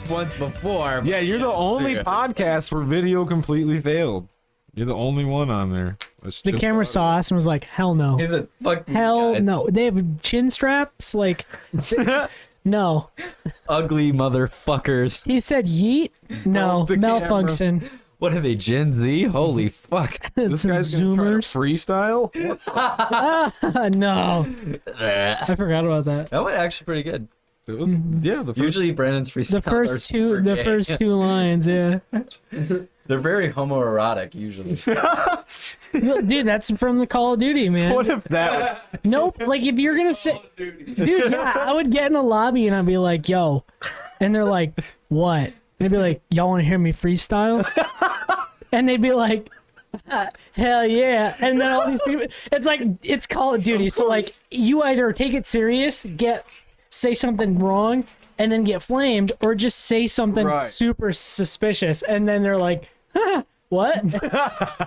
least once before. Yeah, you're the only podcast where video completely failed. You're the only one on there. The camera saw us and was like, hell no. He's a fuck. Hell no. They have chin straps? Like, no. Ugly motherfuckers. He said yeet? No. The Malfunction. What are they, Gen Z? Holy fuck. This Some guy's gonna try to Zoomers. freestyle? No. I forgot about that. That went actually pretty good. It was, yeah, the first Usually Brennan's freestyles The are first super two, gay. lines, yeah. They're very homoerotic usually. Dude, that's from the Call of Duty, man. What if that? Nope. Like, if you're gonna say, dude, yeah, I would get in a lobby and I'd be like, yo, and they're like, what? They'd be like, y'all want to hear me freestyle? And they'd be like, hell yeah. And then all these people, it's like, it's Call of Duty. So like, you either take it serious, say something wrong, and then get flamed, or just say something super suspicious, and then they're like, what?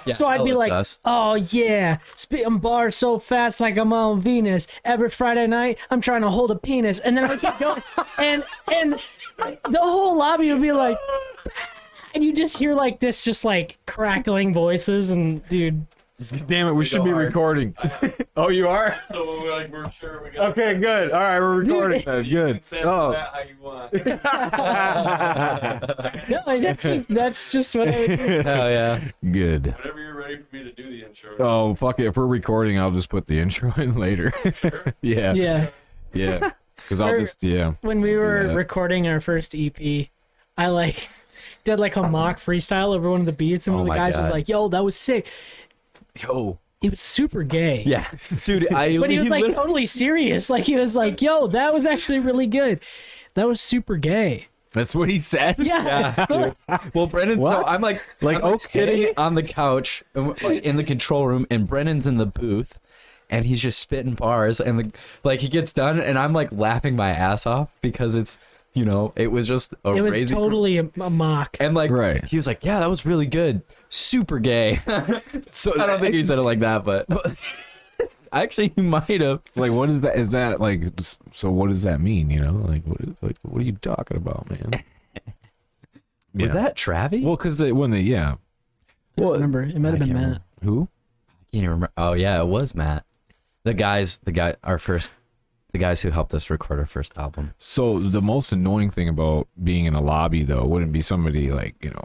Yeah, So I'd be like, us. oh yeah, spitting bars so fast like I'm on Venus. Every Friday night, I'm trying to hold a penis, and then I keep going, and the whole lobby would be like, and you just hear like this, just like crackling voices, and dude, Damn it, we should be recording. Oh, you are? So like we're sure we got. Okay, good. All right, we're recording. Then. Good. Say Oh. that how you want. no, that's just what I would do. Hell yeah. Good. Whenever you're ready for me to do the intro. Oh, fuck it. If we're recording, I'll just put the intro in later. Yeah. Yeah. Yeah. Because I'll just, yeah. When we were that. recording our first EP, I like did like a mock freestyle over one of the beats, and one of the my guys was God. like, "Yo, that was sick." Yo. It was super gay. Yeah. Dude, But he was like totally serious. Like he was like, "Yo, that was actually really good. That was super gay." That's what he said? Yeah. dude. Well, Brennan, What? so I'm like okay. sitting on the couch like, in the control room, and Brennan's in the booth, and he's just spitting bars, and like he gets done, and I'm like laughing my ass off because it's, you know, it was just It was crazy. totally a mock. And like, Right. he was like, yeah, that was really good. Super gay. So I don't think he said it like that, but actually he might have. It's like, what is that? Is that like, so what does that mean? You know, like, what are you talking about, man? Was that Travi? Well, because when they, yeah. I don't remember. It might have been Matt. Who? I can't even remember. Oh yeah, it was Matt. The guys who helped us record our first album. So the most annoying thing about being in a lobby, though, wouldn't be somebody like, you know,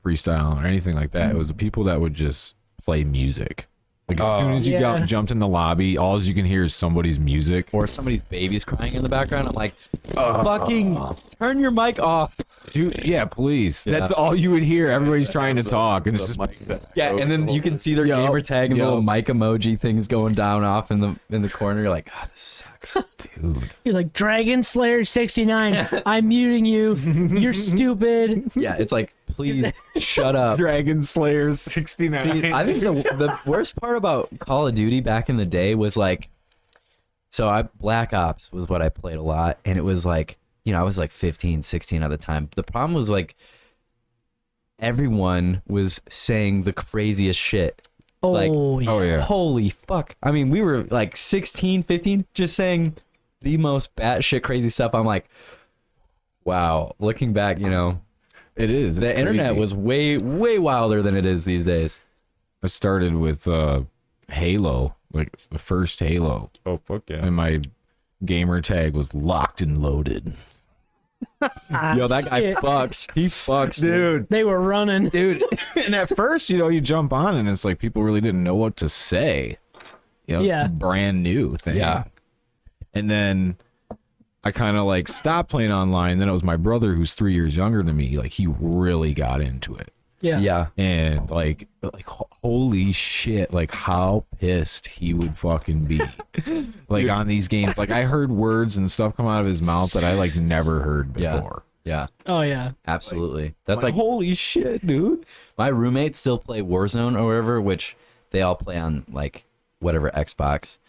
freestyle or anything like that. It was the people that would just play music. Like as soon as you Yeah. jumped in the lobby, all you can hear is somebody's music. Or somebody's baby's crying in the background. I'm like, fucking turn your mic off. Dude, yeah, please. Yeah. That's all you would hear. Everybody's trying to talk, and it's just Yeah, and then you can see their Yup, gamer tag and yup. little mic emoji things going down off in the corner. You're like, God, this sucks. dude. You're like, Dragon Slayer 69. I'm muting you. You're stupid. Yeah, it's like, please shut up. Dragon Slayer 69. See, I think the worst part about Call of Duty back in the day was like, so Black Ops was what I played a lot, and it was like, you know, I was like 15, 16 at the time. The problem was like, everyone was saying the craziest shit. Oh, Like, yeah. Oh yeah. Holy fuck. I mean, we were like 16, 15, just saying the most batshit crazy stuff. I'm like, wow, looking back, you know, It is. the It's internet crazy. was way, way wilder than it is these days. I started with Halo, like the first Halo, Oh fuck yeah. and my gamer tag was locked and loaded. Yo, that guy shit. fucks. He fucks, Dude. They were running. Dude, and at first, you know, you jump on and it's like people really didn't know what to say. You know, Yeah. it's a brand new thing. Yeah. And then I kind of like stopped playing online. Then it was my brother, who's 3 years younger than me. Like he really got into it. Yeah. Yeah. And like holy shit, like how pissed he would fucking be like on these games. Like I heard words and stuff come out of his mouth that I like never heard Yeah. before. Yeah. Oh, yeah. Absolutely. That's like holy shit, dude. my roommates still play Warzone or whatever, which they all play on like whatever Xbox.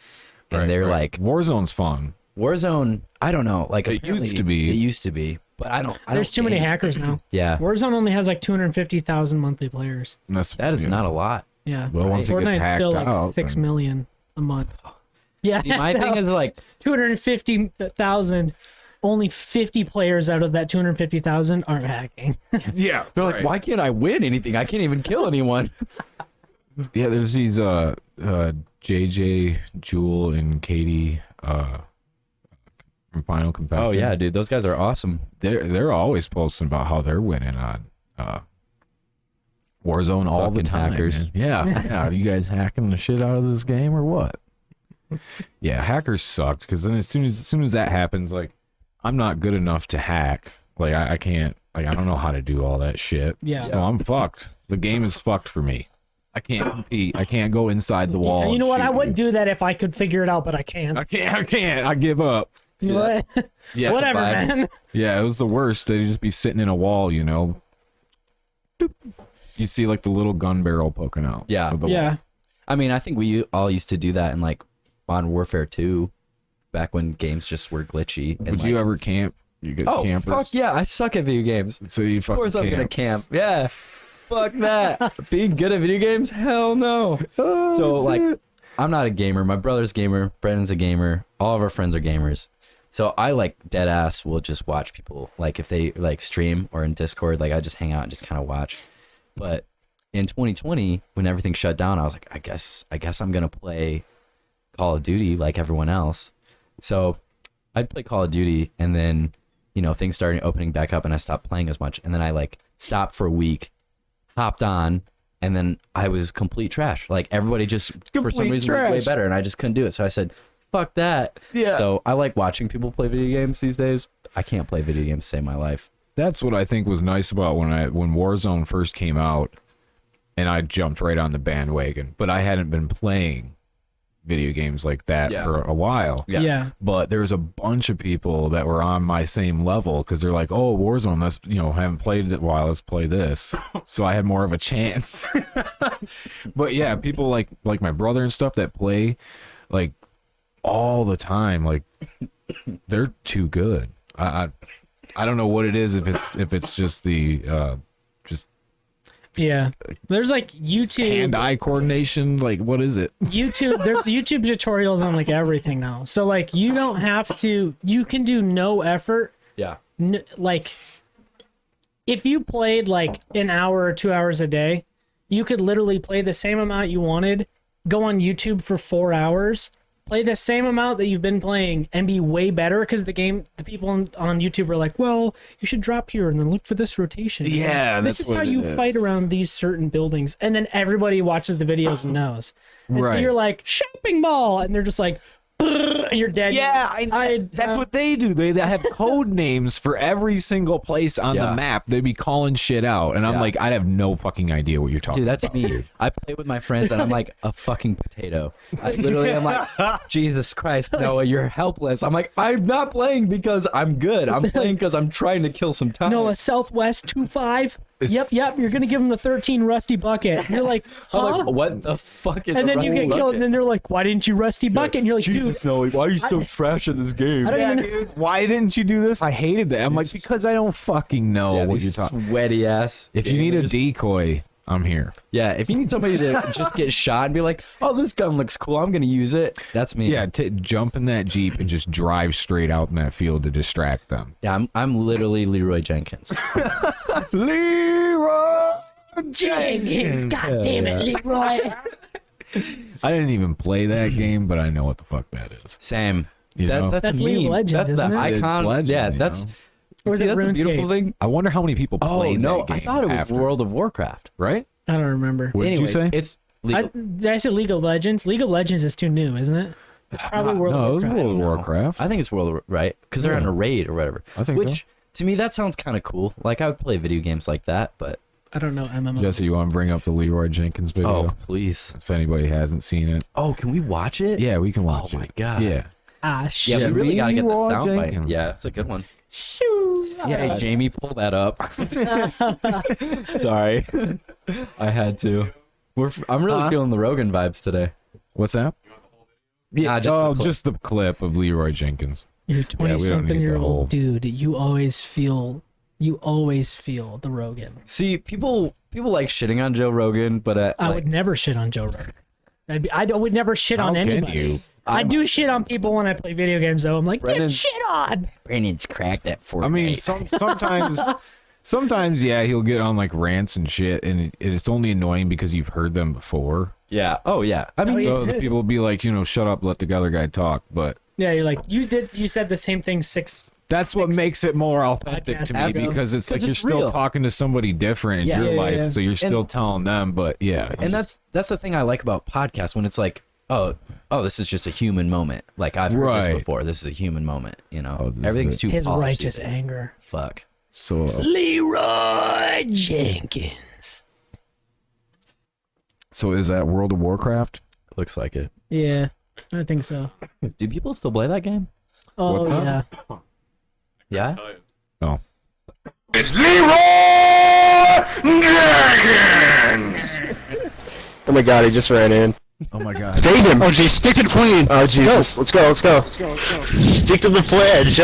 And they're like, Warzone's fun. Warzone, I don't know. Like It used to apparently- be. It used to be. But I don't There's too many game. hackers now. Yeah. Warzone only has like 250,000 monthly players. And that's That is you not know, a lot. Yeah. Well, once it gets Fortnite's still hacked like out, 6 then- million a month. Yeah. See, my thing is like, 250,000. only 50 players out of that 250,000 are hacking. Yeah. They're like, why can't I win anything? I can't even kill anyone. Yeah, there's these JJ, Jewel, and Katie from Final Confession. Oh yeah, dude, those guys are awesome. They're always posting about how they're winning on Warzone all the Fucking time. hackers. Man. Yeah, yeah. Are you guys hacking the shit out of this game or what? Yeah, hackers sucked because then as soon as that happens, like I'm not good enough to hack. Like I can't. Like I don't know how to do all that shit. Yeah. So I'm fucked. The game is fucked for me. I can't compete. I can't go inside the wall. And you know and what? I shoot would you. do that if I could figure it out, but I can't. I can't. I give up. You know what? Yeah. Whatever, vibe. man. Yeah, it was the worst. They'd just be sitting in a wall, you know. Doop. You see like the little gun barrel poking out. Yeah. of the Yeah. wall. I mean, I think we all used to do that in like Modern Warfare 2, back when games just were glitchy. And Would like, you ever camp? You get Oh, campers. fuck yeah! I suck at video games. So you Of fucking course, I'm camp. gonna camp. Yeah, fuck that. Being good at video games? Hell no. So like, I'm not a gamer. My brother's a gamer. Brennan's a gamer. All of our friends are gamers. So I like dead ass will just watch people. Like if they like stream or in Discord, like I just hang out and just kind of watch. But in 2020, when everything shut down, I was like, I guess I'm gonna play Call of Duty like everyone else. So I'd play Call of Duty, and then things started opening back up, and I stopped playing as much. And then I like stopped for a week, hopped on, and then I was complete trash. Like everybody just for some Complete reason was way trash. better, and I just couldn't do it. So I said, fuck that. Yeah. So I like watching people play video games these days. I can't play video games to save my life. That's what I think was nice about when Warzone first came out, and I jumped right on the bandwagon. But I hadn't been playing video games like that Yeah. for a while. Yeah. But there's a bunch of people that were on my same level because they're like, "Oh, Warzone, that's haven't played it in a while. Let's play this." So I had more of a chance. But yeah, people like my brother and stuff that play like all the time. Like they're too good. I don't know what it is. If it's just the Yeah. There's like YouTube. hand-eye coordination. Like what is it? YouTube, there's YouTube tutorials on like everything now. So like you don't have to, you can do no effort. Yeah. Like if you played like an hour or 2 hours a day, you could literally play the same amount you wanted, go on YouTube for 4 hours, play the same amount that you've been playing and be way better because the people on YouTube are like, well, you should drop here and then look for this rotation. Yeah, this that's is how what you it is. fight around these certain buildings. And then everybody watches the videos and knows. And so Right. you're like, shopping mall, and they're just like, and you're dead. That's what they do. They have code names for every single place on Yeah. the map. They be calling shit out, and I'm Yeah. like, I have no fucking idea what you're talking. Dude, that's me. I play with my friends, and I'm like a fucking potato. I literally am like, Jesus Christ, Noah, you're helpless. I'm like, I'm not playing because I'm good. I'm playing because I'm trying to kill some time. No, a Southwest 2-5. Yep. You're gonna give him the 13 rusty bucket. And you're like, huh? I'm like, what the fuck is? And a then you rusty get killed, bucket? and then they're like, why didn't you rusty bucket? And you're like, dude, Noah, why are you so trash at this game? I don't Yeah, even. dude, why didn't you do this? I hated that. I'm like, because I don't fucking know Yeah, what these you're talking. sweaty ass. If you need a gamers. decoy, I'm here. Yeah, if you need somebody to just get shot and be like, oh, this gun looks cool, I'm gonna use it. That's me. Yeah, jump in that Jeep and just drive straight out in that field to distract them. Yeah, I'm literally Leroy Jenkins. Leroy Jenkins, God damn it, Leroy. I didn't even play that game, but I know what the fuck that is. Same. You know? That's a League of meme. Legends, That's isn't the it? It's icon. Legend, Yeah, you that's. know? Or is See, it that's the beautiful RuneScape? thing. I wonder how many people Oh played no, that game I thought it was after. World of Warcraft. Right? I don't remember. What did you Anyways, say? it's legal. Did I say League of Legends? League of Legends is too new, isn't it? It's probably World no, it of was Warcraft. World of Warcraft. I think it's World of right because they're Yeah. on a raid or whatever. I think Which to me that sounds kind of cool. Like I would play video games like that, but I don't know MMOs. Jesse, you want to bring up the Leroy Jenkins video? oh please. If anybody hasn't seen it. Oh, can we watch it? Yeah, we can watch it. Oh my God. Yeah. Ah, Yeah, shit. we really gotta get the Leroy sound bite. Jenkins. Yeah, it's a good one. Shoo. Yeah, hey, Jamie, pull that up. Sorry, I had to. I'm really feeling the Rogan vibes today. What's that? Nah, just the clip. just the clip of Leroy Jenkins. You're we don't need 20-something-year-old the whole- dude. You always feel the Rogan. See, people like shitting on Joe Rogan, but I would never shit on Joe Rogan. I would never shit on How can anybody. you? I do shit on people when I play video games, though. I'm like, get Brennan's- shit on. Brennan's cracked at Fortnite. I mean, sometimes, yeah, he'll get on like rants and shit, and it's only annoying because you've heard them before. yeah. Oh yeah. I mean, So the people will be like, shut up, let the other guy talk. But Yeah, you're like, you said the same thing that's what makes it more authentic to me, podcasts ago. because it's like 'Cause you're it's still real. talking to somebody different in Yeah. your Yeah, life, yeah. so you're still telling them. But yeah, and that's the thing I like about podcasts, when it's like, oh, this is just a human moment. Like I've heard Right. this before. This is a human moment. You know, Oh, this is everything's it. too His polished righteous these days. anger. Fuck. so. Leroy Jenkins. So is that World of Warcraft? Looks like it. Yeah, I think so. Do people still play that game? Oh, What's that? yeah. Yeah. Tell you. Oh, Oh my god, he just ran in. oh my God! Save him! Oh geez, stick to the plane! Oh Jesus, let's go. Stick to the pledge,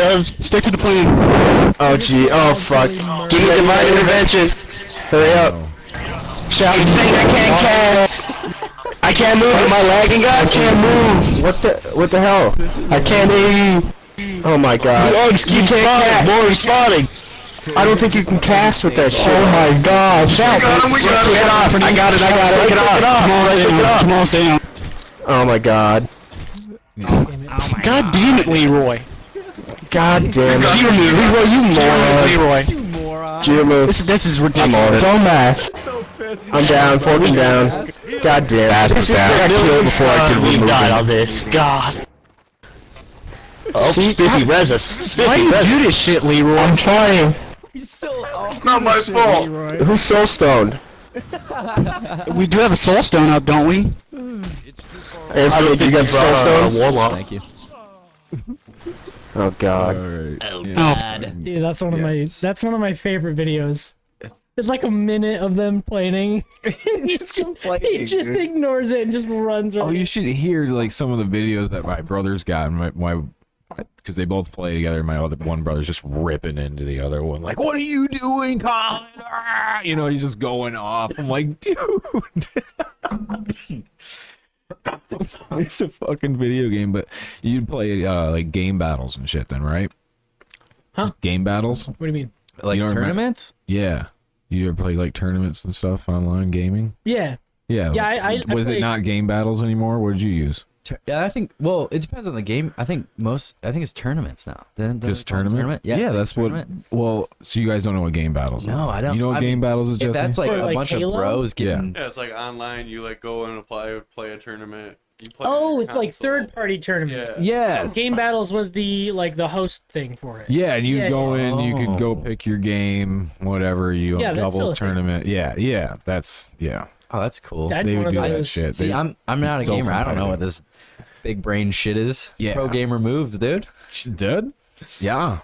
stick to the plane. Oh gee, oh fuck. Give me divine intervention. Hurry up. Shout saying I can't cast. I can't move, am I lagging guys? I can't move. What the hell? I can't aim. Oh my god. The eggs keep spawning, more respawning. I don't think you can cast with that shit. Oh my god. Shout, get off. I got it. Take it off. Come on, stay on. Oh my god. God damn it, Leroy. God damn it. Leroy, you moron. Leroy. This is ridiculous. Dumbass. I'm down, fortune down. God damn it. I got killed before I could remove all this. God. Oh, Spiffy, res us. Why do you do this shit, Leroy? I'm trying. Not my fault. Who's soul stoned? We do have a soul stone up, don't we? Anthony, you got soul stone? Warlock. Thank you. Oh All god. right. Oh, Dude, that's one of my favorite videos. It's like a minute of them playing. he just ignores it and just runs Oh, around. you should hear like some of the videos that my brothers got, and my because they both play together. My other one brother's just ripping into the other one, like, "What are you doing, Colin?" Ah! He's just going off. I'm like, dude, it's a fucking video game. But you'd play like game battles and shit, then, right? Huh? Game battles? What do you mean? Like You don't remember- tournaments? Yeah. You ever play like tournaments and stuff online gaming? Yeah. Yeah. Yeah, I was it played- not game battles anymore? What did you use? Yeah, I think. Well, it depends on the game. I think it's tournaments now. Just tournament? Yeah, it's that's tournament. what. Well, so you guys don't know what game battles are? No, I don't. You know what I game mean, battles is, If Jesse? that's like For, a like, bunch Halo? of bros getting. Yeah, it's like online. You like go and play a tournament. You play Oh, on it's like console. third-party tournaments. Yeah. Yes. Game Battles was the host thing for it. Yeah, and you Yeah, go yeah. in, you could go Oh. pick your game, whatever you Yeah, that's still a doubles thing. tournament. Yeah, that's Oh, that's cool. I had they one would of do that those. shit. See, They- I'm not a so gamer. I don't know what competitive. this big brain shit is. Yeah. Pro gamer moves, dude. She did? Yeah.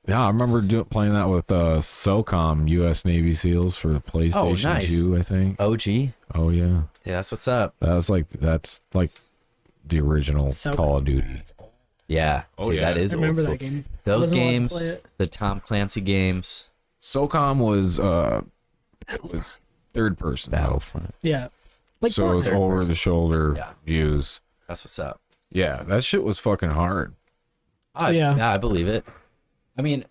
I remember playing that with SOCOM, U.S. Navy SEALs for the PlayStation nice. 2, I think. OG. Oh yeah, Yeah, that's what's up. that's like the original SOCOM. Call of Duty. Yeah. Oh, Dude, yeah. that is I old remember school. that game. Those Wasn't allowed to games, play it. the Tom Clancy games, SOCOM was it was third person though. Battlefront. Yeah. Like So it was Fortnite. over the shoulder Yeah. views. That's what's up. Yeah, that shit was fucking hard. Yeah. I believe it. I mean,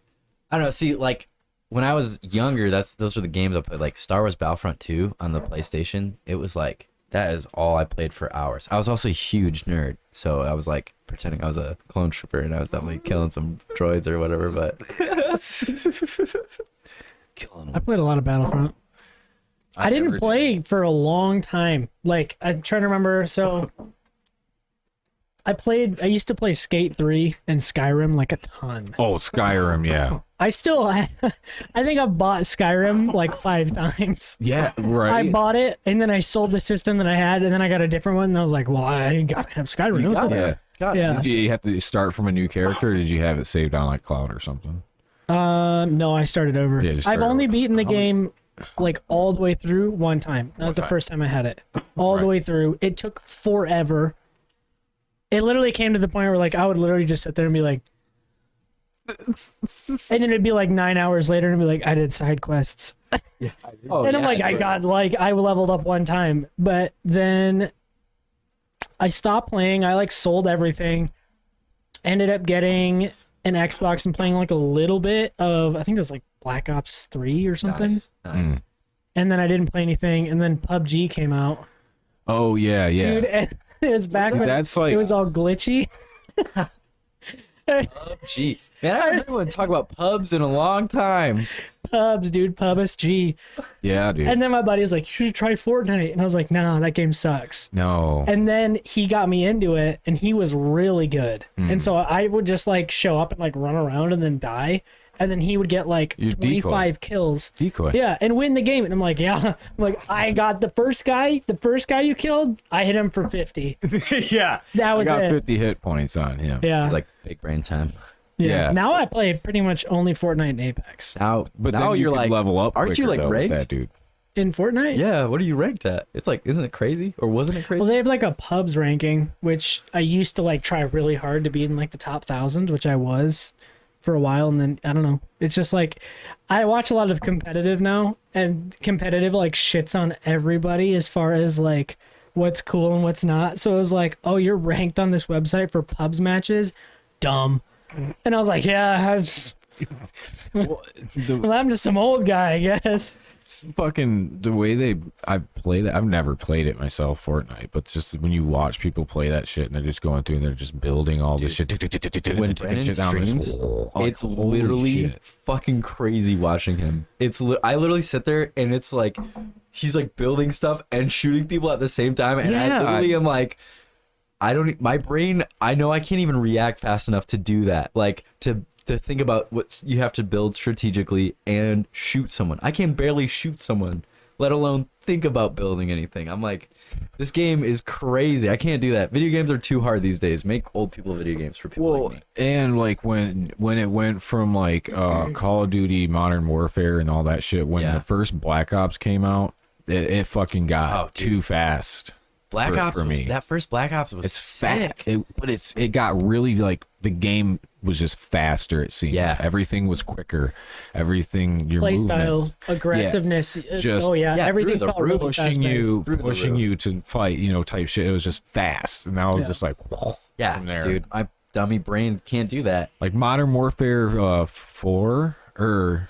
I don't know. See, like when I was younger, those were the games I played. Like Star Wars Battlefront 2 on the PlayStation. It was like that is all I played for hours. I was also a huge nerd, so I was like pretending I was a clone trooper and I was definitely killing some droids or whatever. But Killing I played a lot of Battlefront. I didn't play for a long time. Like, I'm trying to remember. So, I used to play Skate 3 and Skyrim like a ton. Oh, Skyrim, yeah. I think I've bought Skyrim like 5 times. Yeah, right. I bought it and then I sold the system that I had and then I got a different one and I was like, well, I gotta have Skyrim. Yeah. Yeah. Did you have to start from a new character, or did you have it saved on like cloud or something? No, I started over. Yeah, just I've started only over. beaten the game like all the way through one time. That was the first time I had it. All the way through. It took forever. It literally came to the point where like I would literally just sit there and be like, and then it'd be like 9 hours later and be like, I did side quests. oh, And I'm yeah, like, I leveled up one time, but then I stopped playing. I like sold everything. Ended up getting an Xbox and playing like a little bit of, I think it was like Black Ops 3 or something. Nice. And then I didn't play anything. And then PUBG came out. Oh yeah, yeah. Dude, and it was back when That's like it was all glitchy. Gee, man, I haven't want to talk about pubs in a long time. Pubs, dude, PUBG. yeah, dude. And then my buddy was like, "You should try Fortnite," and I was like, "Nah, that game sucks." no. And then he got me into it, and he was really good. And so I would just like show up and like run around and then die, and then he would get like You 25 kills. Decoy. Yeah, and win the game. And I'm like, yeah. I'm like, I got the first guy you killed, I hit him for 50. yeah. That was I got it. 50 hit points on him. Yeah. It's like big brain time. yeah. Now I play pretty much only Fortnite and Apex. Now, But now then you you're could like, level up. aren't you quicker, like though, with ranked? that dude? In Fortnite? Yeah, what are you ranked at? It's like, isn't it crazy? Or wasn't it crazy? Well, they have like a pubs ranking, which I used to like try really hard to be in like the top 1,000, which I was for a while. And then I don't know. It's just like I watch a lot of competitive now, and competitive like shits on everybody as far as like what's cool and what's not. So it was like, oh, you're ranked on this website for pubs matches? Dumb. And I was like, yeah, well, I'm just some old guy, I guess. Fucking the way I've played it. I've never played it myself, Fortnite, but just when you watch people play that shit and they're just going through and they're just building all this shit. When Brennan streams, it's holy literally shit. fucking crazy watching him. I literally sit there and it's like he's like building stuff and shooting people at the same time, and I Yeah. literally am like, my brain, I know I can't even react fast enough to do that. Like to think about what you have to build strategically and shoot someone. I can barely shoot someone, let alone think about building anything. I'm like, this game is crazy. I can't do that. Video games are too hard these days. Make old people video games for people like me. And like when it went from like Call of Duty, Modern Warfare, and all that shit, when Yeah. the first Black Ops came out, it fucking got Oh, dude. too fast. Black Ops for was, me. that first Black Ops was It's sick. fat, it got really like the game was just faster. It seemed. Yeah. Everything was quicker. Everything your Play movements. style, aggressiveness. Just- oh yeah, yeah, everything through the felt really pushing fast-paced. you, Through the pushing roof. you to fight, type shit. It was just fast, and I was just like, whoa, Yeah, from there. dude, my dummy brain can't do that. Like Modern Warfare 4 or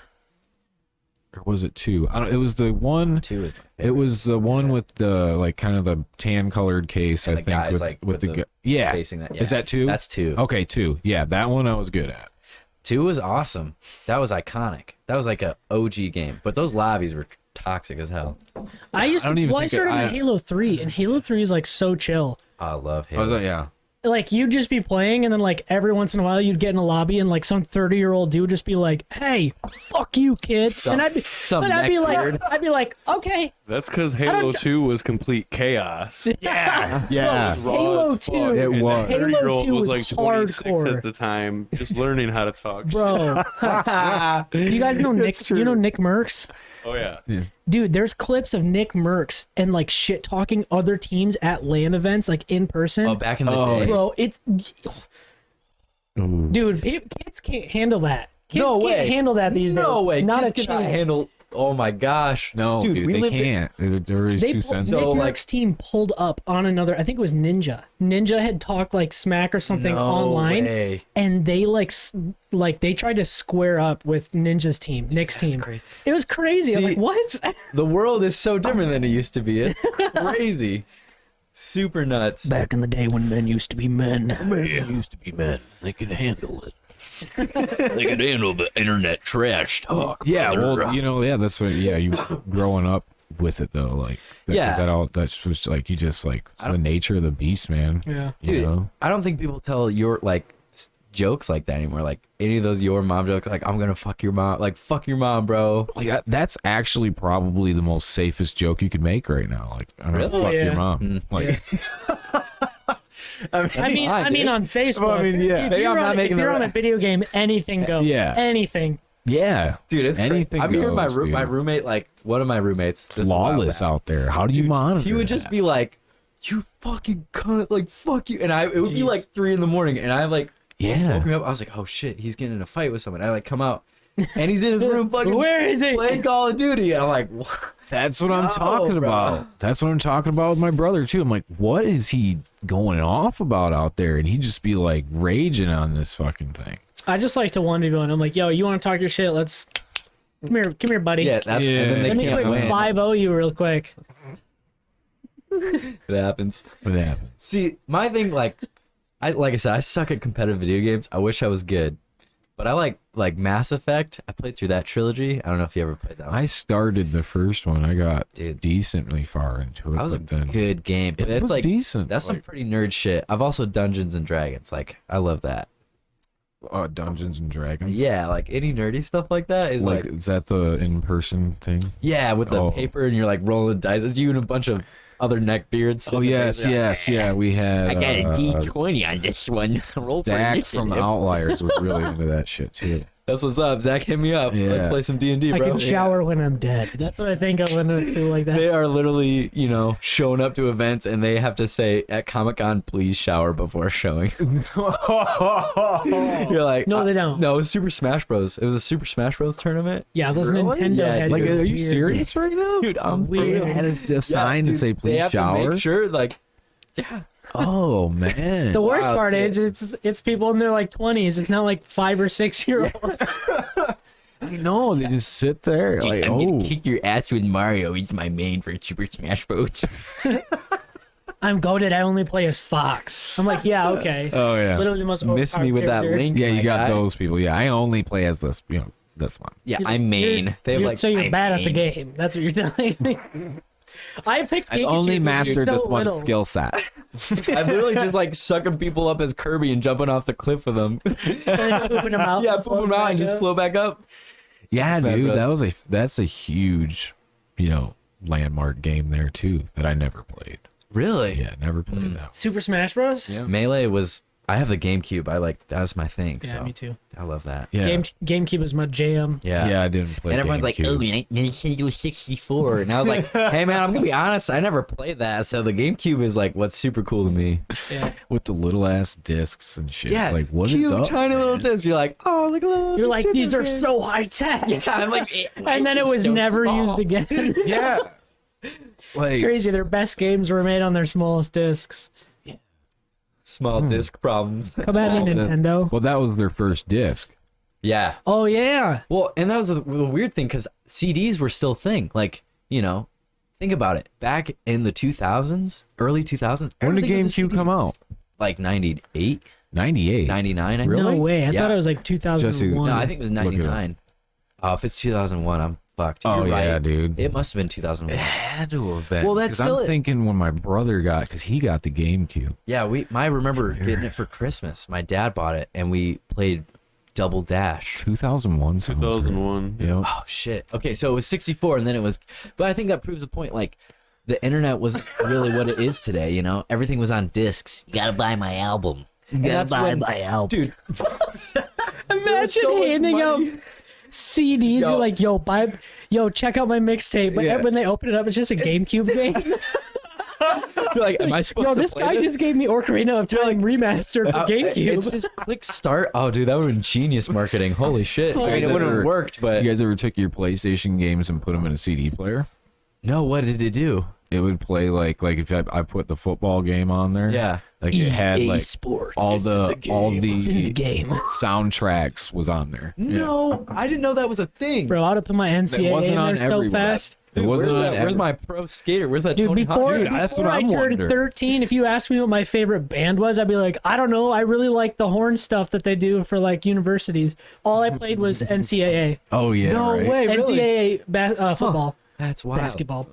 was it 2? I don't. It was the one. 2 is my favorite. It was the one with the like kind of the tan colored case. And I the think guys, with, like, with with the the yeah. facing that. Is Yeah. that 2? That's 2. Okay, 2. Yeah, that one I was good at. 2 was awesome. That was iconic. That was like a OG game. But those lobbies were toxic as hell. I used I to. don't even Well, I think started I- on Halo 3, and Halo 3 is like so chill. I love Halo. Yeah. Like you'd just be playing, and then like every once in a while you'd get in a lobby, and like some 30-year-old dude would just be like, "Hey, fuck you, kid," and I'd be like, "Okay." That's because Halo 2 was complete chaos. Yeah. Halo as 2. fuck, It and was. that 30-year-old Halo 2 was was like 26 hardcore. at the time, just learning how to talk. Bro, do you guys know Nick? You know Nick Merckx? Oh yeah. Dude, there's clips of Nick Merckx and like shit talking other teams at LAN events, like in person. Oh, back in the day. Bro, it's dude, kids can't handle that. Kids No can't way. handle that these days. No way. Not Kids a cannot chance. handle. Oh my gosh. No, dude, they lived in- can't. They're always too Nick sensitive. So, like- Merck's team pulled up on another. I think it was Ninja. Ninja had talked like smack or something No online, way. and they like they tried to square up with Ninja's team, Nick's team. crazy. It was crazy. I was See- like, what? The world is so different than it used to be. It's crazy. Super nuts. Back in the day when men used to be men. used to be men. They could handle it. They can handle the internet trash talk. Yeah, well, that's what. Yeah, you growing up with it though, like, Yeah. is that all? That's just like you just like it's the nature of the beast, man. Yeah. You Dude, know? I don't think people tell your like jokes like that anymore. Like any of those your mom jokes, like I'm gonna fuck your mom. Like fuck your mom, bro. Like that's actually probably the most safest joke you could make right now. Like I'm gonna Really? fuck Yeah. your mom. Like I mean, on Facebook. Well, I mean, yeah. If Maybe you're, I'm on, not if making the you're on right- a video game, anything goes. Yeah. Anything. yeah, Dude, it's anything. crazy. I'm hearing goes, dude. my roommate, like one of my roommates, this is a while flawless back. out there. How do you monitor? He would just that? be like, "You fucking cunt!" Like fuck you, and it would be like 3 a.m, and I like yeah. woke me up. I was like, "Oh shit, he's getting in a fight with someone." I like come out, and he's in his room fucking Where is he? playing Call of Duty. And I'm like, what? That's what I'm No, talking bro. about. That's what I'm talking about with my brother too. I'm like, what is he? going off about out there, and he'd just be like raging on this fucking thing. I just like to 1v1. I'm like, yo, you want to talk your shit? Let's come here, buddy. Yeah, and then they Let me can't quick win. 5-0 you real quick. It happens. What happens? See, my thing, like I said, I suck at competitive video games. I wish I was good, but I like Mass Effect. I played through that trilogy. I don't know if you ever played that one. I started the first one. I got Dude. decently far into it. That was a but then good game. But it it's was like decent. that's some like, pretty nerd shit. I've also Dungeons and Dragons. Like I love that. Dungeons and Dragons. Yeah, like any nerdy stuff like that is Like, like is that the in-person thing? yeah, with the Oh. paper and you're like rolling dice. It's you and a bunch of other neckbeards. Oh yes, yeah. We had I got a D20 on this one. Roll for Zach from initiative. Outliers was really into that shit too. That's what's up. Zach, hit me up. Yeah. Let's play some D&D, I bro. can shower when I'm dead. That's what I think of when I feel like that. They are literally, showing up to events and they have to say at Comic-Con, please shower before showing. You're like, No, they don't. No, it was Super Smash Bros. It was a Super Smash Bros. Tournament. Yeah, those Really? Nintendo Yeah, heads. dude. Like, are you weird. serious right now? Dude, I'm Weird. real. Had a sign to dude, say they please have to shower. make sure, like, yeah. Oh man. The worst Wow, part dude. is it's people in their like 20s. It's not like 5 or 6 year olds. I know they just sit there like, oh, your ass with Mario. He's my main for Super Smash Bros. I'm goated. I only play as Fox. I'm like, yeah, okay. oh yeah, Literally the most Miss me overpowered with that character. link. yeah. my You got guy. those people. Yeah, I only play as this. This one. Yeah, You're- I'm main. They have You're- like, so you're I'm bad at the main. game. That's what you're telling me. I picked I Pikachu only because mastered he's so this one little. skill set. I'm literally just like sucking people up as Kirby and jumping off the cliff with them. And then pooping them out. Yeah, and poop them floating out back and just up. flow back up. Yeah, Smash dude, Bros. that's a huge, landmark game there too that I never played. Really? Yeah, never played that. Super Smash Bros. Yeah. Melee was. I have the GameCube. That's my thing. Yeah, so me too. I love that. Yeah, GameCube is my jam. Yeah. yeah, I didn't play. And everyone's like, GameCube. oh, Nintendo 64. And I was like, hey, man, I'm going to be honest. I never played that. So the GameCube is like what's super cool to me. Yeah. with the little ass discs and shit. Yeah. like what is cute, up? tiny little disc. You're like, oh, look at little. You're like, Nintendo these are game." so high tech. Yeah, I'm like, And then it was so never small. used again. Yeah, like Crazy. Their best games were made on their smallest discs. Small disc problems. Come at me, Nintendo. well, that was their first disc. Yeah. Oh yeah. Well, and that was the weird thing because CDs were still a thing. Like, think about it. Back in the 2000s, early 2000s. When did everything was a GameCube CD. come out? Like 98, 98. 99. I think. Really? No way. I Yeah. thought it was like 2001. No, I think it was Look it up. 99. Oh, if it's 2001, I'm fucked. Oh You're yeah, right. dude. It must have been 2001. had to have been. Well, that's 'cause still I'm it. thinking when my brother because he got the GameCube. Yeah, I remember getting it for Christmas. My dad bought it, and we played Double Dash. 2001. sounds right. 2001. Yep. Oh shit. Okay, so it was 64, and then it was. But I think that proves the point. Like, the internet wasn't really what it is today. Everything was on discs. You gotta buy my album. You gotta buy my album, dude. Imagine so much handing out money. CDs. Yo. You're like, yo, check out my mixtape. But Yeah. when they open it up, it's just a GameCube game. You're like, am I supposed Yo, to this play guy this? just gave me Ocarina of Time remastered for GameCube. It's just click start. Oh, dude, that would have been genius marketing. Holy shit. I mean, it guys wouldn't have ever- worked, but You guys ever took your PlayStation games and put them in a CD player? no. What did it do? It would play like if I put the football game on there. Yeah. Like it had EA like Sports. all It's the It's in the game. soundtracks was on there. No, I didn't know that was a thing. Bro, I'd have put my NCAA wasn't in on there so everywhere. fast. It wasn't where's, on that, where's every- my pro skater? Where's that Dude, Tony Hawk? before, Dude, that's before what I I'm turned wondering. 13, if you asked me what my favorite band was, I'd be like, I don't know. I really like the horn stuff that they do for like universities. All I played was NCAA. Oh yeah. No right? way, really? NCAA football, That's wild. basketball.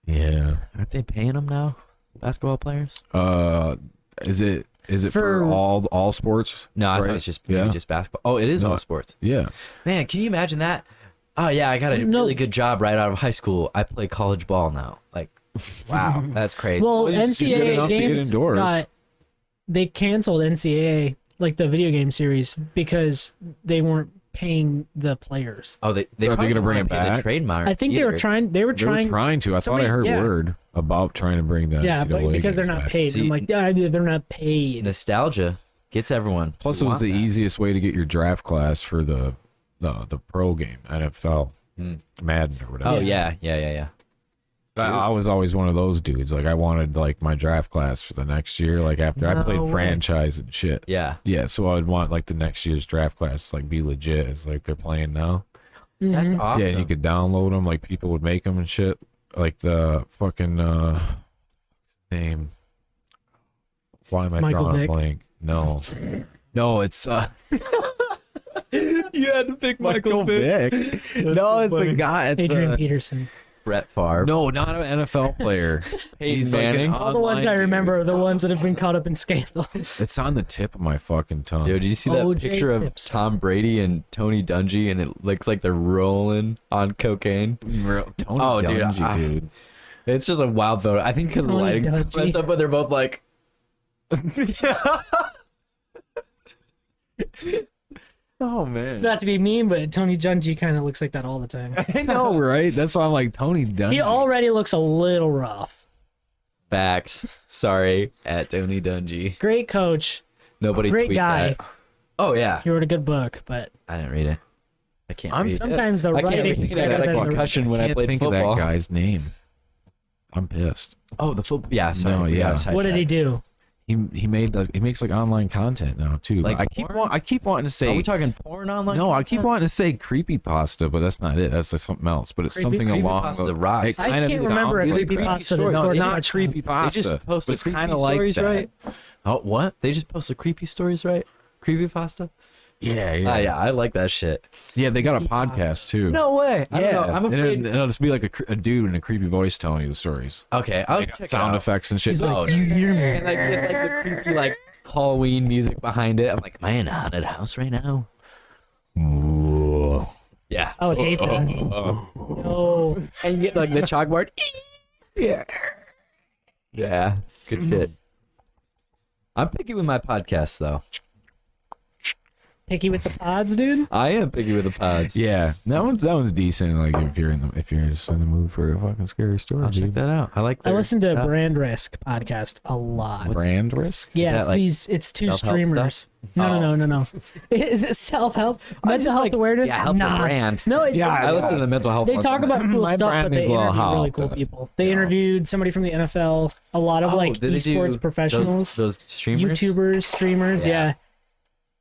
Yeah. Aren't they paying them now? Basketball players? Is it for For- all sports? No, I thought Right? it was just maybe Yeah. just basketball. Oh, it is No. all sports. Yeah. Man, can you imagine that? Oh yeah, I got a No. really good job right out of high school. I play college ball now. Like, wow, that's crazy. Well, Well, it's good NCAA enough to get games indoors. they canceled NCAA, like the video game series, because they weren't paying the players. oh, they Are they probably gonna bring don't it wanna pay back? the trademark. I think they were either. trying. They were They were trying. trying to. I thought I heard yeah. word about trying to bring that. Yeah, but because they're not paid. See, I'm like, yeah, they're not paid. Nostalgia gets everyone. Plus, You it was want the that. easiest way to get your draft class for the pro game, NFL, Madden or whatever. Oh yeah. I was always one of those dudes. Like I wanted like my draft class for the next year. Like after I played way. franchise and shit. Yeah. Yeah, so I would want like the next year's draft class to, like be legit as like they're playing now. That's awesome. Yeah, and you could download them. Like people would make them and shit. Like the fucking name. Why am I Michael drawing a Vick? blank? No, no, it's You had to pick Michael Vick. No, it's the guy. It's Adrian Peterson. Brett Favre. no, not an NFL player. He's like an Manning. All the ones I online remember are dude. the ones that have been caught up in scandals. It's on the tip of my fucking tongue. Yo, did you see that O.J. picture of Simpson. Tom Brady and Tony Dungy, and it looks like they're rolling on cocaine? Tony Oh, dude, Dungy, dude. It's just a wild photo. I think because the Tony lighting Dungy. messed up, but they're both like, oh man. Not to be mean, but Tony Dungy kind of looks like that all the time. I know, right? That's why I'm like Tony Dungy. He already looks a little rough. Facts. Sorry, at Tony Dungy. Great coach, Nobody great tweet guy. that. Oh yeah, He wrote a good book, but I didn't read it. I can't I'm- read it. sometimes the I can't writing read is it. I better got a than the concussion when I can't played think football. of that guy's name. I'm pissed. Oh, the football. Yeah, sorry. No, we yeah. got What did he sidetracked. do? He makes like online content now too. Like But porn? I keep wanting to Are say we talking porn online? no. I keep content? wanting to say creepypasta, but that's not it. That's like something else. But it's something along Creepypasta rocks. I kind of can't remember a sounds like creepypasta that. that's No, worth it's it. not They creepypasta. just post but it's the kind creepy of like stories, that. right? Oh, what? They just post the creepy stories, right? Creepypasta. Yeah, Yeah, yeah, I like that shit. Yeah, they got a podcast too. No way. I don't know. I'm And afraid. it'll just be like a dude in a creepy voice telling you the stories. Okay, I'll They check got sound it out. effects and shit. He's like, Oh, you hear me? And like, it's like the creepy like Halloween music behind it. I'm like, am I in a haunted house right now? Yeah. I would hate that. No. And you get like the chalkboard. Yeah. Yeah. Good shit. I'm picky with my podcast though. Picky with the pods, dude. I am picky with the pods. Yeah, that one's decent. Like if you're just in the mood for a fucking scary story, I'll check dude. that out. I like. I their listen to a stuff. Brand Risk podcast a lot. Brand risk. Yeah, that it's like it's two self-help streamers. No. Is it self-help? Mental health awareness? Yeah, help the nah. brand. No, I listen to the mental health. they ones talk on about cool My stuff, brand but they is well interview really helped. cool people. They interviewed somebody from the NFL, a lot of like did they do esports professionals, those streamers. YouTubers, streamers, yeah.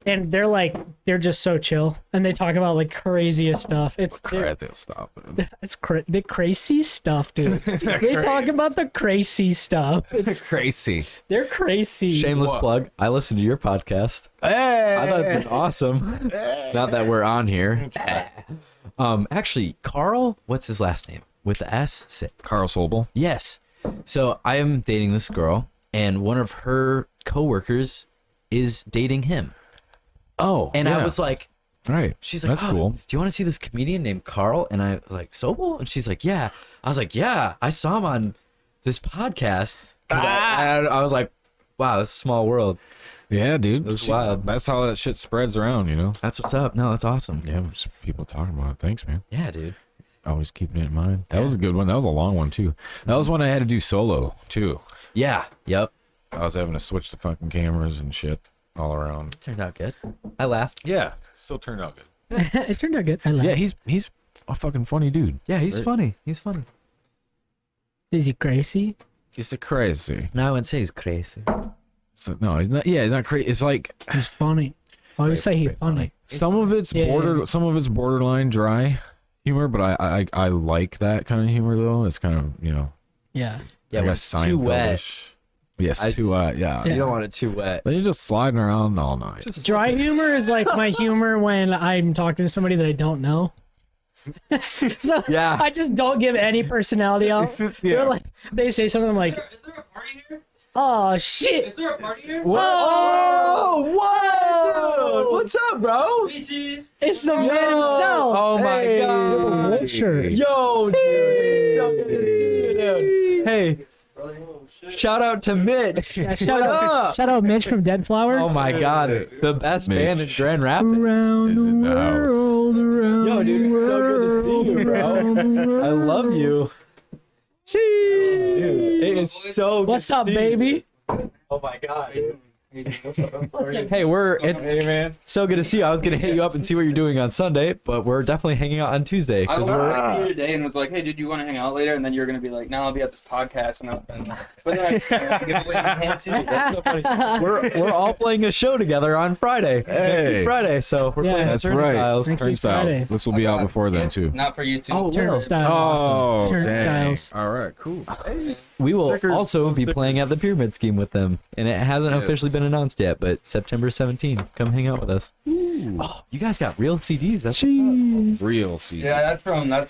And they're just so chill, and they talk about like craziest stuff. It's Stop. the crazy stuff, dude. They talk about the crazy stuff. It's, Crazy. they're crazy. Shameless plug. I listened to your podcast. Hey. I thought it was awesome. Not that we're on here. Actually, Carl, what's his last name? With the S? Carl Sobel. Yes. So I am dating this girl, and one of her coworkers is dating him. Oh, And I was like, right. she's like, that's "Oh, cool. Do you want to see this comedian named Carl? And I was like, Sobel? And she's like, yeah. I was like, yeah, I saw him on this podcast. 'Cause I was like, wow, that's a small world. Yeah, dude. That's wild. That's how that shit spreads around, you know. That's what's up. No, that's awesome. Yeah, just people talking about it. Thanks, man. Yeah, dude. Always keeping it in mind. That was a good one. That was a long one too. That was one I had to do solo too. Yeah. Yep. I was having to switch the fucking cameras and shit all around. Turned out good. I laughed. Yeah, still turned out good. It turned out good. I like Yeah, it. he's a fucking funny dude. Yeah, he's funny. He's funny. Is he crazy? He's a crazy. No, I wouldn't say he's crazy. No, he's not. Yeah, he's not crazy. It's like He's funny. I always say he's funny. some of it's Yeah. some of it's borderline dry humor, but I like that kind of humor though. It's kind of Yeah. Yeah, I when guess it's too wet. Seinfeldish. Yes, I- too wet. Yeah. You don't want it too wet. Then you're just sliding around all night. Dry humor is like my humor when I'm talking to somebody that I don't know. So Yeah. I just don't give any personality out. They're like, they say something, I'm like, Is there a party here? oh shit. Is there a party here? Oh, what, dude? What's up, bro? Peaches. It's the man himself. Oh my god. Wolf shirt. Yo, dude. It's so good to see you, dude. Hey, shout out to Mitch. Yeah, What shout up? out Mitch from Deadflower. Oh my god. The best band in Mitch. Grand Rapids. Around Is the it now? world, around Yo, dude, it's so good to see you, bro. I love you. Dude, it is so good What's to up, see you. baby? Oh my god. Hey, it's Hey, man. so good to see you. I was gonna hit you up and see what you're doing on Sunday, but we're definitely hanging out on Tuesday. I 'cause was we're- talking to you today and was like, "Hey, dude, you want to hang out later?" And then you're gonna be like, "No, I'll be at this podcast." But then I just give away my hand too. That's so funny. we're all playing a show together on Friday. Next Hey. week Friday, so we're Yeah. playing That's Turnstiles. right. Next week's Turnstile. Friday. This will be out before then, It's too. Not for you too. Oh, Turnstiles. Oh, dang. Turnstiles. All right, cool. We will also be playing at the Pyramid Scheme with them, and it hasn't officially been announced yet, but September 17th, come hang out with us. Oh, you guys got real CDs. That's what's up. Real CD. Yeah, that's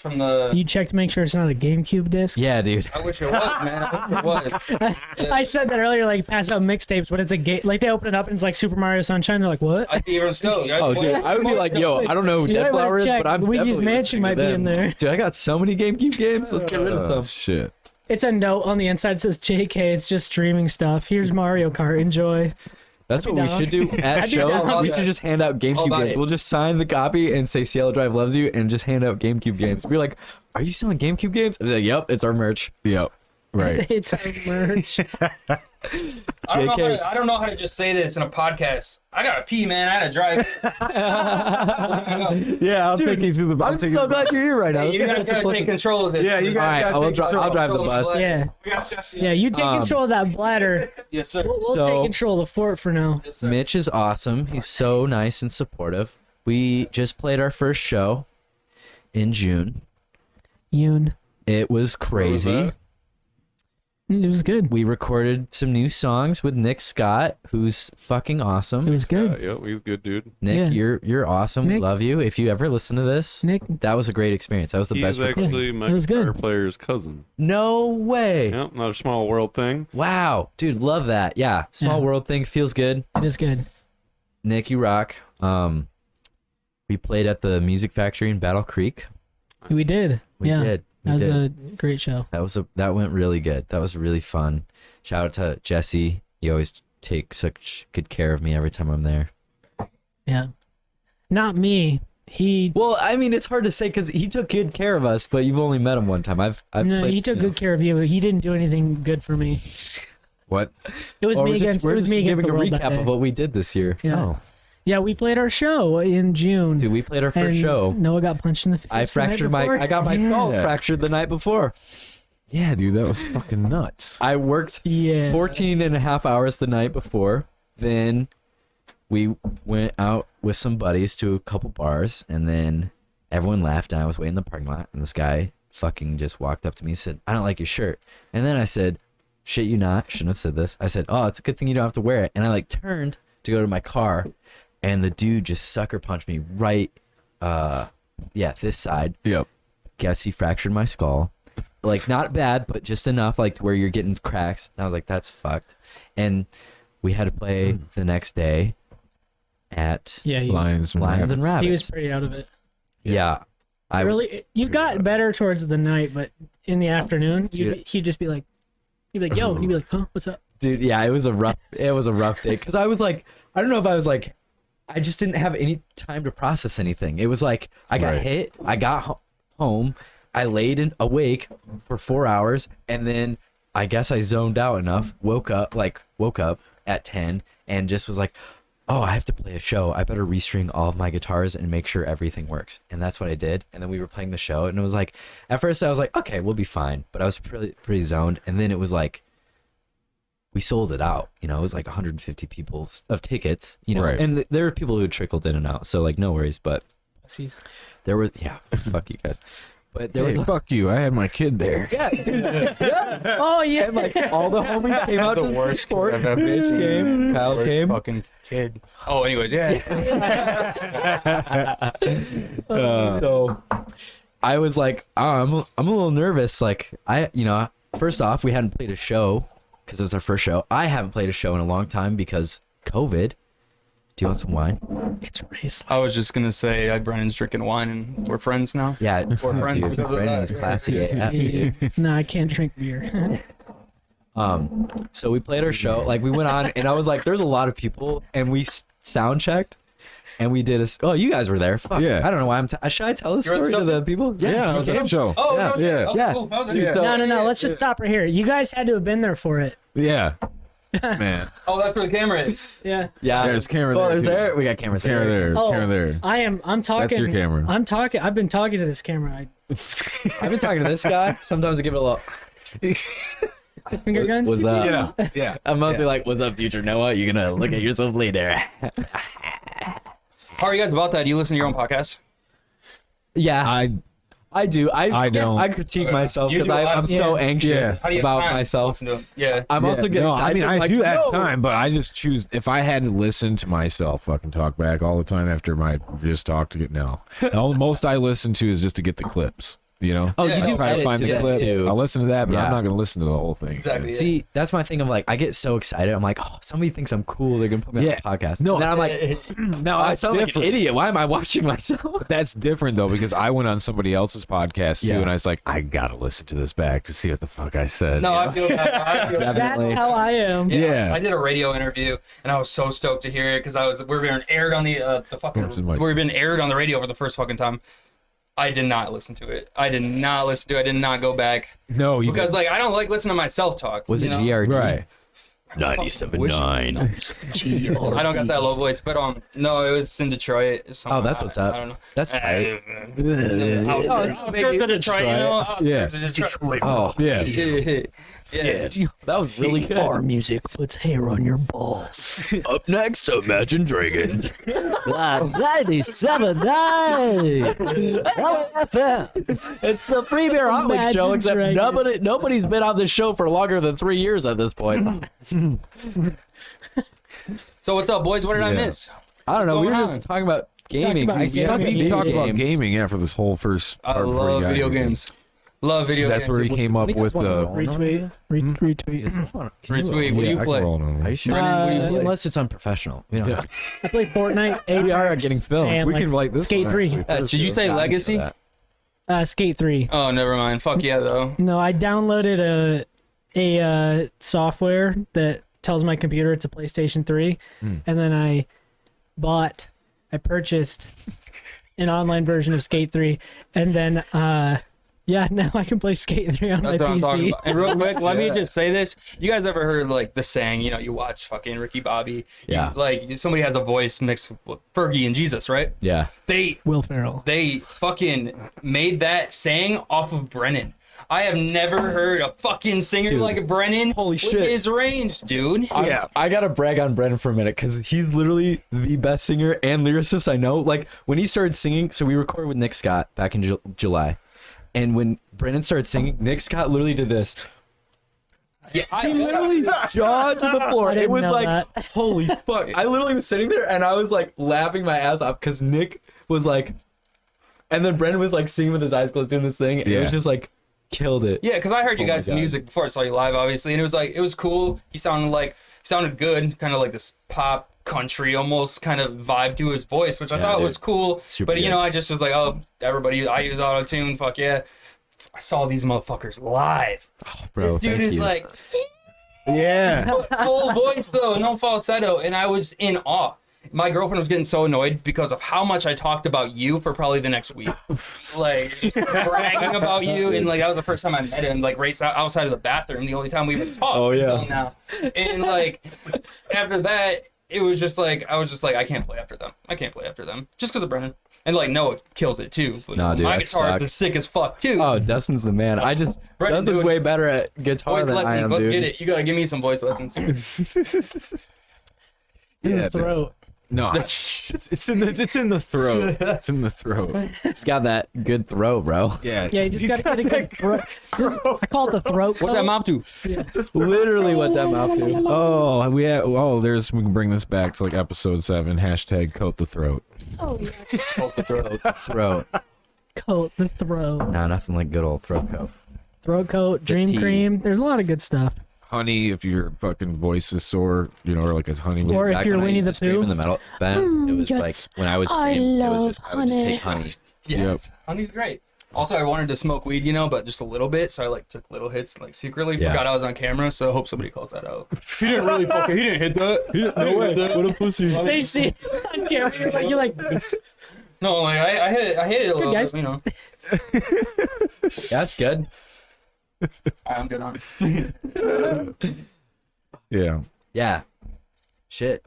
from the. You check to make sure it's not a GameCube disc. Yeah, dude. I wish it was, man. I wish it was. I said that earlier, like pass out mixtapes, but it's a game. Like they open it up and it's like Super Mario Sunshine. They're like, what? I'd be even stoked. Oh, dude, I would be like, yo, I don't know who You might wanna Deadflower is, check. but I'm Luigi's definitely Mansion listening might to be in them. there. Dude, I got so many GameCube games. Let's get rid of them. Shit. It's a note on the inside that says JK. It's just streaming stuff. Here's Mario Kart. Enjoy. That's I'd what be we down. should do at I'd be down. shows. We should just hand out All GameCube about games. it. We'll just sign the copy and say Cielo Drive loves you, and just hand out GameCube games. Be like, are you selling GameCube games? I'll be like, yep, it's our merch. Yep. Right. It's our merch. I don't know how to just say this in a podcast. I gotta pee, man. I had to drive. Yeah, I'll take you through the. I'm so glad you're here right now. You guys gotta take control of this. Yeah, you All guys right, gotta take I'll drive the control of bus. the Yeah. Yeah, you take control of that bladder. Yes, sir. We'll So- take control of the fort for now. Yes, sir. Mitch is awesome. He's so nice and supportive. We just played our first show in June. Yoon. It was crazy. that? It was good. We recorded some new songs with Nick Scott, who's fucking It awesome. was good. Yeah, he's a good dude. Nick, Yeah. you're awesome. We Nick- love you. If you ever listen to this, Nick, that was a great experience. That was the He's best. actually my It was good. guitar player's cousin. No way. Yep, not a small world thing. Wow, dude, love that. Yeah, small Yeah. world thing feels good. it is good. Nick, you rock. We played at the Music Factory in Battle Creek. We did. We yeah. did. We That was did. a great show. That went really good. That was really fun. Shout out to Jesse. You always take such good care of me every time I'm there. Yeah. Not me. He Well, I mean, it's hard to say because he took good care of us, but you've only met him one time. I've no, played, he took you know. good care of you, but he didn't do anything good for me. What? It was Or me we're just- against we're it was just me against giving the a world that recap day. of what we did this year. Yeah. Oh. Yeah, we played our show in June. Dude, we played our first and show. Noah got punched in the face. I fractured I got my skull fractured the night before. Yeah, dude, that was fucking nuts. I worked Yeah. 14 and a half hours the night before. Then we went out with some buddies to a couple bars, and then everyone left, and I was waiting in the parking lot, and this guy fucking just walked up to me and said, I don't like your shirt. And then I said, shit you not, shouldn't have said this. I said, oh, it's a good thing you don't have to wear it. And I like turned to go to my car, and the dude just sucker punched me right, this side. Yep. Guess he fractured my skull. Like, not bad, but just enough, like, to where you're getting cracks. And I was like, that's fucked. And we had to play the next day at Yeah, he was, Lions and Lions and Rabbits. he was Rabbits. pretty out of it. Yeah. I was, Really, you got better towards the night, but in the afternoon, he'd just be like, yo, and he'd be like, huh, what's up? dude, yeah, it was a rough day. Because I was like, I don't know if I was like, I just didn't have any time to process anything. It was like, I got Right. hit, I got home, I laid awake for 4 hours, and then I guess I zoned out enough, woke up at 10, and just was like, oh, I have to play a show. I better restring all of my guitars and make sure everything works. And that's what I did. And then we were playing the show, and it was like, at first I was like, okay, we'll be fine. But I was pretty zoned. And then it was like, we sold it out. You know, it was like 150 people of tickets, you know, Right. and there were people who had trickled in and out. So like, no worries. But there were, fuck you guys. But there Hey, was, fuck you. I had my kid there. yeah, dude, Oh, yeah. and like all the homies came out to worst support. kid I've ever Mitch seen. came, Kyle Worst came. fucking kid. Oh, anyways, yeah. So I was like, I'm a little nervous. Like first off, we hadn't played a show because it was our first show. I haven't played a show in a long time because COVID. Do you want some wine? It's race. I was just gonna say, Brennan's drinking wine and we're friends now. Yeah, We're friends dude, because of Brennan's that. classy AF. No, I can't drink beer. So we played our show. Like we went on, and I was like, "There's a lot of people," and we sound checked, and we did oh, you guys were there. Fuck. Yeah. I don't know why should I tell this You're at the story to show the people? Yeah, you that can. show. Oh, yeah, no, shit. yeah, Oh, yeah. cool. Dude, so- No. Let's just stop right here. You guys had to have been there for it. yeah. Man. Oh, that's where the camera is. Yeah. Yeah. There's camera Well, there. there's there. We got cameras Camera there. Oh, Camera there. I'm talking. That's your camera. I've been talking to this camera. I've been talking to this guy. Sometimes I give it a little. Finger guns. What's up? Yeah. I'm mostly like, "What's up, future Noah? You're gonna look at yourself later." How are you guys about that? Do you listen to your own podcast? Yeah, I do. I don't. I critique myself You because do a lot. I'm so anxious Yeah. How do you have about time to myself. listen to 'em? Yeah. I'm also getting. No, I mean, I like, do have no. time, but I just choose. If I had to listen to myself fucking talk back all the time after my just talk to get no. The most I listen to is just to get the clips. You know? Oh, Yeah, you I do try to edit find the that clips. too. I'll listen to that, but Yeah. I'm not going to listen to the whole thing. Exactly. See, that's my thing. Of like, I get so excited. I'm like, oh, somebody thinks I'm cool. They're gonna put me Yeah. on the podcast. No, and then I'm like, No, I that's sound like an different. idiot. Why am I watching myself? That's different though, because I went on somebody else's podcast too, Yeah. and I was like, I gotta listen to this back to see what the fuck I said. No, you I know? feel that. I feel that. Definitely. That's how I am. Yeah. I did a radio interview and I was so stoked to hear it because we were being aired on the fucking Oops, Mike. we were being aired on the radio for the first fucking time. I did not listen to it. I did not go back No, you because didn't. like I don't like listening to myself talk. Was you it know? GRD? Right. 97.9. I don't got that low voice, but no, it was in Detroit. Oh, that's what's up. I don't know. That's tight. Outskirts of Detroit, you know. Yeah. Outskirts of Detroit. Oh, Yeah. Yeah. that was really good. Our music puts hair on your balls. Up next, Imagine Dragons. 97.9 LFM. It's the free beer hot week Imagine show, except Dragons. nobody's been on this show for longer than 3 years at this point. So what's up, boys? What did I Yeah. miss? I don't know. We were going just on? talking about gaming. about We gaming. suck at He video talked about games. gaming after this whole first I part before he love got video here. games. Love video That's games. where he came up with the. Retweet. Retweet. Retweet. What do you I play? can roll on Are it. you sure? Brennan, what do you play? Unless it's unprofessional. We don't know. I play Fortnite. We are Apex, getting filmed. And We like can light this Skate one, 3. actually. Did you say Legacy? Skate 3. Oh, never mind. Fuck yeah, though. No, I downloaded a software that tells my computer it's a PlayStation 3, and then I purchased an online version of Skate 3, and then now I can play Skate 3 on That's my what I'm PC. talking about. And real quick, let me just say this. You guys ever heard like the saying, you watch fucking Ricky Bobby. Yeah. Somebody has a voice mixed with Fergie and Jesus, right? Yeah. Will Ferrell. They fucking made that saying off of Brennan. I have never heard a fucking singer Dude. like Brennan Holy with shit. his range, dude. I gotta brag on Brennan for a minute because he's literally the best singer and lyricist I know. Like when he started singing, so we recorded with Nick Scott back in July, and when Brennan started singing, Nick Scott literally did this. Yeah, He literally jawed to the floor. I didn't It was know like, that. holy fuck! I literally was sitting there and I was like laughing my ass off because Nick was like, and then Brennan was like singing with his eyes closed doing this thing. And It Yeah. was just like killed it. Yeah, because I heard you Oh my guys' God. music before I saw you live, obviously, and it was cool. He sounded good, kind of like this pop country almost kind of vibe to his voice, which I Yeah, thought dude. was cool. Super But good. I just was like, oh, everybody, I use auto tune, fuck yeah. I saw these motherfuckers live. Bro, This dude thank is you. like Yeah. full voice though, no falsetto, and I was in awe. My girlfriend was getting so annoyed because of how much I talked about you for probably the next week. Like, just bragging about you. And, like, that was the first time I met him, like, right outside of the bathroom. The only time we would talk Oh, yeah. until now. And, like, after that, it was just like, I was just like, I can't play after them. Just because of Brennan. And, like, Noah kills it, too. But Nah, dude, my that guitar sucks. is sick as fuck, too. Oh, Dustin's the man. Brennan, Dustin's dude. way better at guitar Voice than I lessons, am, let's dude. get it. You gotta give me some voice lessons. It's in the throat. No, it's in the throat. It's in the throat. He's got that good throw, bro. Yeah. Yeah, you just gotta get a good throat. I call it the throat What that coat. mop do? Literally what that mouth do. Oh, we can bring this back to like episode 7. # coat the throat. Oh, yeah. Coat the throat. Throat. Coat the throat. Nah, nothing like good old throat coat. Throat coat, dream tea. cream. There's a lot of good stuff. Honey, if your fucking voice is sore, or like a honey. Or if Back you're when I Winnie used the to scream Pooh. in the metal band, it was yes. like when I would I scream, it love was just I would just take honey. Yes. Honey's great. Also, I wanted to smoke weed, but just a little bit, so I like took little hits, like secretly. Yeah. Forgot I was on camera, so I hope somebody calls that out. He didn't hit that. No way. What a pussy. They see on camera, you're like, No, like I hit it a little guys. bit, That's good. I'm good on it. Yeah. Yeah. Shit.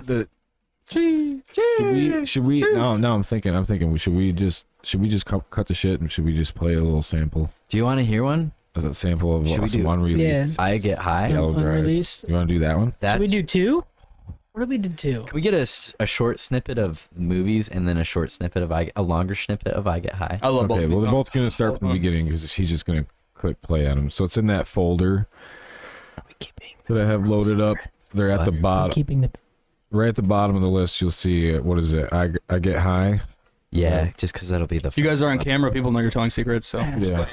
Should we? No, I'm thinking. Should we just cut the shit and should we just play a little sample? Do you want to hear one? As a sample of Should we some do- unreleased. I Get High. Cielo Drive. Unreleased. You want to do that one? That's, Should we do 2? What if we did 2? Can we get a short snippet of movies and then a short snippet of a longer snippet of I Get High? I love both. Okay, of well these they're songs. both gonna start from the beginning because he's just gonna click play on them. So it's in that folder that I have loaded up. They're at the bottom, Keeping the. right at the bottom of the list. You'll see what is it? I Get High. Yeah, just because that'll be the. You guys are on camera. People know you're telling secrets, so. Yeah.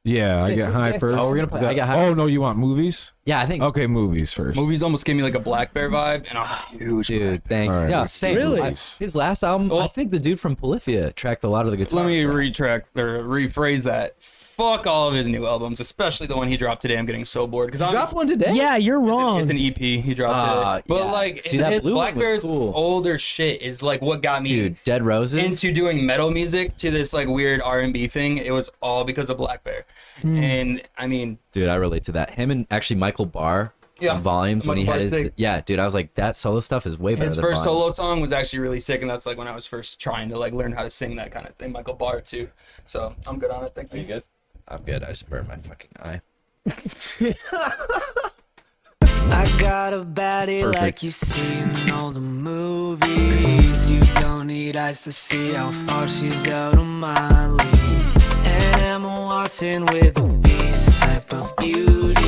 Yeah, I Get High first. Oh, we're gonna play Is that- I Get High. Oh no, you want movies? Yeah, I think. Okay, movies first. Movies almost gave me like a Black Bear vibe, and I'm a huge. Dude, thank All right. Yeah, same. Really? His last album, I think the dude from Polyphia tracked a lot of the guitar. Let me rephrase that. Fuck all of his new albums, especially the one he dropped today. I'm getting so bored because Drop one today. Yeah, you're wrong. It's an EP he dropped today. But yeah. like, See, that his blue Black one was Bear's cool. older shit is like what got me Dude, Dead Roses. into doing metal music to this like weird R&B thing. It was all because of Black Bear, and I mean, Dude, I relate to that. Him and actually Michael Barr. Yeah, on Volumes when he Michael had Barr's his, sick. yeah, dude, I was like, that solo stuff is way better his than first solo Volumes. song was actually really sick, and that's like when I was first trying to like learn how to sing that kind of thing. Michael Barr too, so I'm good on it. Thank you. good? I'm good. I just burned my fucking eye. I got a baddie Perfect. like you see in all the movies. You don't need eyes to see how far she's out of my league. And Emma Watson with a beast type of beauty.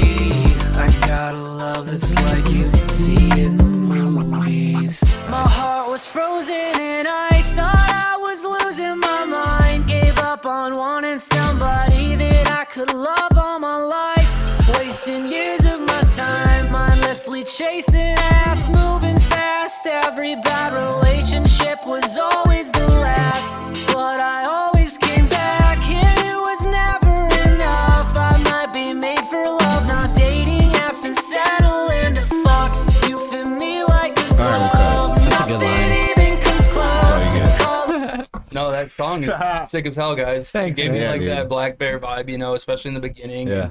I got a love that's like you see in the movies. My heart was frozen in ice, thought I was losing my mind. Gave up on wanting somebody that I could love all my life. Wasting years of my time, mindlessly chasing ass, moving fast. Every bad relationship was always the last, but I always came back, and it was never enough. I might be made for love, not dating apps and settling to fuck. You fit me like a right, we'll cut glove. That's a good Nothing line. even comes close to call. No, that song is sick as hell, guys. Thanks, It gave me man. like Yeah, that dude. Black Bear vibe, you know, especially in the beginning. Yeah.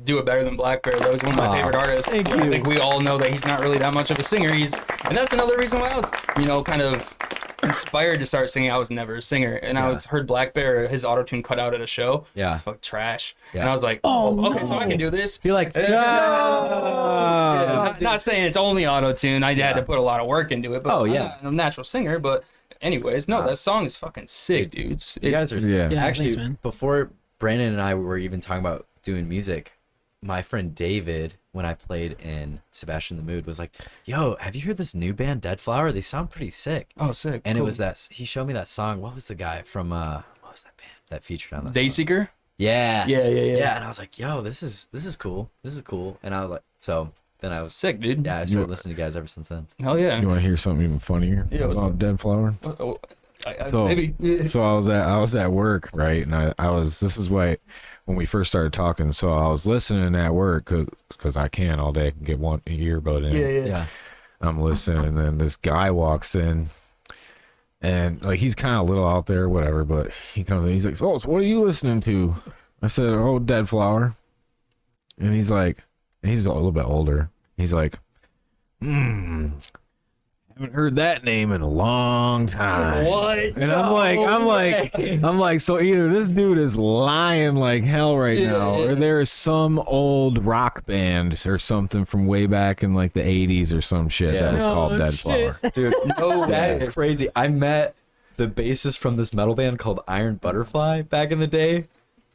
Do it better than Black Bear. That was one of my favorite artists. thank I you. think we all know that he's not really that much of a singer. And that's another reason why I was, you know, kind of inspired to start singing. I was never a singer, and I was heard Black Bear, his auto tune cut out at a show. Yeah. Fuck trash. Yeah. And I was like, oh, okay, so I can do this. You're like, Yeah, not saying it's only auto tune. I had to put a lot of work into it. But Oh, yeah. I'm a natural singer. But anyways, no, that song is fucking sick, dudes. you guys are. Yeah. Yeah, Actually, thanks, man. before Brandon and I were even talking about doing music, my friend David, when I played in Sebastian the Mood, was like, "Yo, have you heard this new band, Deadflower? They sound pretty sick." Oh, sick. And it Cool. was that he showed me that song. What was the guy from? What was that band that featured on that? song? Dayseeker. Yeah. Yeah. Yeah. And I was like, "Yo, this is cool. This is cool." And I was like, so then I was Sick, dude. Yeah, I started listening to you guys ever since then. Hell yeah. You want to hear something even funnier Yeah, what's about up? Deadflower? Oh, So, maybe. so I was at work, right? And I was, this is why when we first started talking, so I was listening at work because I can all day. I can get one earbud in. Yeah. I'm listening, and then this guy walks in, and like he's kind of a little out there, whatever, but he comes in, he's like, "Oh, so what are you listening to?" I said, "Oh, Deadflower," and he's like, and he's a little bit older. He's like, haven't heard that name in a long time. What? And I'm like, so either this dude is lying like hell right now, or there is some old rock band or something from way back in like the 80s or some shit that was called Deadflower. Dude, No that way. is crazy. I met the bassist from this metal band called Iron Butterfly back in the day.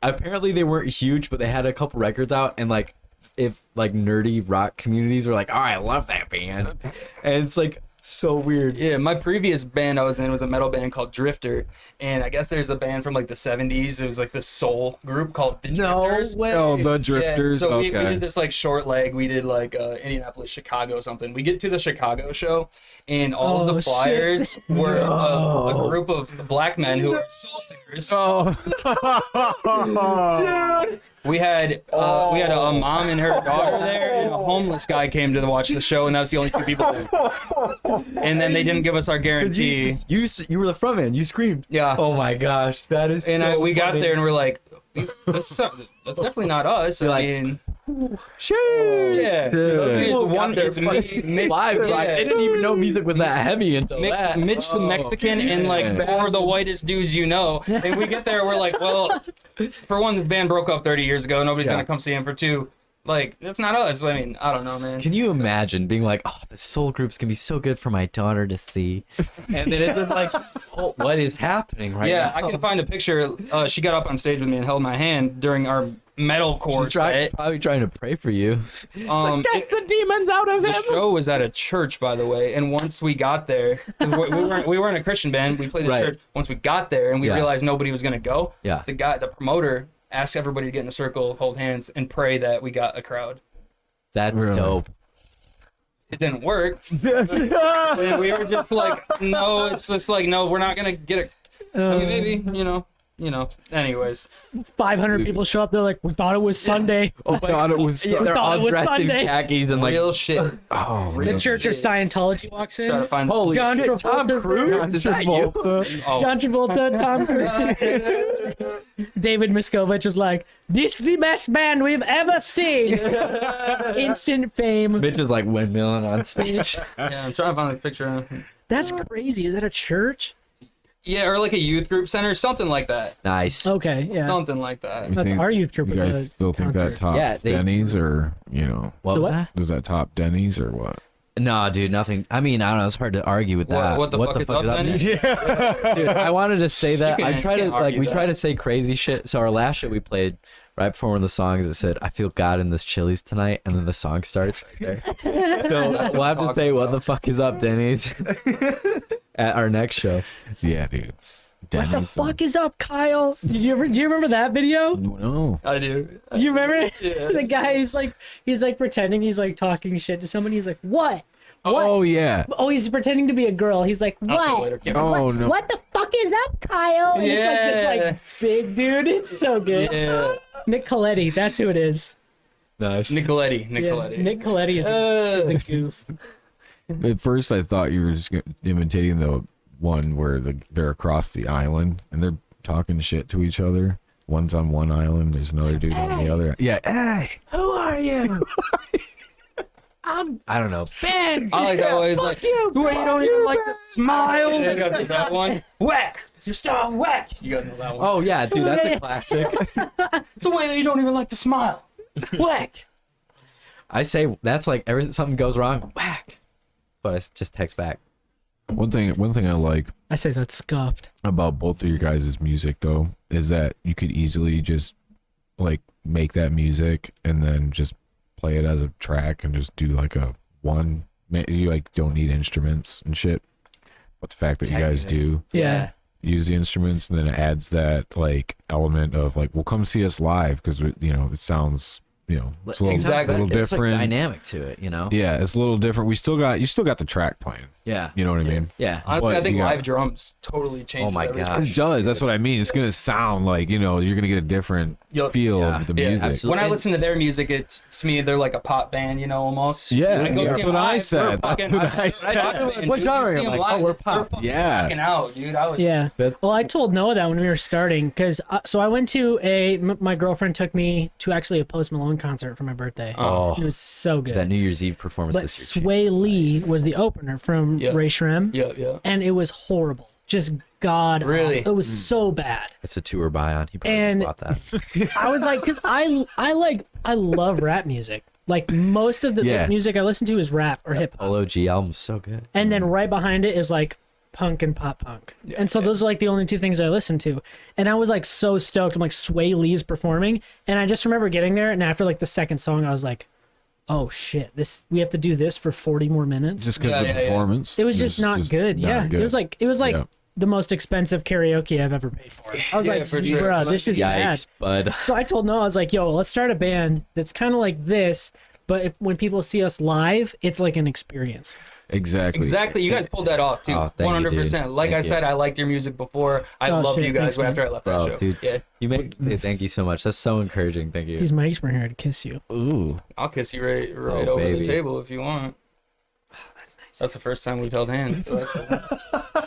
Apparently they weren't huge, but they had a couple records out, and like if like nerdy rock communities were like, "Oh, I love that band," and it's like so weird. Yeah, my previous band I was in was a metal band called Drifter, and I guess there's a band from like the 70s. It was like the soul group called the Drifters. way. Oh, the Yeah, Drifters. so we Okay. did this like short leg. We did like Indianapolis, Chicago, something. We get to the Chicago show, and all of Oh, the shit. flyers were a group of black men who were soul singers. We had a mom and her daughter there, and a homeless guy came to watch the show, and that was the only two people there. And then they didn't give us our guarantee. You were the front man. You screamed. Yeah. Oh my gosh, that is. And so we got funny. there, and we're like, that's definitely not us. I You're like, mean, Sure. Yeah. It's me, Live. yeah. I didn't even know music was that heavy until that. Mitch the Mexican and like four of the whitest dudes you know. And we get there, we're like, well, for one, this band broke up 30 years ago. Nobody's gonna come see him. For two, like, that's not us. I mean, I don't know, man. Can you imagine being like, oh, the soul group's gonna be so good for my daughter to see, and then it's just like, oh, what is happening right now? Yeah, I can find a picture. She got up on stage with me and held my hand during our metalcore set. Probably trying to pray for you. Gets the demons out of The him. show was at a church, by the way, and once we got there, 'cause we weren't a Christian band. We played at Right. church. Once we got there, and we realized nobody was gonna go. Yeah. The promoter asked everybody to get in a circle, hold hands, and pray that we got a crowd. That's Really? dope. It didn't work. And we were just like, no, it's just like, no, we're not gonna get a. I mean, maybe, you know. Anyways, 500 people show up. They're like, we thought it was Sunday. I thought it was. Yeah, they're thought it all was dressed in Sunday. khakis and like, real shit. Oh, The really? Church of Scientology walks in. Try to find. holy John shit, Tom Travolta's Cruise? Is that you? Oh, John Travolta, Tom Cruise. David Miscovich is like, this is the best band we've ever seen. Instant fame. Mitch is like windmilling on stage. yeah, I'm trying to find a picture. That's crazy. Is that a church? Yeah, or like a youth group center, something like that. Nice. Okay, yeah. Something like that. You That's think- our youth group You was guys a still think that concert. top Yeah, they- Denny's or What The was what? that? does that top Denny's or what? No, dude, nothing. I mean, I don't know. It's hard to argue with that. What the fuck is up, Benny? Dude, I wanted to say that. You I can't- try to can't like argue we that. try to say crazy shit. So our last shit we played right before one of the songs, it said, "I feel God in this Chili's tonight," and then the song starts right there. So we'll have to say, "What the fuck is up, Denny's?" at our next show. Yeah, dude. What the Denny's. fuck is up, Kyle? Do you remember that video? No. I do. Do you remember? Yeah. The guy is like, he's like pretending he's like talking shit to somebody. He's like, what? What? Oh yeah. Oh, he's pretending to be a girl. He's like, I'll see you later. what? Keep Oh no. What the fuck is up, Kyle? And it's like this like big dude. It's so good. Yeah. Nick Coletti, that's who it is. Nice. Nicoletti. Yeah, Nick Coletti is a goof. At first, I thought you were just imitating the one where they're across the island and they're talking shit to each other. One's on one island, there's another dude on the other. Yeah. Hey, Who are you? I don't know. Ben. I like that one. It's like, the way you don't even like to smile. You gotta do that one. Whack. You're still whack. You gotta know that one. Oh yeah, dude, that's a classic. The way that you don't even like to smile. Whack. I say that's like every something goes wrong, whack. But I just text back. one thing I like I say that's scuffed. about both of your guys' music though is that you could easily just like make that music and then just play it as a track and just do like a one. You like don't need instruments and shit. But the fact that you guys do Yeah. use the instruments and then it adds that like element of like, well, come see us live because it sounds it's a little, Exactly. a little It's like different. dynamic to it, you know. Yeah, it's a little different. You still got the track playing. Yeah. You know what I mean? Yeah. Honestly, But I think you got- live drums totally changes Oh my everything. gosh. It does. That's what I mean. It's gonna sound like you're gonna get a different Yup. feel Yeah. of the Yeah, music. absolutely. When I listen to their music, it's to me they're like a pop band, almost. Yeah, When I go that's see what them I live, said. they're That's fucking- what I I said. talk to them, What dude, genre? you see I'm them like, live, we're they're pop. fucking Yeah. rocking out, dude. I was Yeah. That- Well, I told Noah that when we were starting, because so I went to my girlfriend took me to actually a Post Malone concert for my birthday. Oh, It was so good. that New Year's Eve performance But this year. Sway Lee was the opener from Yeah. Ray Shrem, Yeah. and it was horrible. Just god. Really? awful. It was so bad. It's a tour buy on. He probably And- just bought that. I was like, because I love rap music. Like most of the Yeah. music I listen to is rap or hip hop, Polo G album's so good. and then right behind it is like punk and pop punk. And so those are like the only two things I listen to. And I was like so stoked. I'm like, Sway Lee's performing, and I just remember getting there, and after like the second song, I was like, oh shit, we have to do this for 40 more minutes. Just because Yeah, of the yeah, yeah. performance. It was just not good. not Yeah. good. It was like Yeah. the most expensive karaoke I've ever paid for. I was Yeah, like, for sure. bro, this is bad. Yikes, bud. So I told Noah, I was like, yo, let's start a band that's kind of like this, but when people see us live, it's like an experience. Exactly. You guys pulled that off too. Oh, thank you, 100%. dude. Like Thank I you. said, I liked your music before. I Oh, loved shit, you guys thanks, man. after I left Bro, that show. dude. Yeah. You make thank you so much. That's so encouraging. Thank you. These mics were here to kiss you. Ooh. I'll kiss you right Oh, over baby. the table if you want. That's nice. That's the first time we've held hands.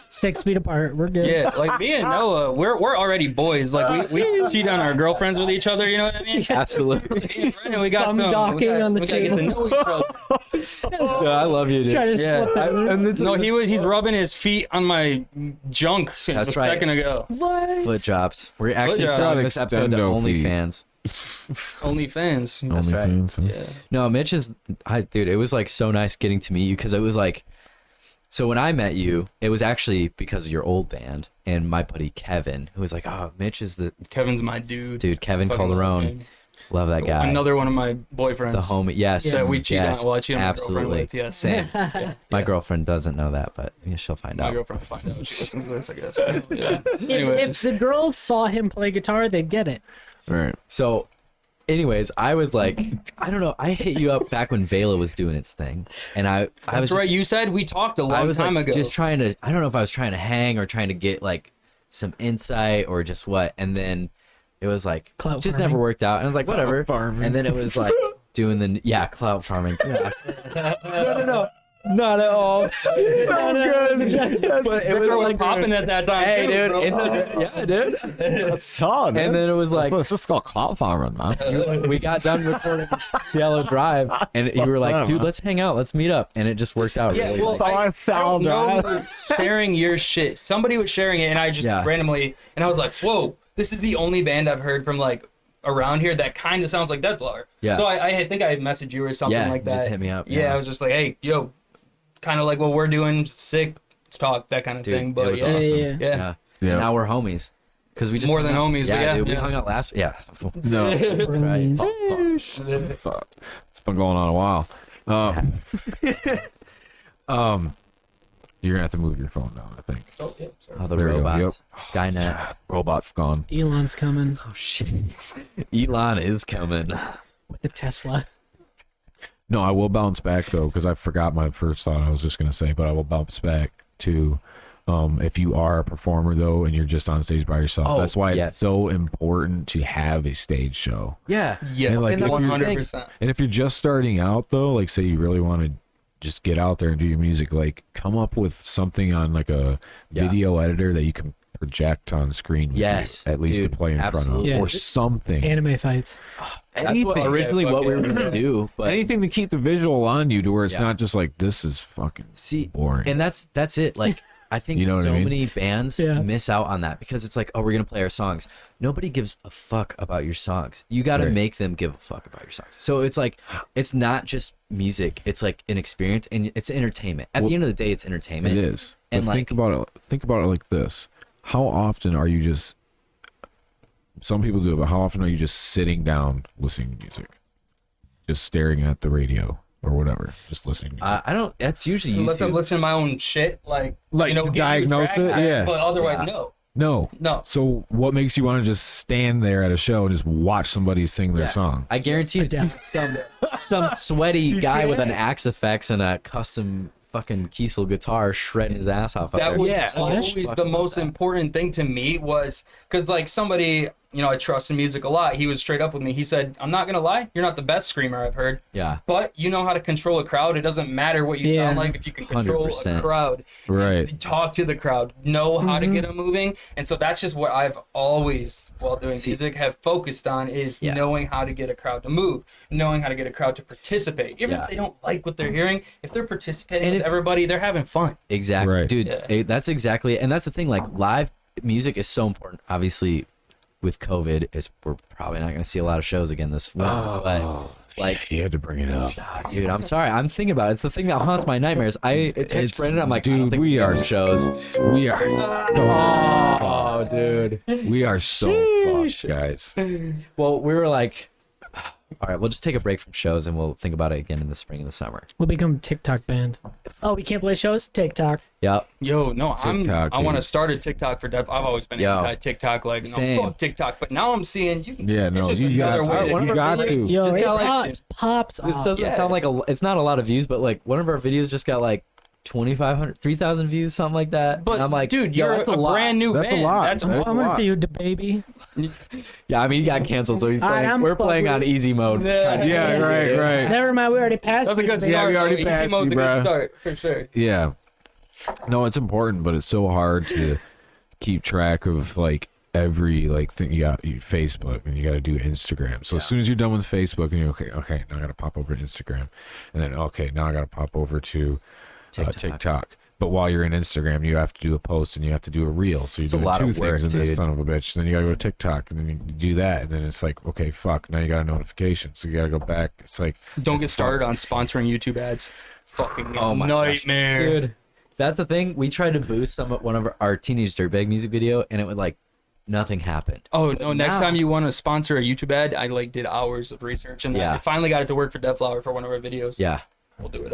6 feet apart. We're good. Yeah, like me and Noah, we're already boys. Like we cheat on our girlfriends with each other. You know what I mean? Absolutely. Me and Brennan, we got Thumb some. docking on the we gotta get to know each other. Yeah, I love you, dude. Try to split that. No, he's rubbing his feet on my junk a That's right. second ago. What? Foot drops. We're actually drops. throwing this episode to Extendo feet. OnlyFans. OnlyFans. That's right. OnlyFans, huh? Yeah. No, Mitch is, dude, it was like so nice getting to meet you because it was like, so when I met you, it was actually because of your old band and my buddy Kevin, who was like, oh, Mitch is the Kevin's my dude. dude, Kevin Fucking love Calderon. him. Love that guy. Another one of my boyfriends. The homie, yes. That we cheat yes, on. Well, I cheat on my girlfriend absolutely. with, yes. Same. Yeah. My girlfriend doesn't know that, but yeah, she'll find My out. girlfriend will find out. She listens to this, I guess. Yeah. Anyway. If the girls saw him play guitar, they'd get it. Right. So, anyways, I was like, I don't know. I hit you up back when Vela was doing its thing, and I was That's right. You said we talked a I long was time like, ago. just trying to. I don't know if I was trying to hang or trying to get like some insight or just what, and then it was like Clout just farming. never worked out, and I was like, whatever. farming. And then it was like doing the clout farming. Yeah. No, not at all. But it was was like popping at that time. Hey, too, dude. bro. Yeah, dude. That's solid. And then it was like it's just called cloud farming, man. we got done recording Cielo Drive, and you were like, dude, let's hang out, let's meet up, and it just worked out. Yeah, really well, nice. I don't know who was sharing your shit. Somebody was sharing it, and I just Yeah. randomly, and I was like, whoa, this is the only band I've heard from like around here that kind of sounds like Deadflower. Yeah. So I think I messaged you or something Yeah, like you just that. hit me up, Yeah, yeah. I was just like, hey, yo, kind of like what we're doing, sick, let's talk, that kind of Dude, thing. it But was yeah, awesome. yeah. Yeah. Yeah. And now we're homies. Because we just More hung than out. homies, but Yeah, yeah, dude, we yeah. hung out last. Yeah. No. Right. It's been going on a while. You're gonna have to move your phone down, I think. Oh, yeah, sorry. Oh, the There we go. robots. Yep. Skynet. Robot's gone. Elon's coming Oh shit. Elon is coming. with the Tesla. No, I will bounce back though, because I forgot my first thought I was just gonna say, but I will bounce back to if you are a performer though and you're just on stage by yourself. Oh, that's why yes. it's so important to have a stage show. Yeah. Yeah, And, like, if you're- 100%. And if you're just starting out though, like say you really want to just get out there and do your music, like come up with something on like a Yeah. video editor that you can project on screen with Yes, you, at least dude, to play in front absolutely. of Yeah. or something. Anime fights. That's what Anything. originally what we were gonna do, but Anything to keep the visual on you to where it's Yeah. not just like this is fucking see, boring. and that's it. Like I think You know what so I mean? many bands Yeah. miss out on that because it's like, oh, we're gonna play our songs. Nobody gives a fuck about your songs. You got to Right. make them give a fuck about your songs. So it's like, it's not just music. It's like an experience and it's entertainment. At Well, the end of the day, it's entertainment. It is. And But like, think about it. Think about it like this: how often are you just? Some people do it, but how often are you just sitting down listening to music, just staring at the radio or whatever, just listening? To music? I don't. That's usually Unless I'm YouTube. listening to my own shit, like to give you diagnose tracks, it, yeah. But otherwise, Yeah. no. No. So what makes you want to just stand there at a show and just watch somebody sing their Yeah. song? I guarantee it's Yeah. some sweaty guy with an axe effects and a custom fucking Kiesel guitar shredding his ass off. up That there. was always the Fucking most love that. important thing to me was because like somebody, I trust in music a lot. He was straight up with me. He said, I'm not going to lie. You're not the best screamer I've heard, Yeah. but you know how to control a crowd. It doesn't matter what you Yeah. sound like if you can control 100%. a crowd. Right. Talk to the crowd, know how to get them moving. And so that's just what I've always, while doing music, have focused on is Yeah. knowing how to get a crowd to move, knowing how to get a crowd to participate. Even Yeah. if they don't like what they're hearing, if they're participating And with if- everybody, they're having fun. Exactly, Right. dude. Yeah. That's exactly it. And that's the thing. Like live music is so important. Obviously, with COVID, we're probably not going to see a lot of shows again this fall. But like, You had to bring it up. dude, I'm sorry. I'm thinking about it. It's the thing that haunts my nightmares. I text Brendan. I'm like, I don't dude, think we are are shows. We are. Oh, dude. We are so fucked, guys. Well, we were like, all right, we'll just take a break from shows and we'll think about it again in the spring and the summer. We'll become TikTok band. Oh, we can't play shows? TikTok. Yep. Yo, no, TikTok, I want to dude. start a TikTok for Dev. I've always been Yo. anti-TikTok, like, Same. fuck TikTok. But now I'm seeing you. Yeah, no, it's just you another got way to. to- You got to. Yo, Just it got like- pops This off. doesn't Yeah. sound like it's not a lot of views, but like one of our videos just got like 2,500, 3,000 views, something like that. But and I'm like, dude, yo, you're that's a lot. brand new That's a band. lot. That's That's I'm a awesome. coming lot. for you, baby. Yeah, I mean, he got canceled, so he's All right, playing, I'm we're playing fucking- on easy mode. Yeah, right, right. Never mind, we already passed. That's a you, good baby. Yeah, start. we already though. passed Easy mode's you, a good bruh. start for sure. Yeah. No, it's important, but it's so hard to keep track of like every like thing. You got Facebook and you got to do Instagram. So as soon as you're done with Facebook and you're okay, now I got to pop over to Instagram, and then okay, now I got to pop over to TikTok. But while you're in Instagram, you have to do a post and you have to do a reel. So you're doing two things in this son of a bitch. Then you got to go to TikTok and then you do that. And then it's like, okay, fuck. Now you got a notification. So you got to go back. It's like, don't get started on sponsoring YouTube ads. Fucking nightmare. Gosh. Dude, that's the thing. We tried to boost one of our Teenage Dirtbag music video and it would like, nothing happened. Oh, no. Next time you want to sponsor a YouTube ad, I like did hours of research and I finally got it to work for Deadflower for one of our videos. Yeah. We'll do it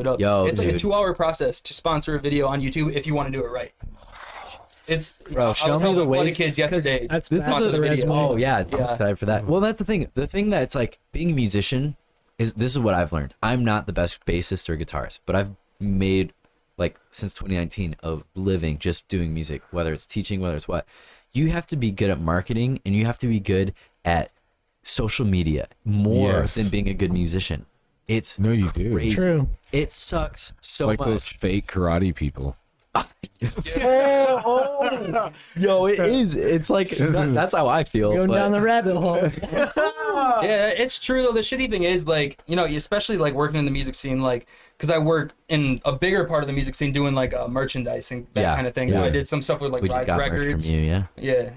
up. Yo, it's like a 2-hour process to sponsor a video on YouTube if you want to do it right. It's bro. Show me the way. Kids yesterday. That's the video. Oh yeah, I'm excited for that. Well, that's the thing. The thing that's like being a musician is this is what I've learned. I'm not the best bassist or guitarist, but I've made like since 2019 of living just doing music, whether it's teaching, whether it's what. You have to be good at marketing and you have to be good at social media more than being a good musician. It's no, you do. It's true. It sucks so it's like much. those fake karate people. Yo, it is. It's like that's how I feel. Going down the rabbit hole. Yeah, it's true though. The shitty thing is like, you know, especially like working in the music scene, like, because I work in a bigger part of the music scene doing like merchandising, that kind of thing. So I did some stuff with like Rise Records. From you, yeah.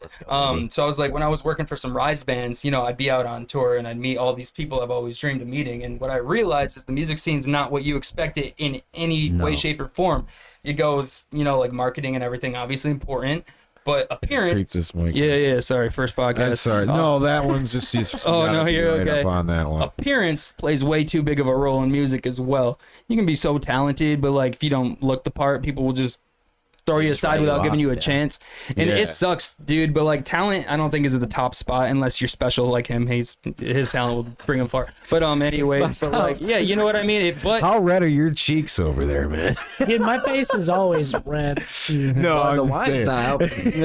So I was like, when I was working for some Rise bands, you know, I'd be out on tour and I'd meet all these people I've always dreamed of meeting. And what I realized is the music scene's not what you expect it in any way, shape, or form. It goes, you know, like marketing and everything, obviously important, but appearance. This mic. Yeah. Sorry, first podcast. I'm sorry. No, that one's just. You're okay. Up on that one. Appearance plays way too big of a role in music as well. You can be so talented, but like if you don't look the part, people will just throw you aside without giving you a chance. And it sucks, dude. But like talent, I don't think is at the top spot unless you're special like him. His talent will bring him far. But anyway, but like you know what I mean. How red are your cheeks over there, man? Dude, my face is always red. No, the wine's not helping.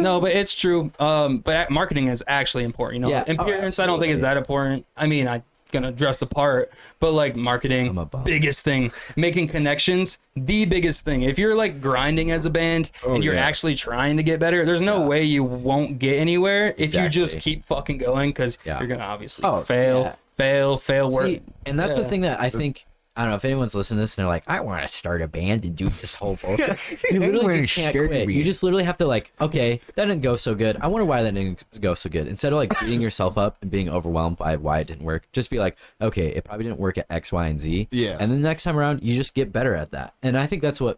No, but it's true. But marketing is actually important. You know, appearance I don't think is that important. I mean, I gonna dress the part, but like marketing, biggest thing. Making connections, the biggest thing. If you're like grinding as a band and you're actually trying to get better, there's no way you won't get anywhere if you just keep fucking going, because you're gonna obviously fail work. See, and that's the thing that I think, I don't know if anyone's listening to this and they're like, I want to start a band and do this whole bullshit. You literally just can't quit. You just literally have to like, okay, that didn't go so good. I wonder why that didn't go so good. Instead of like beating yourself up and being overwhelmed by why it didn't work, just be like, okay, it probably didn't work at X, Y, and Z. Yeah. And then the next time around, you just get better at that. And I think that's what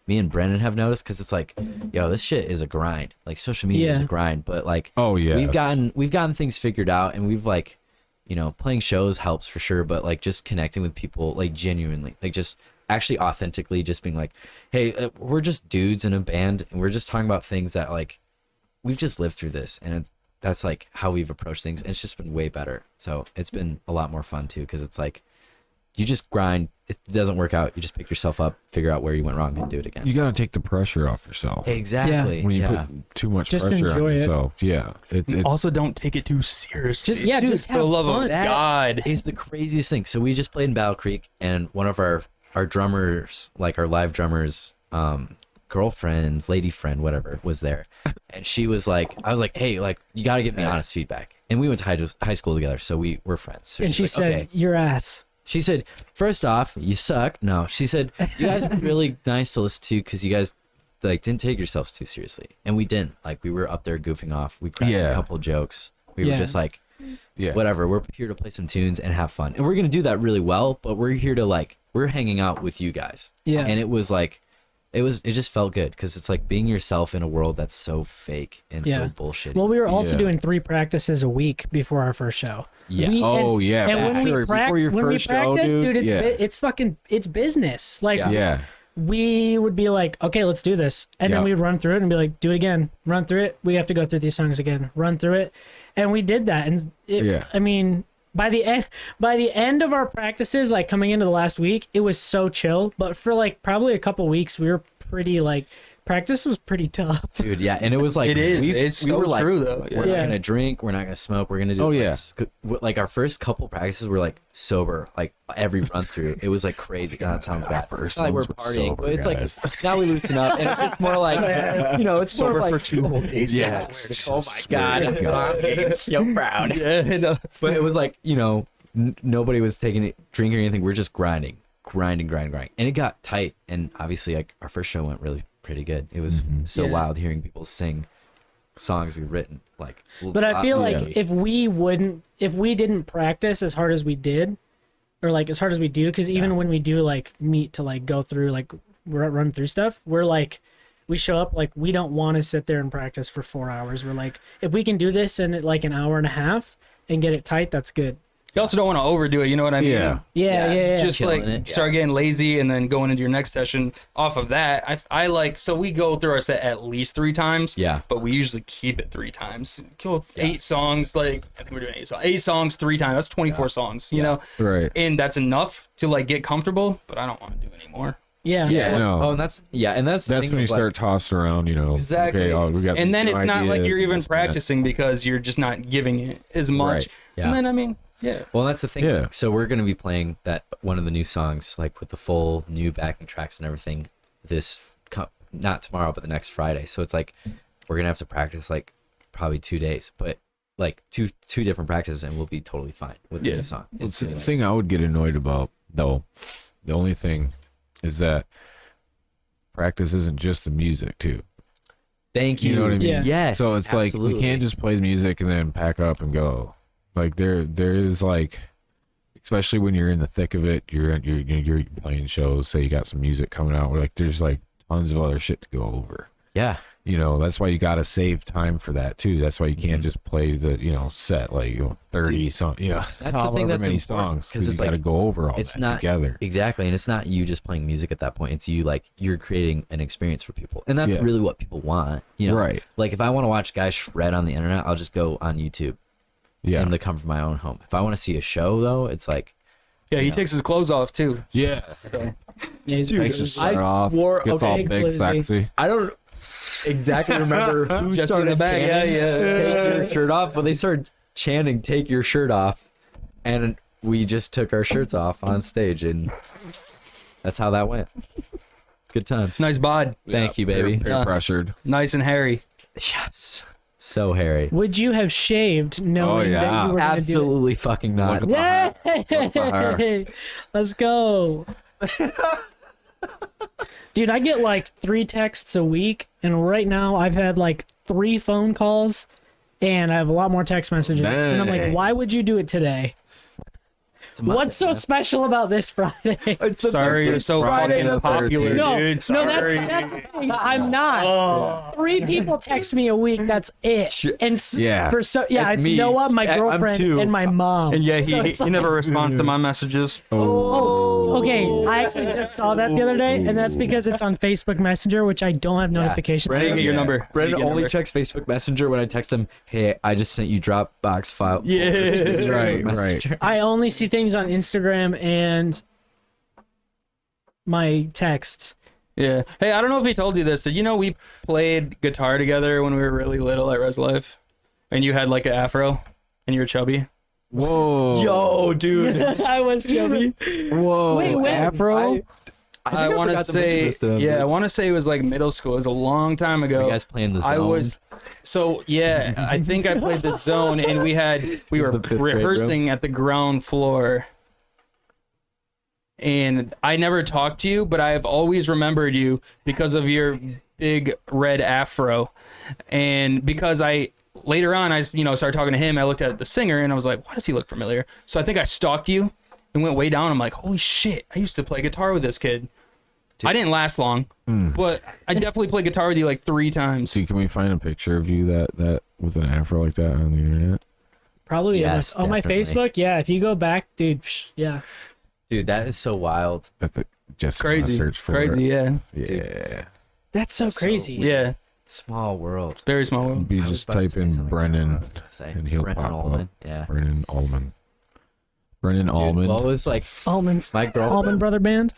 me and Brennan have noticed, because it's like, yo, this shit is a grind. Like social media is a grind, but like, we've gotten things figured out, and we've like, you know, playing shows helps for sure, but like just connecting with people, like genuinely, like just actually authentically just being like, hey, we're just dudes in a band and we're just talking about things that like we've just lived through this, and that's like how we've approached things, and it's just been way better. So it's been a lot more fun too, because it's like you just grind, it doesn't work out, you just pick yourself up, figure out where you went wrong, and do it again. You gotta take the pressure off yourself. Exactly. When you put too much just pressure on enjoy yourself. Yeah. Also, don't take it too seriously. Just have for the love fun. of God. Is the craziest thing. So we just played in Battle Creek, and one of our drummers, like our live drummers, girlfriend, lady friend, whatever, was there. And she was like, I was like, hey, like, you got to give me honest feedback. And we went to high school together, so we were friends. So and she like, said, okay. your ass. She said, first off, you suck. No, she said, you guys were really nice to listen to, because you guys like didn't take yourselves too seriously. And we didn't. Like, we were up there goofing off. We cracked a couple jokes. We were just like, whatever. We're here to play some tunes and have fun. And we're going to do that really well, but we're here to like, we're hanging out with you guys. Yeah. And it was like, it just felt good, because it's like being yourself in a world that's so fake and so bullshitty. Well, we were also doing 3 practices a week before our first show. Yeah. And when we practice, dude, it's business. Like, we would be like, okay, let's do this. And then we'd run through it and be like, do it again. Run through it. We have to go through these songs again. Run through it. And we did that. And I mean, by the end of our practices, like coming into the last week, it was so chill. But for like probably a couple weeks, we were pretty like practice was pretty tough. Dude, yeah, and it was like It is. It's we so were like, true, though. We're Yeah. not gonna drink. We're not gonna smoke. We're gonna do. Oh, like, yeah. like our first couple practices were like sober, like every run through. It was like crazy. God, that sounds bad. first It's not like we're ones were partying, sober, but it's guys. like now we loosen up, and it's just more like it's more like for 2 whole days. Yeah. oh my god, so proud. Yeah, But it was like nobody was taking it, drinking or anything. We're just grinding, and it got tight. And obviously, like our first show went really pretty good. It was so Yeah. wild hearing people sing songs we've written. Like, But I feel like yeah. if we didn't practice as hard as we did, or like as hard as we do, because even when we do like meet to like go through like run through stuff, we're like, we show up like we don't want to sit there and practice for 4 hours. We're like, if we can do this in like an hour and a half and get it tight, that's good. You also don't want to overdo it. You know what I mean? Yeah. Yeah. Just Killing like it, yeah. start getting lazy and then going into your next session off of that. I like, so we go through our set at least 3 times. Yeah. But we usually keep it 3 times. Go 8 songs. Like, I think we're doing 8 songs. 8 songs 3 times. That's 24 songs, you know? Right. And that's enough to like get comfortable, but I don't want to do any more. Yeah. Yeah. No. Oh, and that's the That's thing when you with, like, start tossing around, Exactly. Okay, we got and these then new it's not like ideas you're and even this and that. practicing because you're just not giving it as much. Right. Yeah. And then, I mean, yeah. Well, that's the thing. Yeah. So we're gonna be playing that one of the new songs, like with the full new backing tracks and everything. Not tomorrow, but the next Friday. So it's like we're gonna have to practice like probably 2 days, but like two different practices, and we'll be totally fine with the Yeah. new song. It's the thing I would get annoyed about, though. The only thing is that practice isn't just the music, too. Thank you. You know what I mean? Yeah. Yes. So it's like absolutely. we can't just play the music and then pack up and go. Like there is like, especially when you're in the thick of it, you're playing shows. Say you got some music coming out. Like there's like tons of other shit to go over. Yeah. That's why you got to save time for that too. That's why you can't just play the set like 30 songs. That's the however thing that's many important, songs 'cause because it's you got to like, go over all it's that not together. Exactly, and it's not you just playing music at that point. It's you, like, you're creating an experience for people, and that's Yeah. really what people want. Right. Like if I want to watch guys shred on the internet, I'll just go on YouTube Yeah. in the comfort of my own home. If I want to see a show, though, it's like Yeah, he takes his clothes off too. Yeah. Yeah, he's Takes his I shirt off. swore- Gets okay, all big, Glizzy. sexy. I don't exactly remember who Just started in the back, chanting, yeah. take your shirt off, but they started chanting "Take your shirt off," and we just took our shirts off on stage, and that's how that went. Good times. Nice bod. Thank you, baby. Peer pressured. Nice and hairy. Yes, so hairy. Would you have shaved knowing yeah. that you were going to do it? Absolutely fucking not. Look at Yay! Let's go. Dude, I get like 3 texts a week, and right now I've had like 3 phone calls, and I have a lot more text messages. And I'm like, Dang. why would you do it today? What's so special about this Friday? Sorry, you're so Friday fucking the popular, 13th. No, dude. no, Sorry. that's the thing. I'm not. 3 people text me a week. That's it. And Yeah. for it's That's me. Noah, my I'm girlfriend, 2. and my mom. And yeah, So he it's like- never responds to my messages. Oh, okay. I actually just saw that the other day, and that's because it's on Facebook Messenger, which I don't have notifications. Brennan, for. get your number. Brennan Get your only number. checks Facebook Messenger when I text him, "Hey, I just sent you Dropbox file." Yeah. Right, Messenger. I only see things on Instagram and my texts. Yeah. Hey, I don't know if he told you this. Did you know we played guitar together when we were really little at Res Life? And you had like an afro and you were chubby? Whoa. Yo, dude. I was chubby. Whoa. Wait, wait. Afro? I want to say, I want to say it was like middle school. It was a long time ago. You guys playing the Zone? I was, so yeah, I think I played the Zone, and we were the fifth grade rehearsing at the ground floor. And I never talked to you, but I've always remembered you because of your big red afro. And because later on, I started talking to him. I looked at the singer and I was like, why does he look familiar? So I think I stalked you and went way down. I'm like, holy shit, I used to play guitar with this kid. I didn't last long, but I definitely played guitar with you like 3 times. See, can we find a picture of you that with an afro like that on the internet? Probably Yes, on my definitely. Facebook. Yeah, if you go back, dude. Yeah. Dude, that is so wild. I think just Crazy. search for Crazy, yeah. it. Yeah. That's so crazy. Yeah. Small world. Very small world. You I was just about to type say in something. Brennan I was about to say and he'll Brennan pop Allman. up. Yeah. Brennan Allman. Brennan Dude, Allman. well, it was like Almonds. my girlfriend. Almond Brother Band.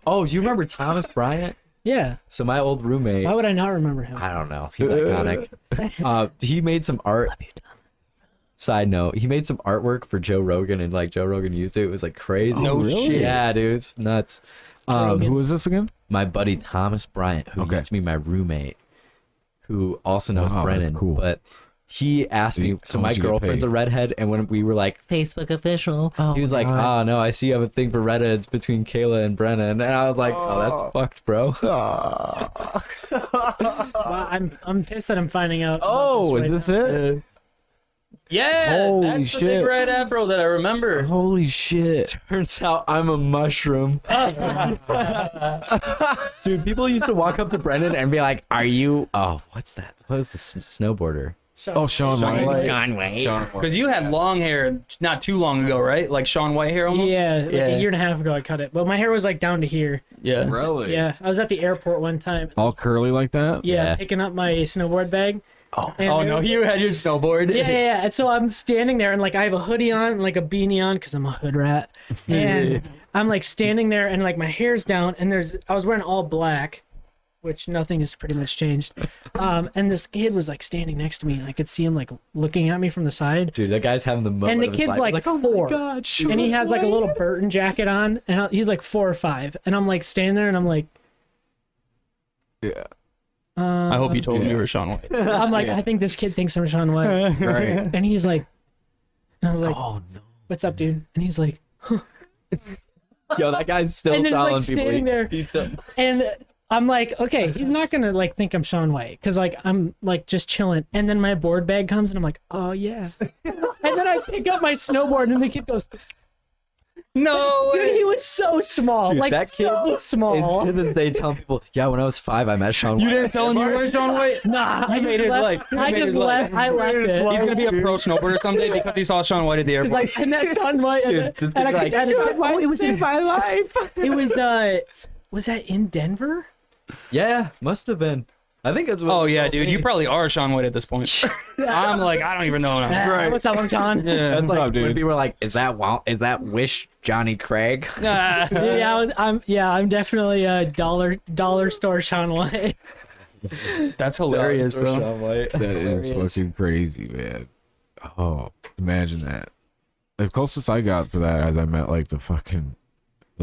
Oh, do you remember Thomas Bryant? Yeah. So my old roommate, Why would I not remember him? I don't know, he's iconic. He made some art. Side note, he made some artwork for Joe Rogan, and like Joe Rogan used it. It was like crazy. No shit. Yeah, dude, it's nuts. Who was this again? My buddy Thomas Bryant, who used to be my roommate, who also knows Wow, that's Brennan. cool. But he asked me, so How my much you get girlfriend's paid? a redhead, and when we were like Facebook official, he was like, God. oh no, I see you have a thing for redheads between Kayla and Brennan. And I was like, oh, that's fucked, bro. Wow, I'm pissed that I'm finding out. about Oh, right is this now. it? Yeah, Holy that's the shit. big red afro that I remember. Holy shit. Turns out I'm a mushroom. Dude, people used to walk up to Brennan and be like, are you, oh, what's that? What was the snowboarder? Oh, Shawn White. Shawn White. Because you had long hair not too long ago, right? Like Shawn White hair almost? Yeah, like a year and a half ago I cut it, but my hair was like down to here. Yeah. Really? Yeah, I was at the airport one time. All curly like that? Yeah, Yeah. picking up my snowboard bag. Oh, Oh, no, you had your snowboard. Yeah. And so I'm standing there and like I have a hoodie on and like a beanie on because I'm a hood rat. And I'm like standing there and like my hair's down and I was wearing all black, which nothing has pretty much changed. And this kid was like standing next to me and I could see him like looking at me from the side. Dude, that guy's having the moment. And the of his kid's life. like, He's oh 4. my God, Shawn And he has like a White. little Burton jacket on and he's like 4 or 5. And I'm like standing there and I'm like, Yeah. I hope you told him you were Shawn White. I'm like, I think this kid thinks I'm Shawn White. Right. And he's like, and I was like, Oh, no. what's up, dude? And he's like, Yo, that guy's still And then he's, like, telling people. standing there. He's still, and I'm like, okay, he's not gonna like think I'm Shawn White because like I'm like just chilling. And then my board bag comes and I'm like, oh yeah. And then I pick up my snowboard and the kid goes, No dude, way. he was so small, Dude, like that kid so small. to this day telling people, yeah, when I was 5, I met Shawn White. You didn't tell him you were Shawn White? Nah, I made just it left. like- you I made just it like- left. I left it. He's going to be a pro snowboarder someday because he saw Shawn White at the It's airport. like, and that Shawn White, Dude, and, this and I kid's could, like, and, oh, it was in my life. It was that in Denver? Yeah, must have been. I think that's what. Oh, he yeah, told dude. me. You probably are Shawn White at this point. I'm like, I don't even know. Right. What's up, I'm John? Yeah. That's like up, when dude? people were like, "Is that Wish Johnny Craig?" I'm definitely a dollar store Shawn White. That's hilarious, though. Shawn White. That is fucking crazy, man. Oh, imagine that. The closest I got for that is I met like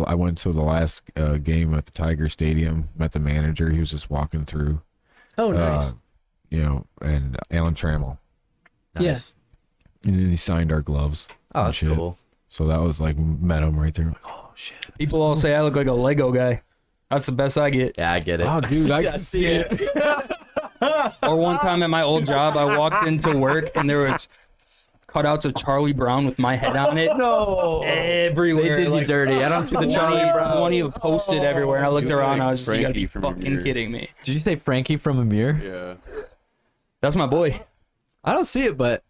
I went to the last game at the Tiger Stadium, met the manager. He was just walking through, Oh, nice. and Alan Trammell. Yeah. And then he signed our gloves. Oh, and that's shit. cool. So that was like, met him right there. Like, oh, shit. People all say I look like a Lego guy. That's the best I get. Yeah, I get it. Oh, dude, I can see it. Or one time at my old job, I walked into work and there was cutouts of Charlie Brown with my head on it. No, Everywhere. they did you dirty. I don't see the Charlie Brown. 20 of posted everywhere. And I looked You around. like I was just, you gotta be Frankie from fucking Amir. kidding me. Did you say Frankie from Amir? Yeah. That's my boy. I don't see it, but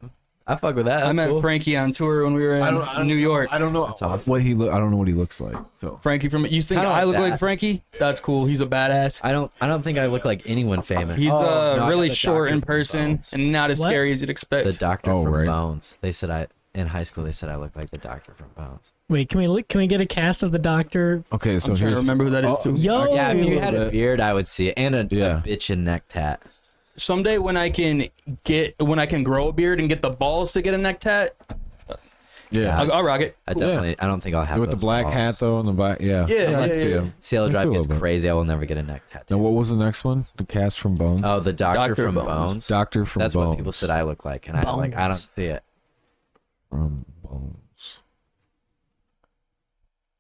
I fuck with that. That's I met cool. Frankie on tour when we were in New York. I don't know what he I don't know what he looks like. So Frankie from you think Kinda I like look that. like Frankie? That's cool. He's a badass. I don't think I look like anyone famous. He's No, I really got the short doctor in from person Bones. and not as What? scary as you'd expect. The doctor Oh, from right. Bones. They said in high school they said I looked like the doctor from Bones. Wait, can we get a cast of the Doctor? okay, so I'm trying to here's remember who that is too. Yo, Yeah, if you little had a bit. beard, I would see it, and a Yeah. bitch and neck tat. Someday when I can grow a beard and get the balls to get a neck tat, yeah. I'll rock it. I definitely. I don't think I'll have With the those black balls. hat though and the black Yeah, Unless yeah. Cielo Let's Drive do a gets little bit. crazy, I will never get a neck tattoo. Now what was the next one? The cast from Bones. Oh, the doctor Dr. from Bones. Bones. Doctor from That's Bones. what people said I look like, and I'm like, I don't see it. From Bones.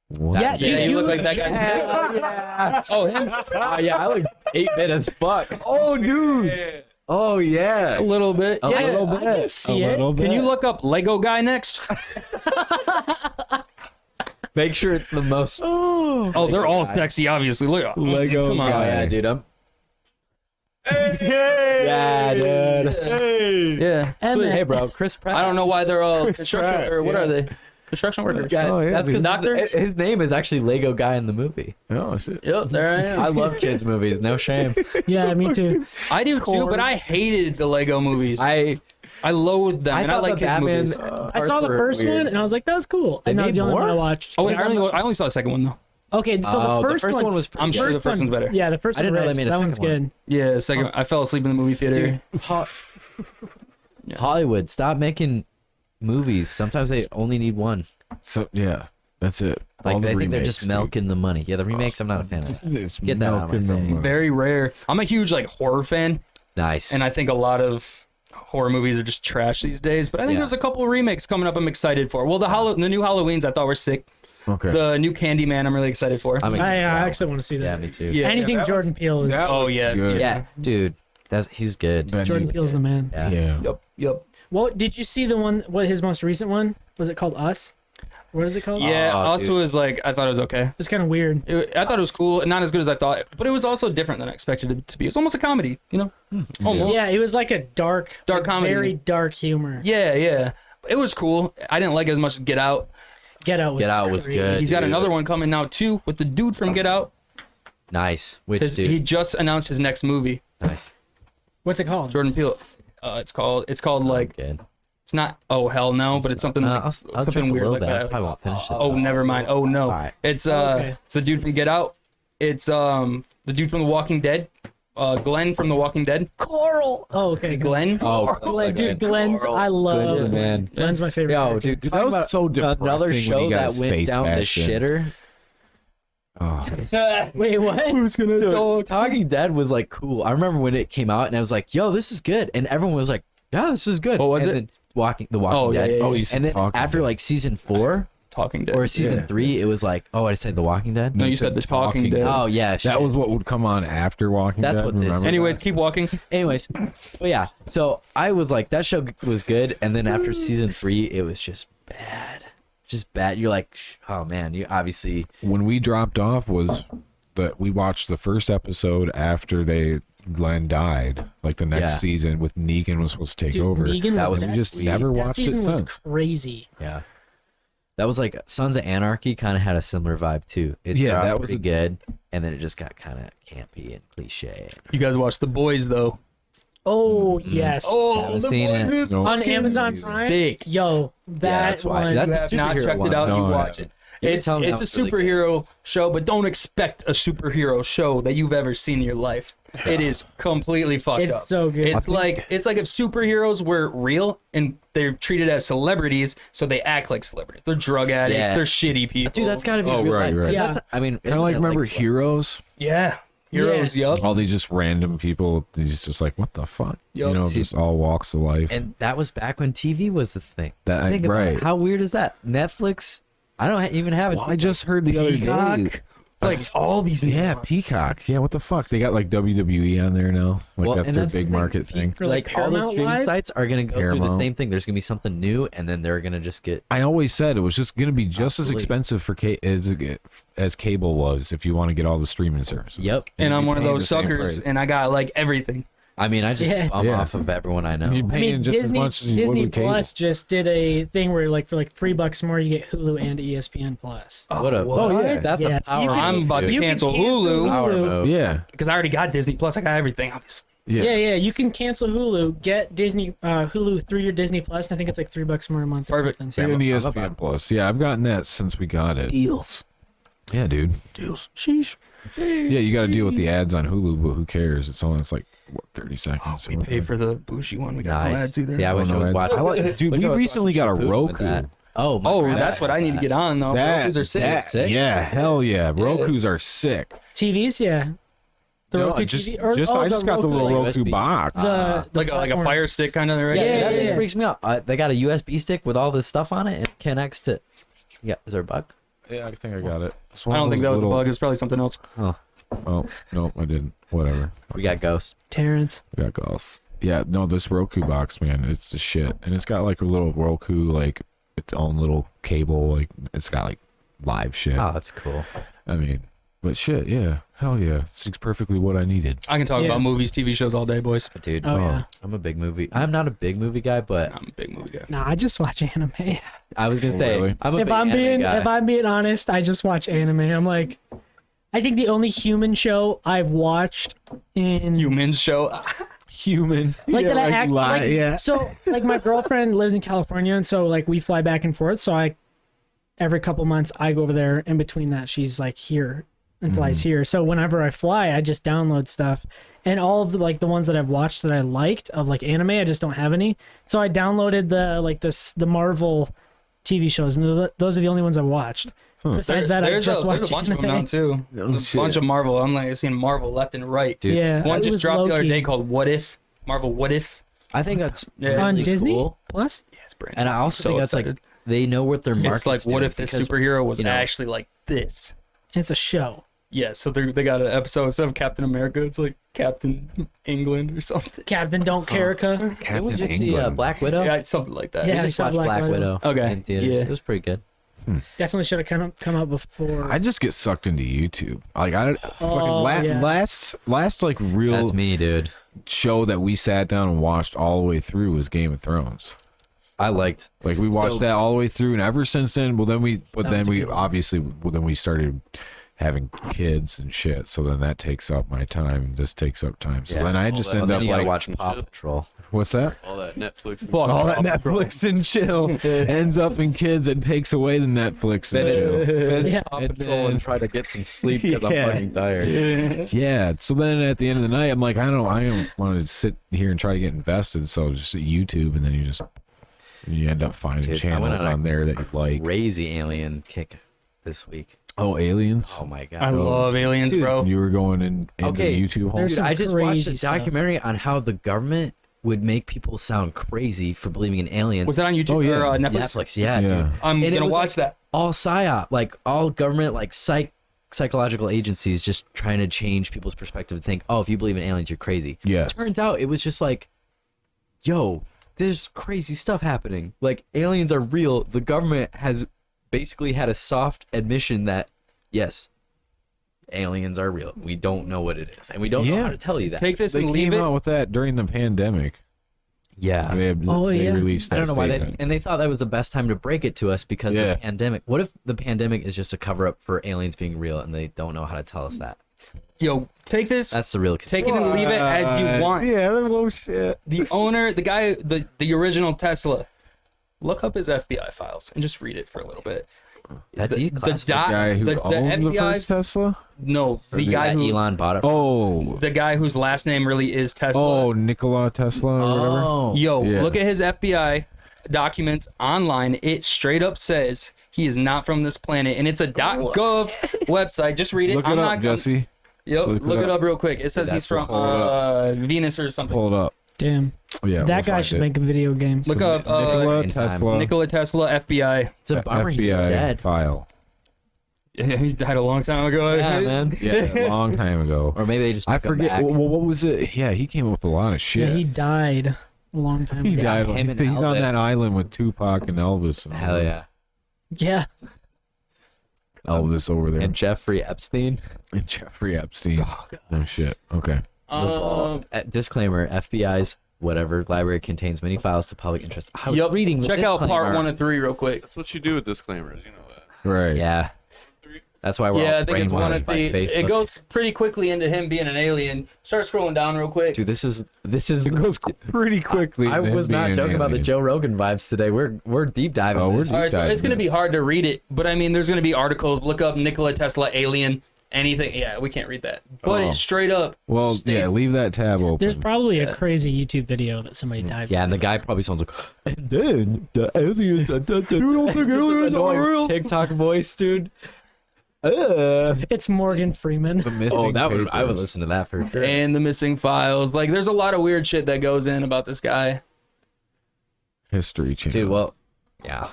What? Yeah, Yeah, dude, you look like that guy. Yeah. Oh, him? Oh yeah, I look 8-bit as fuck. Oh dude. Oh yeah. A little bit. A Yeah. little I can bit. see A it. little Can you bit. look up Lego guy next? Make sure it's the most. Oh Oh, they're all sexy, obviously. Look, Lego Come on. guy. yeah, dude. Yeah, dude. Yeah. And Sweet. then- Hey, bro, Chris Pratt. I don't know why they're all Chris construction Pratt, or what yeah. are they? Construction workers. Yeah, Oh, yeah, that's because Doctor? his name is actually Lego Guy in the movie. Oh shit. Yep, there I am. I love kids movies. No shame. Yeah, me too. I do too, but I hated the Lego movies. I loathed them, and I thought like the kids Batman. movies. I saw the first one and I was like, that was cool. They And that was made the only one more? I watched. Oh, wait, I only saw the second one though. Okay, so Oh, the first one was pretty I'm good. sure the first one's better. Yeah, the first I one didn't know they rips. made a That one's second good. Yeah, second. I fell asleep in the movie theater. Dude, Hollywood, stop making movies. Sometimes they only need one. So yeah, that's it. Like All the they think they're remakes, just dude. milking the money. Yeah, the remakes I'm not a fan of. It's Get that out of my milking the face. money. Very rare. I'm a huge like horror fan, Nice. and I think a lot of horror movies are just trash these days. But I think Yeah. there's a couple of remakes coming up. I'm excited for. Well, the new Halloweens I thought were sick. Okay. The new Candyman I'm really excited for. I'm I excited. actually want to see Yeah, that. me too. Yeah. Anything that Jordan Peele is. Oh yeah. good. Yeah, dude, he's good. That Jordan new- Peele's the man. Yeah. Yep. Well, did you see the one? What his most recent one was? It called Us? What is it called? Yeah. Oh, Also, dude. was like I thought it was okay. It's kind of weird. I thought it was cool, not as good as I thought, but it was also different than I expected it to be. It's almost a comedy, you know? Almost. Yeah, it was like a dark comedy. very dark humor. Yeah. It was cool. I didn't like it as much as Get Out. Get Out was Get Out was crazy. good. He's got dude. another one coming out too with the dude from Get Out. Nice. Which dude? He just announced his next movie. Nice. What's it called? Jordan Peele. It's called like Good. it's not Oh Hell No, but it's something like I'll something drink a weird little like bit. I that. probably won't finish it. Oh, never mind. Oh no. All right. It's Okay. it's the dude from Get Out. It's the dude from The Walking Dead. Glenn from The Walking Dead. Coral. Oh, okay. Glenn. Oh, Glenn, dude, Glenn's. I love. Good man. Glenn's my favorite. Yo, character. dude, Dude, that talking was about so depressing another when he show got that his went face down the bashed in. shitter. Oh, Wait, what? Who's gonna So, Talking Dead was like cool. I remember when it came out, and I was like, "Yo, this is good," and everyone was like, "Yeah, this is good." What was and it? Then The Walking Oh, yeah, Dead. yeah, yeah. Oh, you said And then Talking after Dead. like season 4 Talking Dead. or season Yeah. 3, it was like, "Oh, I said The Walking Dead." No, you said The Talking Dead. Oh yeah, that shit. was what would come on after Walking That's Dead. what this- Remember? Anyways, keep walking. Anyways, but yeah. So I was like, that show was good, and then after season 3, it was just bad. Just bad. You're like, oh man, you obviously. When we dropped off was that we watched the first episode after Glenn died, like the next Yeah. season with Negan was supposed to take Dude, over. Negan That was, was we just sweet. never that watched it season was since. crazy. Yeah. That was like Sons of Anarchy kind of had a similar vibe too. It Yeah, started that was pretty good, and then it just got kind of campy and cliche. You guys watched The Boys though. Oh yes. Haven't seen it. No. On Amazon Prime. sick. Yo, that's why. one. That's You a have not superhero checked one. it out, No, you I watch haven't. it. You can It's tell me it's a that was really superhero show, but don't expect a superhero show that you've ever seen in your life. It is completely fucked It's up. so good. It's like if superheroes were real and they're treated as celebrities, so they act like celebrities. They're drug addicts. Yeah. They're shitty people. Dude, that's got to be Oh, real right, life. right. 'Cause Yeah. that's- I mean, Kind of like remember Heroes? yeah. Heroes. Yeah. Yup. All these just random people. He's just like, what the fuck? Yup. You know, See- just all walks of life. And that was back when TV was the thing. That- Think about right. it. How weird is that? Netflix. I don't even have it. Well, I just heard the other day. Peacock. Like all these. Yeah, Peacock. Yeah, what the fuck? They got like WWE on there now. Like Well, that's and their that's the big thing. market thing. For like Like all those Paramount streaming Live? sites are gonna go through the Paramount. same thing. There's gonna be something new, and then they're gonna just get. I always said it was just going to be just as Absolutely. expensive for as cable was if you want to get all the streaming services. Yep. And You'd I'm be one of paying those the same suckers, price. and I got like everything. I mean, I just Yeah. I'm Yeah. off of everyone I know. You're I paying mean, just Disney, as much as you would Disney with cable. Plus just did a thing where like for like $3 more you get Hulu and ESPN Plus. What a what? Oh, yeah. That's Yeah, a so you power. can- I'm move, about to dude. You can cancel cancel Hulu Power Hulu. move. Yeah. because I already got Disney Plus. I got everything, obviously. Yeah, you can cancel Hulu, get Disney Hulu through your Disney Plus, and I think it's like $3 more a month. Or Perfect. something. And I'm ESPN Plus. Yeah, I've gotten that since we got it. Deals. Yeah, dude. Deals. Sheesh. Yeah, you got to deal with the ads on Hulu, but who cares? It's like what 30 seconds. We pay for the bougie one. We got no Nice. ads either. See, I wish I no was ads. watching. I like- dude, Wish we I was recently got a watching Putin with Roku. that. Oh, my Oh, grandma that's what I need to get on though. Roku's are sick. that- Sick? Yeah, hell yeah. Roku's are sick. TVs, yeah. The No, Roku just, TV, or, just oh, I just got the little Roku. Roku USB. box. the Like a platform. Fire Stick kind of, right? Yeah, that yeah, thing yeah. freaks me out. They got a USB stick with all this stuff on it, and it connects to. Yeah, is there a bug? Yeah, I think I got it. It's I one of don't think those that was a little- bug. It's probably something else. Oh, no, I didn't. Whatever. We got ghosts. Terrence. I got ghosts. Yeah, no, this Roku box, man, it's the shit. And it's got like a little Roku, like its own little cable. Like it's got like live shit. Oh, that's cool. I mean, but shit, yeah. Hell yeah. It's perfectly what I needed. I can talk Yeah. about movies, TV shows all day, boys. But dude, Oh, yeah. I'm a big movie. I'm not a big movie guy, but I'm a big movie guy. Nah, I just watch anime. I was gonna say Really? I'm a If big I'm anime being guy. if I'm being honest, I just watch anime. I'm like, I think the only human show I've watched in Humans show. Human. like yeah, that I like act lie, like, yeah. so like my girlfriend lives in California, and so like we fly back and forth. So I every couple months I go over there. In between that, she's like here and flies here. So whenever I fly, I just download stuff, and all of the like the ones that I've watched that I liked of like anime, I just don't have any. So I downloaded the Marvel TV shows, and those are the only ones I watched. Besides that, I just watched there's a bunch of them anime. now too. A bunch of Marvel. I'm like seeing Marvel left and right. Dude. Yeah, One it just was dropped the other low-key. day called What If. Marvel What If. I think that's Yeah. On really Disney cool. Plus. Yeah, it's brand And I also think that's like they know what their market's it's like what doing if this because, superhero was you know, actually like this? It's a show. Yeah, so they got an episode instead of Captain America, it's like Captain England or something. Captain Don't Carica. Did we just see England. Black Widow? Yeah, something like that. Yeah, we I just saw watched Black Black Widow. Widow. Okay, in theaters. yeah. It was pretty good. Definitely should have come out before. I just get sucked into YouTube. Like I Oh, fucking yeah. last like That's real me, dude. show that we sat down and watched all the way through was Game of Thrones. I liked. Like we watched that all the way through, and ever since then, then we obviously then we started having kids and shit. So then that takes up my time. This takes up time. So then I just end then up you gotta like, watch Paw Patrol. what's that? All that Netflix. All that Netflix and chill ends up in kids and takes away the Netflix and chill. Yeah. Paw Patrol and try to get some sleep because Yeah. I'm fucking tired. Yeah. So then at the end of the night, I'm like, I don't want to sit here and try to get invested. So just YouTube, and then you end up finding Dude, I went channels on a on there that you like. Crazy alien kick this week. Oh, aliens. Oh my god. I love aliens, Dude, bro. You were going into Okay, the YouTube hole. there's Dude, some I just watched crazy a stuff. documentary on how the government would make people sound crazy for believing in aliens. Was that on YouTube Oh, yeah. or Netflix? Netflix? Yeah, Yeah. dude. I'm And it gonna was, watch that. All psyop, like all government, like psychological agencies, just trying to change people's perspective to think, oh, if you believe in aliens, you're crazy. Yeah. Turns out it was just like, yo, there's crazy stuff happening. Like aliens are real. The government has basically had a soft admission that yes, aliens are real. We don't know what it is, and we don't know Yeah. how to tell you that. Take this They and leave came it. out with that during the pandemic. Yeah. They yeah. released that I don't know why statement. and they thought that was the best time to break it to us because Yeah. the pandemic. What if the pandemic is just a cover up for aliens being real and they don't know how to tell us that? Yo, take this. That's the real. Take it and leave it as you want. Yeah, no shit. The owner, the guy, the original Tesla. Look up his FBI files and just read it for a little bit. That The declassified Guy who the owned the FBI. first Tesla? No, the guy that who Elon bought it. Oh. the guy whose last name really is Tesla. Oh, Nikola Tesla or whatever. Oh. Yo, Yeah. look at his FBI documents online. It straight up says he is not from this planet, and it's a .gov website. Just read it. Look I'm it not up, gonna- Jesse. Yep, Look it look it up. up real quick. It says he's from pull it Venus or something. Pull it up. Damn. Yeah, That we'll guy find should it. make a video game. Look up Nikola in time. Tesla. Nikola Tesla FBI. It's a bummer he's FBI dead. file. Yeah, he died a long time ago. Yeah, man. Yeah, a long time ago. Or maybe they just. I took him forget. back. Well, what was it? Yeah, he came up with a lot of shit. Yeah, he died a long time He ago. died. him and He's on Elvis. that island with Tupac and Elvis. And Hell yeah. Yeah. Elvis over there. And Jeffrey Epstein. And Jeffrey Epstein. No shit. Okay. Disclaimer: FBI's whatever library contains many files to public interest. I was reading. the Check out part disclaimer. 1 of 3 real quick. That's what you do with disclaimers. You know that. Right. Yeah. That's why we're Yeah, all I think it's 1 brainwashed of by 3. Facebook. It goes pretty quickly into him being an alien. Start scrolling down real quick. Dude, this is. It goes pretty quickly. I was not joking about the Joe Rogan vibes today. We're deep diving. Oh, we're this. deep All right, so diving it's going to be this. hard to read it, but I mean, there's going to be articles. Look up Nikola Tesla alien, anything. Yeah, we can't read that. But Oh. it straight up. Well, states- yeah, leave that tab open. There's probably a crazy YouTube video that somebody dives Yeah, in. and the guy probably sounds like. And then the aliens. You don't think aliens are real? TikTok voice, dude. It's Morgan Freeman. The missing Oh, that would I would papers. listen to that for sure. And the missing files. Like, there's a lot of weird shit that goes in about this guy. History channel. Dude, well, yeah.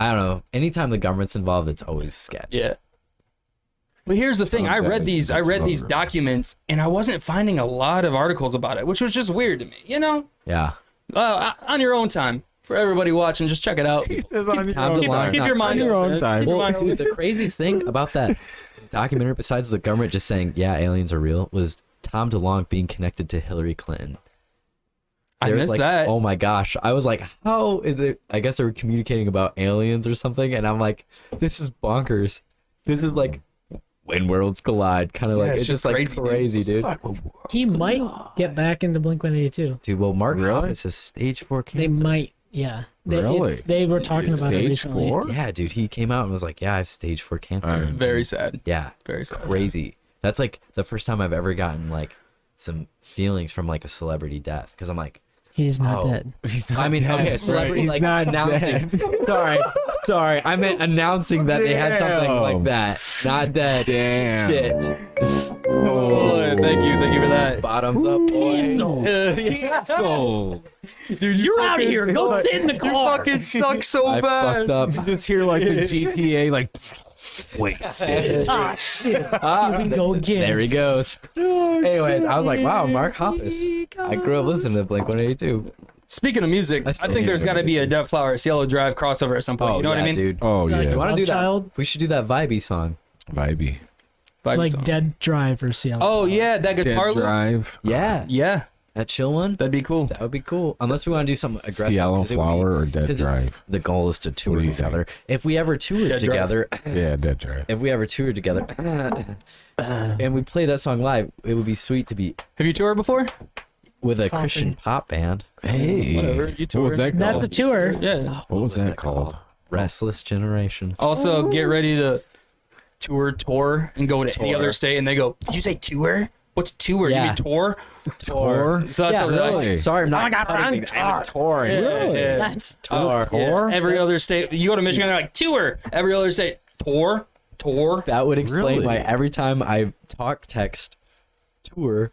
I don't know. Anytime the government's involved, it's always sketch. Yeah. But here's the thing. I read these Government. documents, and I wasn't finding a lot of articles about it, which was just weird to me. You know, Yeah. on your own time. For everybody watching, just check it out. He says on your Tom own DeLonge time. Keep your mind On your open. own time. Keep your Well, mind dude, the craziest thing about that documentary, besides the government just saying, yeah, aliens are real, was Tom DeLonge being connected to Hillary Clinton. I There was missed like, that. Oh my gosh. I was like, how is it? I guess they were communicating about aliens or something. And I'm like, this is bonkers. This is like when worlds collide. Kind of Yeah, like, it's it's just just like crazy, crazy, dude. He might get back into Blink-182. Dude, well, Mark Really? Hoppus is stage 4 cancer. They might. Yeah. Really? They were talking about it Stage recently. 4? Yeah, dude, he came out and was like, "Yeah, I have stage 4 cancer." Very sad. Yeah, Very sad. crazy. That's like the first time I've ever gotten like some feelings from like a celebrity death because I'm like, He's not Oh. dead. He's not I mean, dead, okay, a celebrity right? like He's not announcing. dead. sorry, I meant announcing that they had something Damn. like that. Not dead. Damn. Shit. Oh, thank you for that. Bottoms up, boy. So Dude, You're out of here. Go sit in the car. fucking suck so I bad. fucked up. just hear like the GTA like wasted. Ah, shit. Here we go again. There he goes. Anyways, I was like, wow, Mark Hoppus. I grew up listening to Blink-182. Speaking of music, I still think there's hate got to be a Deadflower Cielo Drive crossover at some point. Oh, you know yeah, what I mean? dude. Oh Like yeah, a Want to do that? Child? We should do that vibey song. vibey. Vibe Like song. Dead Drive or Cielo. Oh yeah, that Dead guitar loop. Drive. Yeah, Yeah, that chill one. that'd be cool. That would be cool. Unless we want to do something aggressive. Cielo 'cause it would be- Flower or Dead 'cause Drive. The goal is to What tour do you together. If we ever toured Dead Drive. together, Yeah, Dead Drive. if we ever toured together, and we play that song live, it would be sweet to be Have you toured before? with a Coughing. Christian pop band. Hey, Whatever, you what was toured. that called? That's a tour. Yeah. What was that called? Restless Generation. Also, get ready to tour and go to any Tour. other state, and they go, "Did you say tour? What's tour? You Yeah. mean tour?" Tour? So that's Yeah, how they're like, really? Sorry, I'm not. Oh my God, cutting I'm things. I'm touring. Yeah, yeah. That's Tour. Yeah, every other state. You go to Michigan, they're like tour. Every other state, tour. That would explain Really? why every time I talk text tour,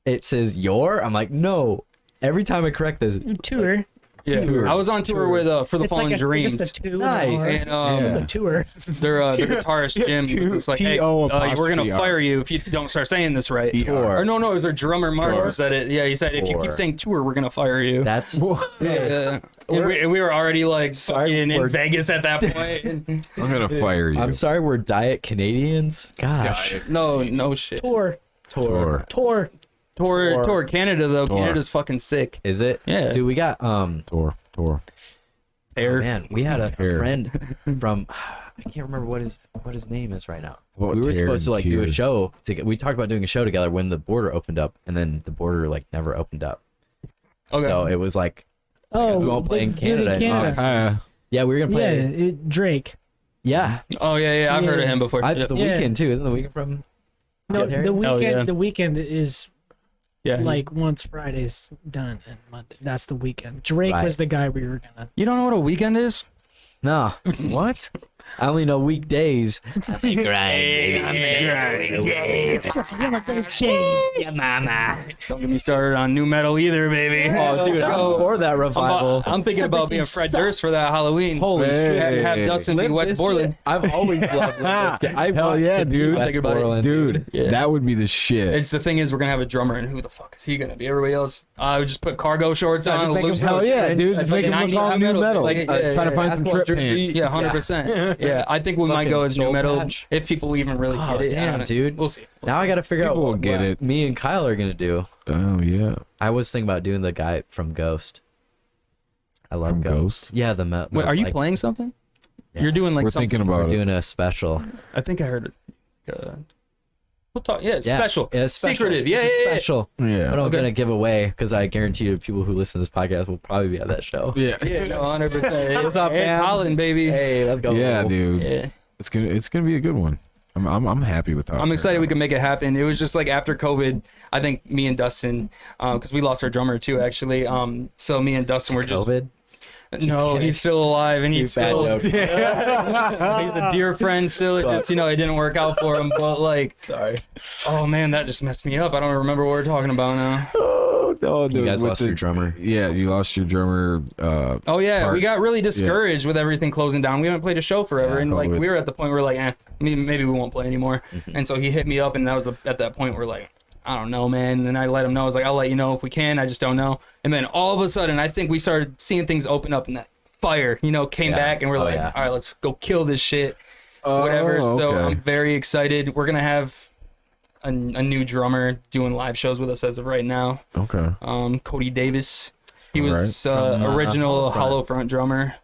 it says your. I'm like, no. Every time I correct this, tour. Yeah, Tour. I was on tour with For the It's Fallen like Dreams. just a two. Nice. And Yeah. It's a tour. their guitarist Jim was just like, "Hey, T-O we're gonna apostrophe fire you if you don't start saying this right." Tour. Or no, it was their drummer Mark Tour. who said it. Yeah, he said, "If you Tour. keep saying tour, we're gonna fire you." that's Yeah. And we were already like Sorry, fucking in we're- Vegas at that point. I'm gonna fire you. I'm sorry, we're diet Canadians. Gosh. No shit. Tour. Tour. Tour. Tour Canada though. Tour. Canada's fucking sick. Is it? Yeah. Dude, we got Tour. Air. man, we had a Hair. friend from I can't remember what his name is right now. What, We were hair supposed to and like do a tears? show we talked about doing a show together when the border opened up, and then the border like never opened up. Okay. So it was like Oh, we won't play in the dude Canada Canada. yeah, we were gonna Yeah, play Drake. yeah. Oh yeah, I've heard of him before. The Yeah. weekend too, isn't the weekend from No, Get Harry? the weekend. yeah. The weekend is yeah. like once Friday's done and Monday. That's the weekend. Drake Right. was the guy we were gonna. You don't know what a weekend is? No. What? I only know weekdays. Just one of those days. Don't get me started on new metal either, baby. Oh, dude, I'm for that revival. I'm thinking about being Fred Durst for that Halloween. Holy shit. Have Dustin be Limp West Bizkit. Borland. I've always loved Limp Bizkit. I Hell want yeah, to be dude. West Think about it. Borland. Dude, Yeah. that would be the shit. It's the thing is we're gonna have a drummer, and who the fuck is he gonna be? Everybody else, I would just put cargo shorts just on, make him loose hell yeah, dude. like Just make him look 90s all new metal. Like, Try to find some basketball trip jersey. pants. Yeah, 100%. Yeah, I think we might Fucking go as new soul metal patch. if people even really Oh, get it. damn, I don't- dude. We'll see. Now I got to figure out People will what get it. me and Kyle are going to do. Oh yeah. I was thinking about doing the guy from Ghost. I love From Ghost. Ghost? Yeah, the Wait, are you like, playing something? Yeah. You're doing like We're something. thinking We're about it. doing a special. I think I heard it. We'll talk. Yeah, Yeah, special. it's special. Secretive. Yeah, It's yeah, yeah. special. Yeah. But I'm Okay. going to give away because I guarantee you people who listen to this podcast will probably be at that show. Yeah. Yeah, no, 100%. What's up, It's fam? Holland, baby. Hey, let's go. Yeah, dude. Yeah. It's gonna be a good one. I'm happy with that. I'm excited we can make it happen. It was just like after COVID, I think me and Dustin, because we lost our drummer too, actually. So me and Dustin were just COVID? no, he's still alive and he's Bad still joke. he's a dear friend still. It just it didn't work out for him. But like, Sorry. oh man, that just messed me up. I don't remember what we're talking about now. Oh, You dude, guys with lost your drummer. Yeah, you lost your drummer. Oh yeah, Part. we got really discouraged with everything closing down. We haven't played a show forever, Yeah, and like COVID. we were at the point where like, maybe we won't play anymore. And so he hit me up, and that was at that point where like, I don't know, man. And I let him know. I was like, I'll let you know if we can. I just don't know. And then all of a sudden, I think we started seeing things open up, and that fire, came Yeah. back, and we're Oh, like, yeah. all right, let's go kill this shit. Whatever. So okay. I'm very excited. We're gonna have a new drummer doing live shows with us as of right now. Okay. Cody Davis. He All was From, original Hollow Hollow Front drummer.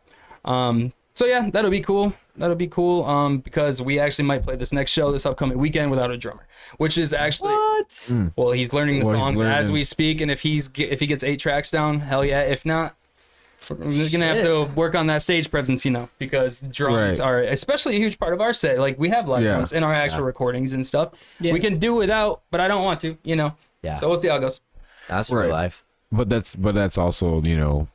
So yeah, that'll be cool. That'll be cool. Because we actually might play this next show this upcoming weekend without a drummer, which is actually well, he's learning the Well, he's songs as learning. we speak, and if he gets 8 tracks down, hell yeah. If not, We're gonna have to work on that stage presence, because drums are especially a huge part of our set. Like we have live drums in our actual recordings and stuff. Yeah. We can do without, but I don't want to, Yeah. So we'll see how it goes. That's real life. But that's also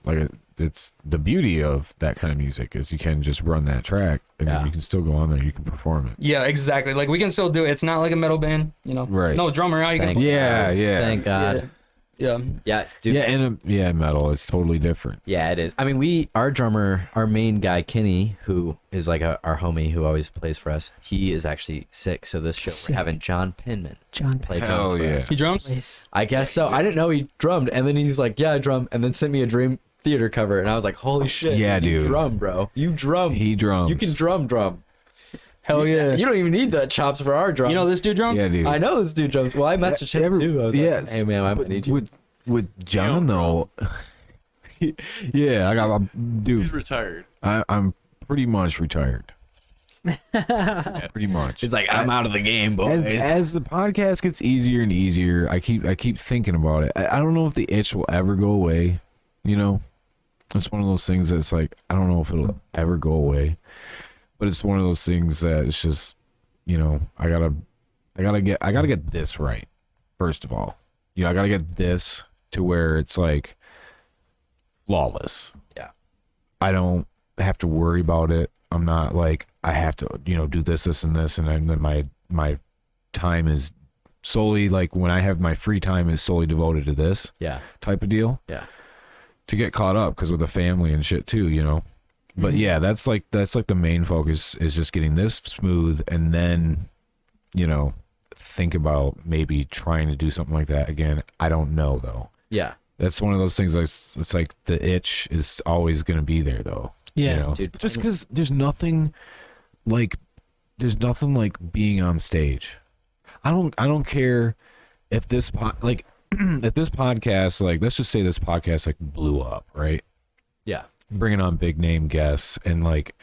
like it's the beauty of that kind of music is you can just run that track and then you can still go on there. You can perform it. Yeah, exactly. Like we can still do it. It's not like a metal band, Right. No drummer out. You can. Yeah. Thank God. Yeah. Yeah, dude. Yeah, metal. It's totally different. Yeah, it is. I mean, our drummer, our main guy, Kenny, who is like our homie who always plays for us, he is actually sick. So this show, we're having John Penman play drums for us. He drums? Please. I guess so. I didn't know he drummed. And then he's like, yeah, I drum. And then sent me a Dream Theater cover. And I was like, holy shit. Yeah, you dude. drum, bro. You drum. He drums. You can drum. Hell yeah. You don't even need the chops for our drums. You know this dude drums? Yeah, dude. I know this dude drums. Well, I messaged him too. I was like, hey, man, I might need you. With John though, yeah, dude. He's retired. I'm pretty much retired. Pretty much. He's like, I'm out of the game, boys. As the podcast gets easier and easier, I keep thinking about it. I don't know if the itch will ever go away. It's one of those things that's like I don't know if it'll ever go away, but it's one of those things that it's just I gotta get this right first of all. I gotta get this to where it's like flawless. Yeah. I don't have to worry about it. I'm not like I have to, do this, and this, and then my time is solely like when I have my free time is solely devoted to this. Yeah. Type of deal. Yeah. To get caught up because with the family and shit too, But yeah, that's like the main focus is just getting this smooth, and then, think about maybe trying to do something like that again. I don't know though. Yeah. That's one of those things. It's like the itch is always going to be there, though. Yeah, dude. Just because there's nothing like being on stage. I don't care if this if this podcast, like, let's just say this podcast like blew up, right? Yeah. Bringing on big name guests and like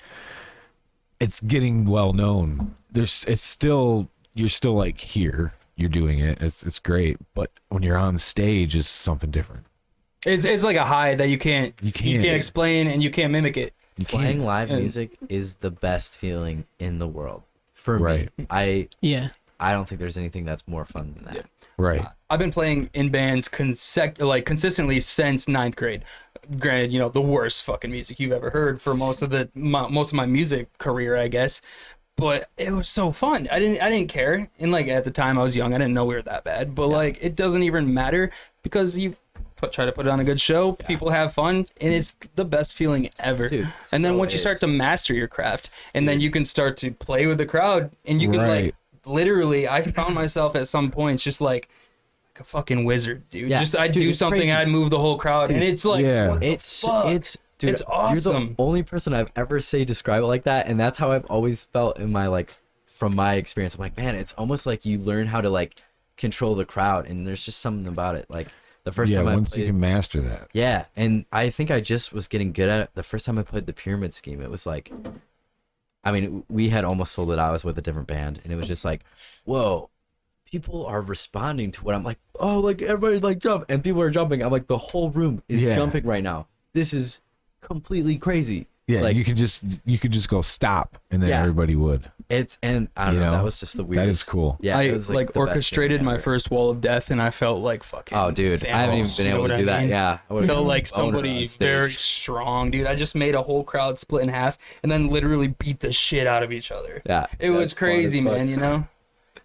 it's getting well known. You're still like here. You're doing it. It's great, but when you're on stage, it's something different. It's like a high that you can't explain and you can't mimic it. Playing live music is the best feeling in the world for me. I don't think there's anything that's more fun than that. Yeah. Right. I've been playing in bands consistently since 9th grade. Granted, the worst fucking music you've ever heard for most of my music career, I guess. But it was so fun. I didn't care. And like at the time I was young, I didn't know we were that bad. But like it doesn't even matter because you try to put on a good show, people have fun, and it's the best feeling ever. Dude, and then once you start to master your craft, and then you can start to play with the crowd, and you can like literally. I found myself at some points just like a fucking wizard, dude. Yeah. I'd do something, crazy. I'd move the whole crowd, and it's like what the fuck? Dude, it's awesome. You're the only person I've ever describe it like that, and that's how I've always felt in my from my experience. I'm like, man, it's almost like you learn how to like control the crowd, and there's just something about it. Like the first time once you can master that. Yeah, and I think I just was getting good at it. The first time I played the Pyramid Scheme, it was like, I mean, we had almost sold it out. I was with a different band, and it was just like, whoa, people are responding to what I'm like. Oh, like everybody like jump, and people are jumping. I'm like, the whole room is jumping right now. This is completely crazy. Yeah, like, you could just go stop, and then everybody would. And I don't know, that was just the weirdest. That is cool. Yeah, I it was like orchestrated my first wall of death, and I felt like fucking. Oh, dude, I haven't even been able to do that. Yeah, I felt like somebody very strong, dude. I just made a whole crowd split in half, and then literally beat the shit out of each other. Yeah, it was crazy, man.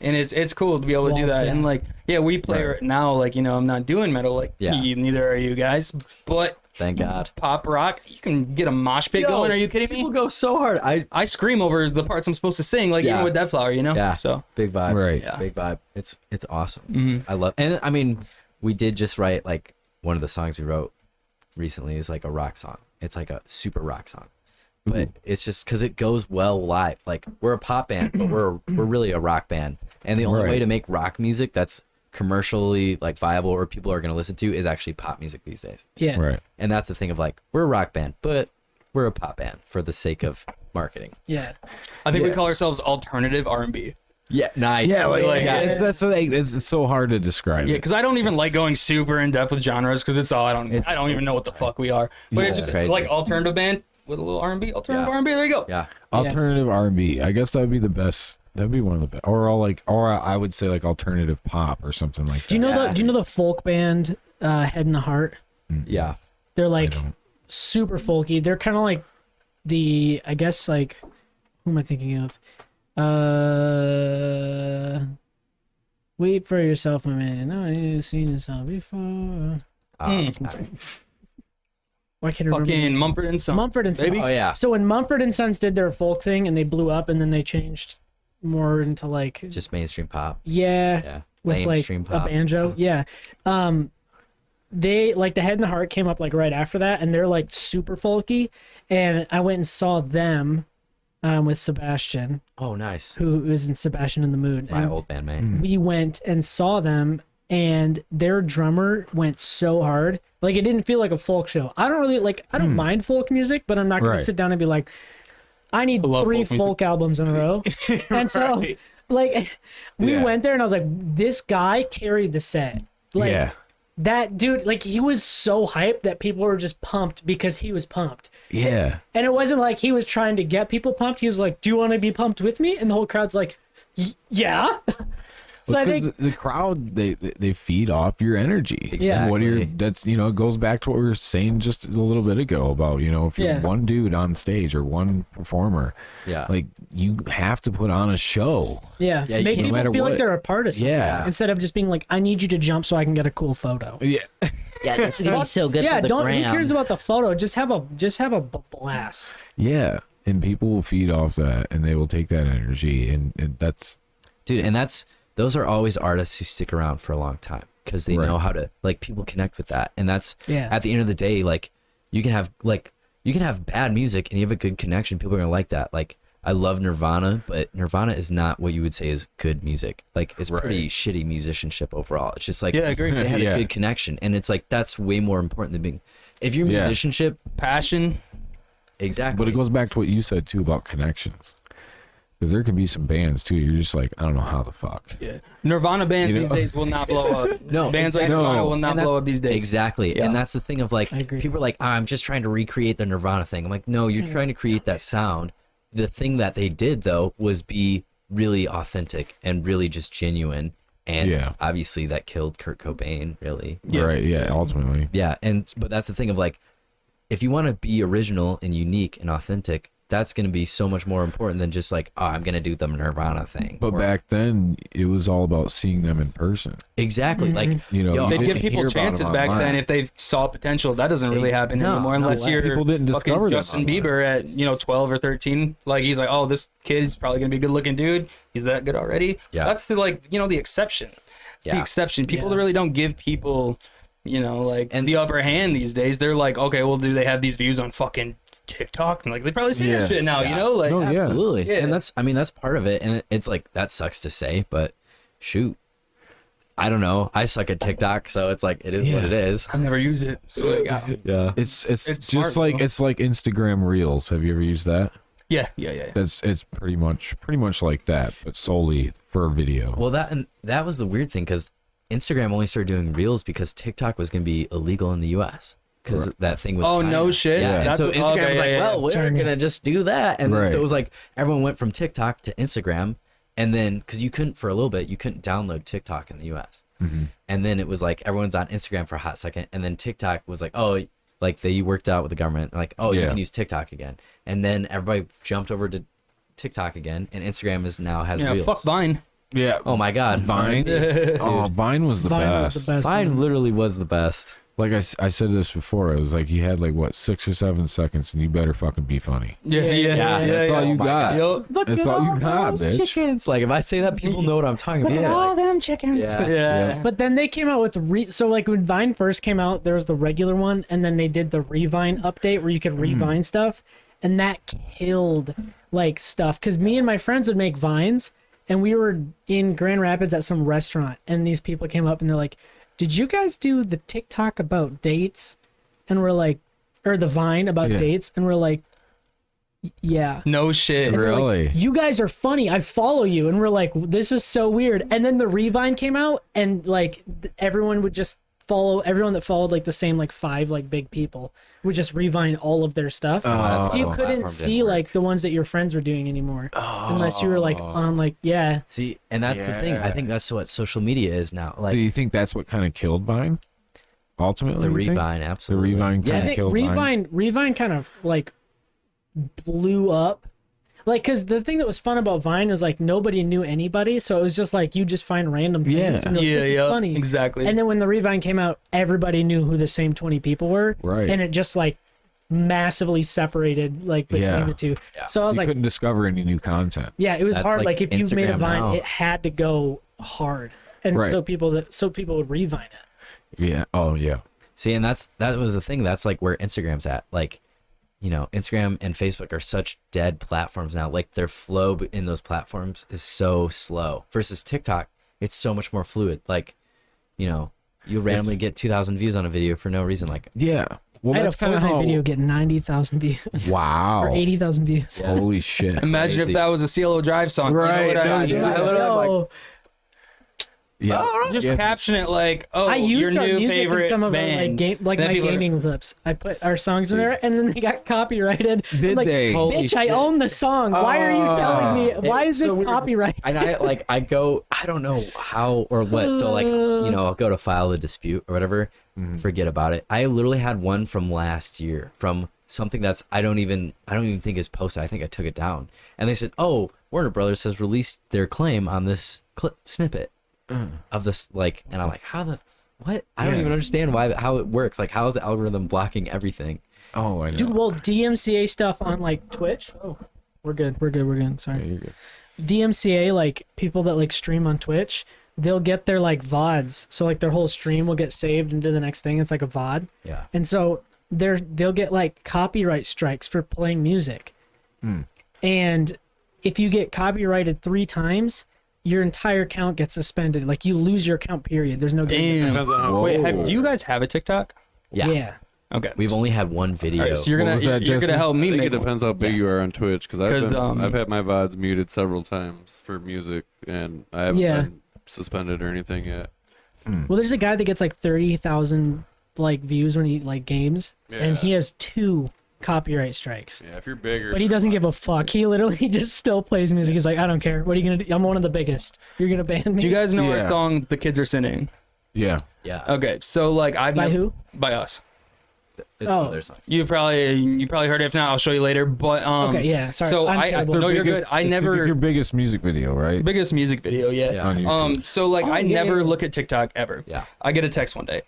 And it's cool to be able to do that. And like, we play right now. Like, I'm not doing metal. Like, neither are you guys. But thank God, pop rock, you can get a mosh pit going. Are you kidding me? People go so hard. I scream over the parts I'm supposed to sing. Like even with Deadflower, Yeah. So big vibe. Right. Yeah. Big vibe. It's awesome. I love. And I mean, we did just write like one of the songs we wrote recently is like a rock song. It's like a super rock song. But it's just because it goes well live. Like we're a pop band, but we're really a rock band. And the only way to make rock music that's commercially like viable or people are going to listen to is actually pop music these days. Yeah. Right. And that's the thing of like, we're a rock band, but we're a pop band for the sake of marketing. Yeah. I think we call ourselves alternative R&B. Yeah, nice. Yeah, yeah. it's so hard to describe. Yeah, it. because I don't even like going super in depth with genres because it's all I don't even know what the fuck we are. But it's just crazy. like alternative band with a little R&B, alternative R&B. There you go. Yeah. Alternative R&B. I guess that would be the best. That'd be one of the best. Or I would say like alternative pop or something like that. Do you know the folk band Head in the Heart? Yeah. They're like super folky. They're kind of like I guess like, who am I thinking of? Wait for yourself a minute. No, you've seen this song before. Why can't I remember? Fucking Mumford and Sons. Mumford and Sons. baby. Oh yeah. So when Mumford and Sons did their folk thing and they blew up, and then they changed more into like Just mainstream pop. yeah, with like Mainstream a pop. banjo. Yeah. They like the Head and the Heart came up like right after that, and they're like super folky. And I went and saw them with Sebastian, Oh, nice. who is in Sebastian in the Mood. My And old bandmate. we went and saw them, and their drummer went so hard. Like, it didn't feel like a folk show. I don't mind folk music, but I'm not going Right. to sit down and be like, I need love 3 folk music. folk albums in a row. And so, Right. like, we Yeah. went there, and I was like, this guy carried the set. Like, yeah. that dude, like, he was so hyped that people were just pumped because he was pumped. Yeah. And it wasn't like he was trying to get people pumped. He was like, do you want to be pumped with me? And the whole crowd's like, yeah. So Well, I it's 'cause think, the crowd they feed off your energy. Yeah. And what are your Exactly. that's it goes back to what we were saying just a little bit ago about if you're Yeah. one dude on stage or one performer, Yeah. like you have to put on a show. yeah, Yeah, you make can't- no people matter feel like what. they're a part of something. Yeah. Instead of just being like, I need you to jump so I can get a cool photo. Yeah. Yeah, this is gonna be so good Yeah, for the don't. gram. Who cares about the photo? Just have a blast. Yeah. And people will feed off that and they will take that energy and that's Dude, and those are always artists who stick around for a long time because they Right. know how to, like, people connect with that. And that's, Yeah. at the end of the day, like, you can have bad music and you have a good connection. People are going to like that. Like, I love Nirvana, but Nirvana is not what you would say is good music. Like, it's pretty shitty musicianship overall. It's just like, Yeah, I agree. they had Yeah. a good connection. And it's like, that's way more important than being, if your Yeah. musicianship, Passion. exactly. but it goes back to what you said too about connections. Because there could be some bands too. You're just like, I don't know how the fuck. Yeah. Nirvana bands You know? these days will not blow up. No, bands like exactly. Nirvana will not And that's- blow up these days. Exactly. Yeah. And that's the thing of like, I agree. people are like, I'm just trying to recreate the Nirvana thing. I'm like, no, you're trying to create that sound. The thing that they did though was be really authentic and really just genuine. And Yeah. obviously that killed Kurt Cobain, really. Right. Yeah. Ultimately. Yeah. But that's the thing of like, if you want to be original and unique and authentic, that's going to be so much more important than just like, oh, I'm going to do the Nirvana thing. But Or- back then, it was all about seeing them in person. exactly. Like, You know, yo, They'd you give didn't people hear about chances them back online. then if they saw potential. That doesn't really happen No, anymore no unless way. you're People didn't discover fucking them Justin online. Bieber at 12 or 13. Like he's like, oh, this kid's probably gonna be a good looking dude. He's that good already. Yeah. That's the the exception. It's the Yeah. exception. People Yeah. really don't give people like And- the upper hand these days. They're like, okay, well, do they have these views on fucking TikTok? And like they probably see Yeah. that shit now. Yeah. Like No, yeah. absolutely. Yeah. And that's part of it. And it's like, that sucks to say, but shoot. I don't know. I suck at TikTok, so it's like, it is what Yeah. it is. I never use it. So like, Yeah. It's It's just smart, like though. it's like Instagram Reels. Have you ever used that? yeah. It's pretty much like that, but solely for video. Well, that was the weird thing because Instagram only started doing Reels because TikTok was going to be illegal in the U.S. because that thing was. Oh, China. no shit? Yeah, and That's so what- Instagram okay, was like, yeah, well, we're China. gonna just do that, and then Right. so it was like everyone went from TikTok to Instagram, and then because you couldn't for a little bit, you couldn't download TikTok in the U.S. And then it was like everyone's on Instagram for a hot second, and then TikTok was like, oh, like they worked out with the government, like, oh, you Yeah. can use TikTok again, and then everybody jumped over to TikTok again, and Instagram has Yeah. Reels. Fuck Vine. yeah. Oh my God, Vine. Oh, Vine was the Vine best. was the best. Vine literally was the best. Like I said this before. It was like you had like what 6 or 7 seconds, and you better fucking be funny. Yeah. That's all you got. Yup. That's all you got, bitch. Chickens. Like if I say that, people know what I'm talking about. all Like, them chickens. yeah. Yeah. But then they came out with so like when Vine first came out, there was the regular one, and then they did the Revine update where you could revine stuff, and that killed like stuff. Because me and my friends would make vines, and we were in Grand Rapids at some restaurant, and these people came up and they're like, "Did you guys do the TikTok about dates?" And we're like, or the Vine about Yeah. dates, and we're like, Yeah. No shit. And they're like, Really? you guys are funny. I follow you. And we're like, this is so weird. And then the Revine came out, and like everyone would just follow, everyone that followed like the same like 5 like big people would just Revine all of their stuff. Oh. So you couldn't Platform see didn't work. like the ones that your friends were doing anymore. Unless you were like on like, yeah. See, and that's the thing. I think that's what social media is now. Do Like you think that's what kind of killed Vine? Ultimately, the you think? Revine, The absolutely. Revine I kind of think killed Vine. Revine kind of like blew up. Like, because the thing that was fun about Vine is like nobody knew anybody, so it was just like you just find random things. Yeah. And you're like, this is funny. Exactly. And then when the Revine came out, everybody knew who the same 20 people were. Right. And it just like massively separated like between Yeah. the two. Yeah. So I So was you like, couldn't discover any new content. yeah, it was That's hard. like Like if you made a Instagram Vine, now. it had to go hard. And Right. so people would Revine it. Yeah. Oh, yeah. See, and that was the thing. That's like where Instagram's at. Like, you know, Instagram and Facebook are such dead platforms now. Like their flow in those platforms is so slow. Versus TikTok, it's so much more fluid. Like, you know, you randomly get 2,000 views on a video for no reason. Like, Yeah. Well, I had a that's kind of Fortnite how. video get 90,000 views Wow. or 80,000 views. Holy shit. Imagine if that was a Cielo Drive song. Right, You know what no I, shit. I literally like, Yo, Yeah. just Yeah. caption it like, oh, I your used our new music in favorite some of our, band. like Then my people are- gaming clips. I put our songs in there, and then they got copyrighted. Did I'm like, they? Holy Bitch, I shit. own the song. Why are you telling me? Why It's is this so weird. copyright? and I go, I don't know how or what. So like, you know, I'll go to file a dispute or whatever. Forget about it. I literally had one from last year from something that's I don't even think is posted. I think I took it down, and they said, oh, Warner Brothers has released their claim on this snippet of this, like, and I'm like, how the what? I don't Yeah. even understand how it works. Like, how is the algorithm blocking everything? Oh, I know. Dude, well, DMCA stuff on like Twitch. Oh, we're good. Sorry. Yeah, you're good. DMCA, like people that like stream on Twitch, they'll get their like VODs. So like their whole stream will get saved into the next thing. It's like a VOD. Yeah. And so they'll get like copyright strikes for playing music. And if you get copyrighted 3 times, your entire account gets suspended. Like you lose your account, period. There's no Damn. Whoa. Wait, do you guys have a TikTok? Yeah. Yeah. Okay. We've only had one video. All right, so you're What gonna was that, you're Jesse? gonna help I me think make it depends how big Yes. you are on Twitch because 'Cause, I've had my VODs muted several times for music and I haven't Yeah. been suspended or anything yet. Well, there's a guy that gets like 30,000 like views when he like games, and Yeah. he has 2 copyright strikes. Yeah, if you're bigger. But he doesn't give a fuck. He literally just still plays music. He's like, I don't care. What are you gonna do? I'm one of the biggest. You're gonna ban me. Do you guys know Yeah. our song "The Kids Are Sinning"? Yeah. Yeah. Okay, so like I've By never- who? By us. It's Oh. one of their songs. You probably heard it. If not, I'll show you later. But Okay, yeah, sorry. So I'm I terrible. no, you're good. Biggest- I it's never your biggest music video, right? biggest music video yet. Yeah. On YouTube. So like I yeah, never yeah. look at TikTok ever. Yeah. I get a text one day.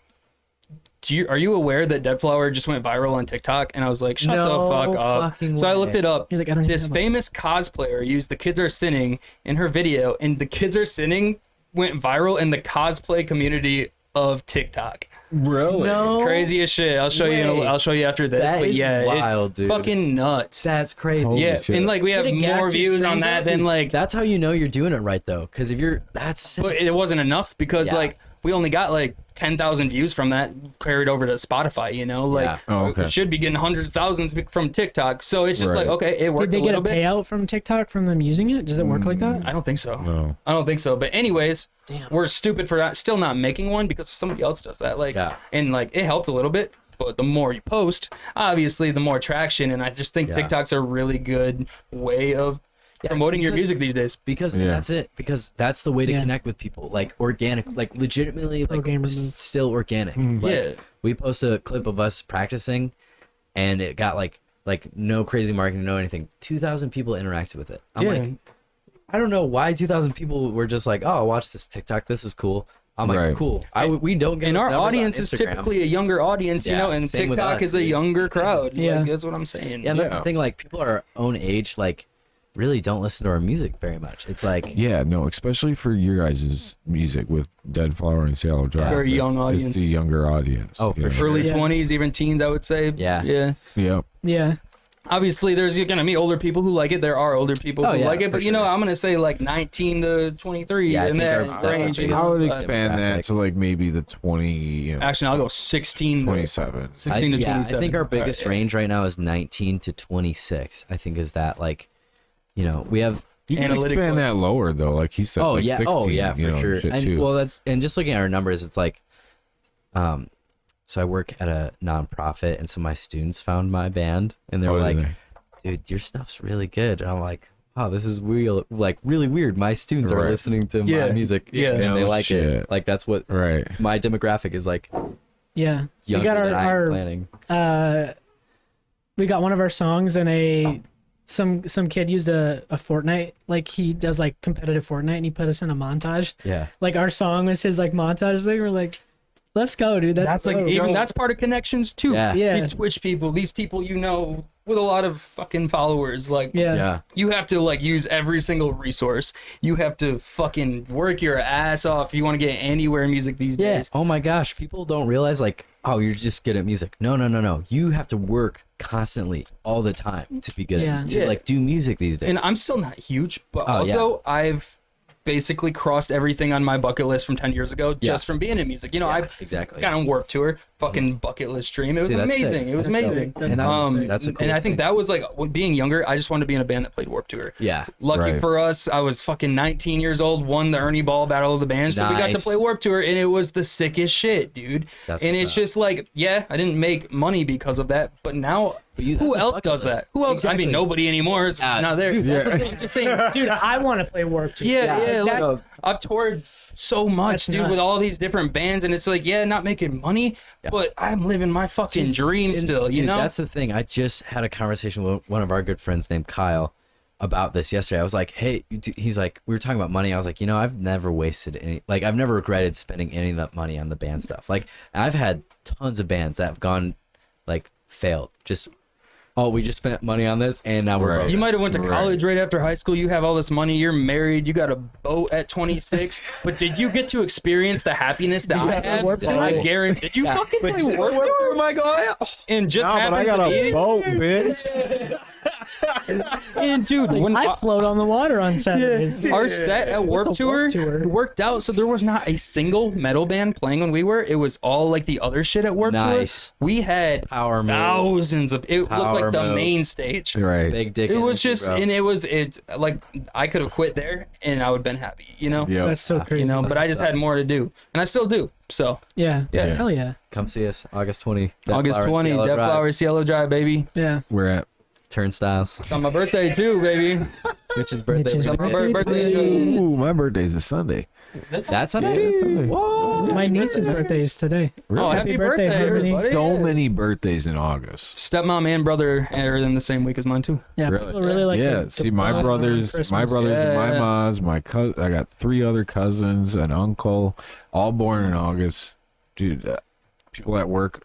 Are you aware that Deadflower just went viral on TikTok? And I was like, shut No the fuck up. fucking So I way. looked it up. He's like, I don't even This know about famous cosplayer used "The Kids Are Sinning" in her video, and "The Kids Are Sinning" went viral in the cosplay community of TikTok. Really? No. Crazy as shit. I'll show you. way. I'll show you after this. That but is yeah, wild, it's dude. fucking nuts. That's crazy. Holy Yeah, shit. and like we have Did it gas more your views on streams that up? than like. That's how you know you're doing it right, though. Because if you're that's But it wasn't enough because Yeah. like we only got like 10,000 views from that carried over to Spotify. You know, like Yeah. Oh, okay. it should be getting hundreds of thousands from TikTok. So it's just Right. like okay, it worked Did they a get a little bit. payout from TikTok from them using it? Does it work like that? I don't think so. No. I don't think so. But anyways, Damn. we're stupid for still not making one because somebody else does that. Like, Yeah. and like it helped a little bit. But the more you post, obviously, the more traction. And I just think Yeah. TikTok's a really good way of promoting your because- music these days. because Yeah. that's it. Because that's the way to Yeah. connect with people. Like organic, like legitimately, like gamer move. still organic. Like, Yeah. we posted a clip of us practicing, and it got like no crazy marketing, no anything. 2,000 people interacted with it. I'm Yeah. like, I don't know why 2,000 people were just like, oh, watch this TikTok. This is cool. I'm like, Right. cool. We don't get And those our numbers on audience is Instagram. typically a younger audience, you Yeah, know, and same with TikTok us, is a dude. younger crowd. Yeah. Like, that's what I'm saying. Yeah, and that's Yeah. the thing. Like people our own age, like really don't listen to our music very much. It's like Yeah, no, especially for your guys' music with Deadflower and Cielo Drive. Very young It's audience. the younger audience. Oh, for you know? sure. Early Yeah. 20s, even teens, I would say. Yeah. Yeah. Yep. Yeah. Obviously, there's gonna be older people who like it. There are older people who like it, but you know, I'm gonna say like 19 to 23 Yeah, I in think that our range. biggest- I would Uh, expand that to like maybe the 20, Actually, I'll go 16 to 27. 16 to yeah, 27. I think our biggest All right, range right now is 19 to 26. I think is that like, you know, we have. You can Analytic expand look. that lower though, like he said. Oh like yeah, 16, for you know, sure. shit, And too. well, and just looking at our numbers, it's like, so I work at a nonprofit, and so my students found my band, and they were Oh, like, did they? "Dude, your stuff's really good." And I'm like, "Oh, this is real, like really weird." My students are Right. listening to Yeah, my music, yeah. and they No like it. shit. Like that's what Right. my demographic is like. Yeah. We Younger got than I am planning. we got one of our songs and some kid used a Fortnite, like he does like competitive Fortnite, and he put us in a montage. Yeah. Like our song was his like montage thing. We're like, let's go, dude. That's like dope. even that's part of connections too. Yeah. Yeah. These Twitch people, these people you know with a lot of fucking followers, like Yeah. Yeah. you have to like use every single resource. You have to fucking work your ass off if you want to get anywhere in music these Yeah. days. Oh my gosh, people don't realize like, oh, you're just good at music. No. You have to work constantly all the time to be good Yeah. at to Yeah. like do music these days. And I'm still not huge, but Oh, also I've basically crossed everything on my bucket list from 10 years ago Yeah. just from being in music. You know, Yeah, I exactly. got on Warped Tour, fucking bucket list dream. It was Dude, that's amazing. sick. It was That's dope. amazing. And that's a cool and I think thing. that was like being younger. I just wanted to be in a band that played Warped Tour. Yeah. Lucky Right. for us, I was fucking 19 years old, won the Ernie Ball Battle of the Bands, so we got to Nice. play Warped Tour, and it was the sickest shit, dude. That's and what's it's up. just like, yeah, I didn't make money because of that, but now that's who a else bucket does list. that? Who else? I Exactly. mean, nobody anymore. It's not there. Dude, that's the thing. I'm just saying, Dude, I want to play Warped Tour. yeah, like, that's- I've toured so much, That's dude, with nuts. all these different bands, and it's like, yeah, not making money, but I'm living my fucking dream still, you Dude, know? that's the thing. I just had a conversation with one of our good friends named Kyle about this yesterday. I was like, hey, he's like, we were talking about money. I was like, you know, I've never wasted any, like, I've never regretted spending any of that money on the band stuff. Like, I've had tons of bands that have gone, like, failed. Just, oh, we just spent money on this, and now we're Right. broke. You might have went to college right after high school. You have all this money. You're married. You got a boat at 26. But did you get to experience the happiness that I have had? Warped Tour? I guarantee. Did you fucking play Warped Tour? Oh my god! And just No, but I happens got to a be. boat, bitch. And dude, when I float on the water on Saturdays. our set at Warped What's a Tour, Warped Tour? worked out, so there was not a single metal band playing when we were. It was all like the other shit at Warped Nice. Tour. We had Power move. thousands of. It looked Power like the move. main stage. Right. Big dick. It was energy, just, bro. and it's like I could have quit there and I would have been happy, you know. Yep. That's so crazy. You know, but I just had more to do, and I still do. So yeah. Yeah. Hell yeah. Come see us August 20. August 20, Cielo Drive. Deadflower, Cielo Drive, baby. Yeah. We're at Turnstiles. It's on my birthday too, baby. Mitch's birthday. Mitch's was It's on my birthday. birthday show. Ooh, my birthday's a Sunday. That's on it. My niece's birthday is today. Oh, happy birthday, Harmony. everybody. So many birthdays in August. Stepmom and brother are in the same week as mine too. Yeah, Really? people really like Yeah, to see, my bond around brothers, Christmas. and my Yeah. mom's, I got 3 other cousins, an uncle, all born in August. Dude, people at work,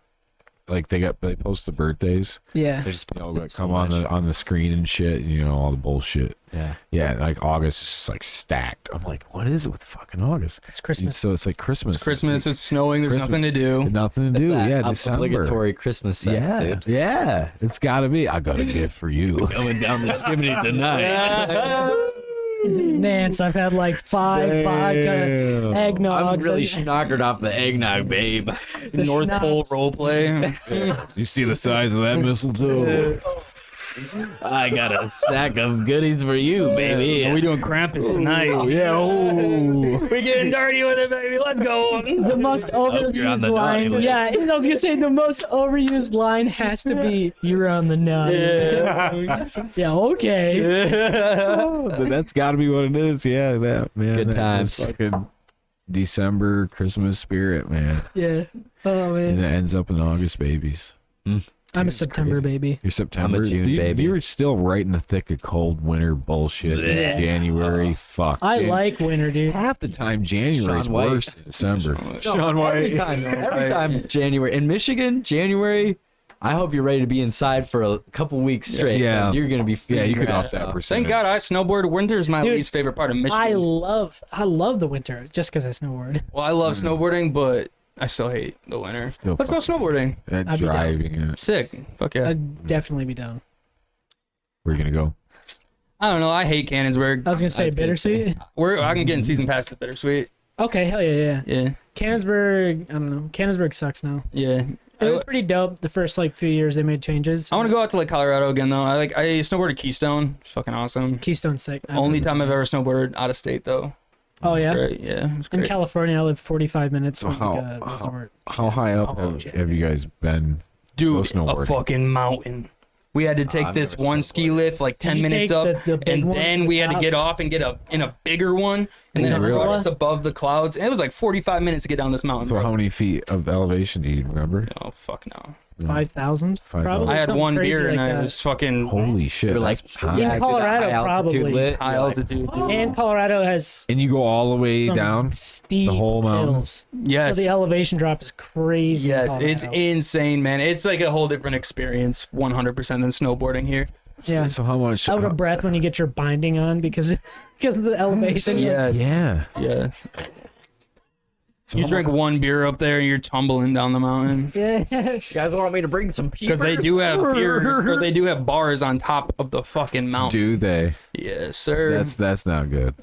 like they post the birthdays, Yeah. They're just you know, posted that so come much. on the screen and shit, you know, all the bullshit. Yeah. Yeah, like August is just like stacked. I'm like, what is it with fucking August? It's Christmas. So it's like Christmas. It's Christmas. It's snowing. There's Christmas. nothing to do. Nothing to do. That Yeah, December. obligatory Christmas set, Yeah, dude. yeah. It's gotta be. I got a gift for you. Going down the chimney tonight. Nance, I've had like five kind of Damn. eggnogs. I'm really schnockered off the eggnog, babe. North Pole schnapps. role play. You see the size of that mistletoe? I got a stack of goodies for you, baby. We doing Krampus tonight. Yeah. Oh. We getting dirty with it, baby. Let's go. The most you're on overused the naughty line. list. Yeah, I was gonna say the most overused line has to be "You're on the naughty." Yeah, okay. That's got to be what it is. Yeah, that man. Good that's times. just fucking December Christmas spirit, man. Yeah. Oh And man, it ends up in August, babies. I'm a it's September crazy. baby. You're September. June you, baby. You're still right in the thick of cold winter bullshit. in Yeah. January. Fuck. I like winter, dude. half the time January's Shawn White. worse than December. Every time January in Michigan, January. I hope you're ready to be inside for a couple weeks straight. 'cause Yeah. you're gonna be. Yeah, you freezing could your off ass that off. percentage. Thank God I snowboard. Winter is my Dude, least favorite part of Michigan. I love the winter just because I snowboard. Well, I love snowboarding, but I still hate the winter. Still Let's go snowboarding. I'd be down. driving it. Sick. Fuck yeah. I'd definitely be down. Where are you gonna go? I don't know. I hate Cannonsburg. I was gonna say Bittersweet. I can get in season pass at Bittersweet. Okay, hell yeah. Yeah. Canonsburg, I don't know. Canonsburg sucks now. Yeah. It was pretty dope the first like few years they made changes. I want to go out to like Colorado again though. I snowboarded Keystone. It's fucking awesome. Keystone's sick. Only time I've ever snowboarded out of state though. Oh yeah. Great. Yeah. It was In great. California, I live 45 minutes So from the resort. how high up have you guys been? Dude, go a snowboarding? fucking mountain. We had to take this never one ski lift like 10 Did you minutes take up, the big and one then to we the had to top? get off and get in a bigger one, and then it Really? brought us above the clouds. And it was like 45 minutes to get down this mountain. So bro. how many feet of elevation do you remember? Oh fuck no! 5,000. 5,000. Probably I had something one crazy beer and like I that. was fucking Holy shit! You're like, that's high. Yeah. do that Colorado, high altitude probably. lit. high You're like, altitude. And Colorado has And you go all the way some down steep the whole mountain? hills. Yes. So the elevation drop is crazy. in Yes, it's Colorado. insane, man. It's like a whole different experience, 100% than snowboarding here. Yeah. So how much? Out of breath when you get your binding on because of the elevation. Yeah, Yeah. yeah. So You how drink one beer up there, and you're tumbling down the mountain. Yeah. You guys want me to bring some Because they do have beers, or they do have bars on top of the fucking mountain. Do they? Yes, sir. That's not good.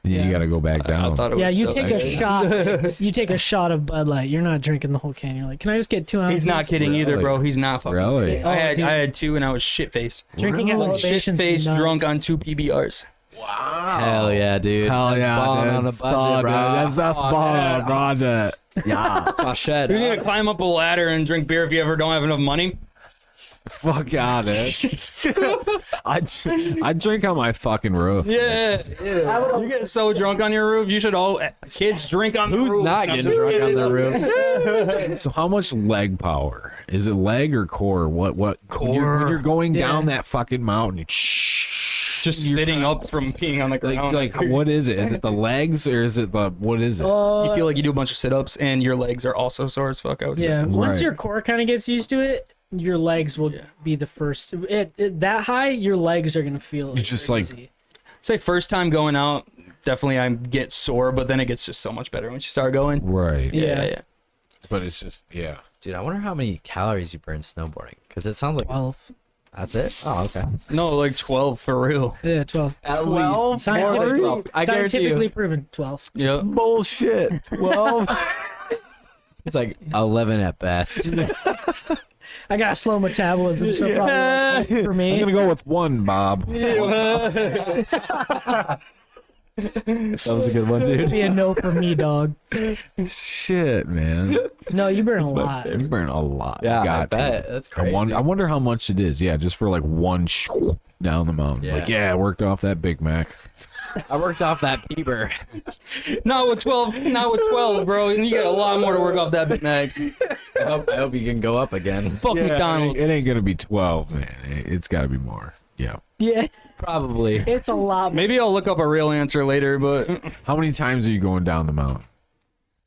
You got to go back I down. thought it was Yeah, you so take a good. shot. You take a shot of Bud Light. You're not drinking the whole can. You're like, can I just get 2 ounces? He's not kidding either, Really? bro. He's not fucking. Really? kidding. Oh, I dude. had 2 and I was shit faced. Drinking at elevations. Shit-faced, nuts. drunk on 2 PBRs. Hell yeah, dude. Hell That's yeah, balling dude. on a budget, Solid, bro. dude. That's Oh, balling on a man. project. Yeah, oh, shit. You need to climb up a ladder and drink beer if you ever don't have enough money. Fuck out it. I drink on my fucking roof. Yeah, yeah. You get so drunk on your roof, you should all kids drink on the Who's roof. not getting drunk on the roof? So how much leg power? Is it leg or core? What when you're going down that fucking mountain, Just sitting up from peeing on the ground. like what is it? Is it the legs or is it the what is it? you feel like you do a bunch of sit-ups and your legs are also sore as fuck. I would say. Yeah. Once Right. your core kind of gets used to it, your legs will be the first. That high, your legs are gonna feel. It's just like- crazy. Say first time going out, definitely I get sore, but then it gets just so much better once you start going. Right. Yeah. But it's just Dude, I wonder how many calories you burn snowboarding. Because it sounds like 12. that's it. Oh, okay. No, like 12 for real. Yeah, 12. 12? Scientifically, 12. I guarantee scientifically you. proven 12. Yep. bullshit. 12. It's like 11 at best. I got slow metabolism, so probably like 8 for I'm me. gonna go with 1, Bob. That was a good one, dude. Be a no for me, dog. Shit, man. No, you burn a lot. You burn a lot. Yeah, You I got to. bet. That's crazy. I wonder how much it is. Yeah, just for like one down the mountain. Yeah. Like, I worked off that Big Mac. I worked off that Bieber. Not with 12, bro. You got a lot more to work off that Big Mac. I hope you can go up again. Fuck McDonald's. It ain't gonna be 12, man. It's got to be more. Yeah. Yeah, Probably. it's a lot. Maybe I'll look up a real answer later, but How many times are you going down the mountain?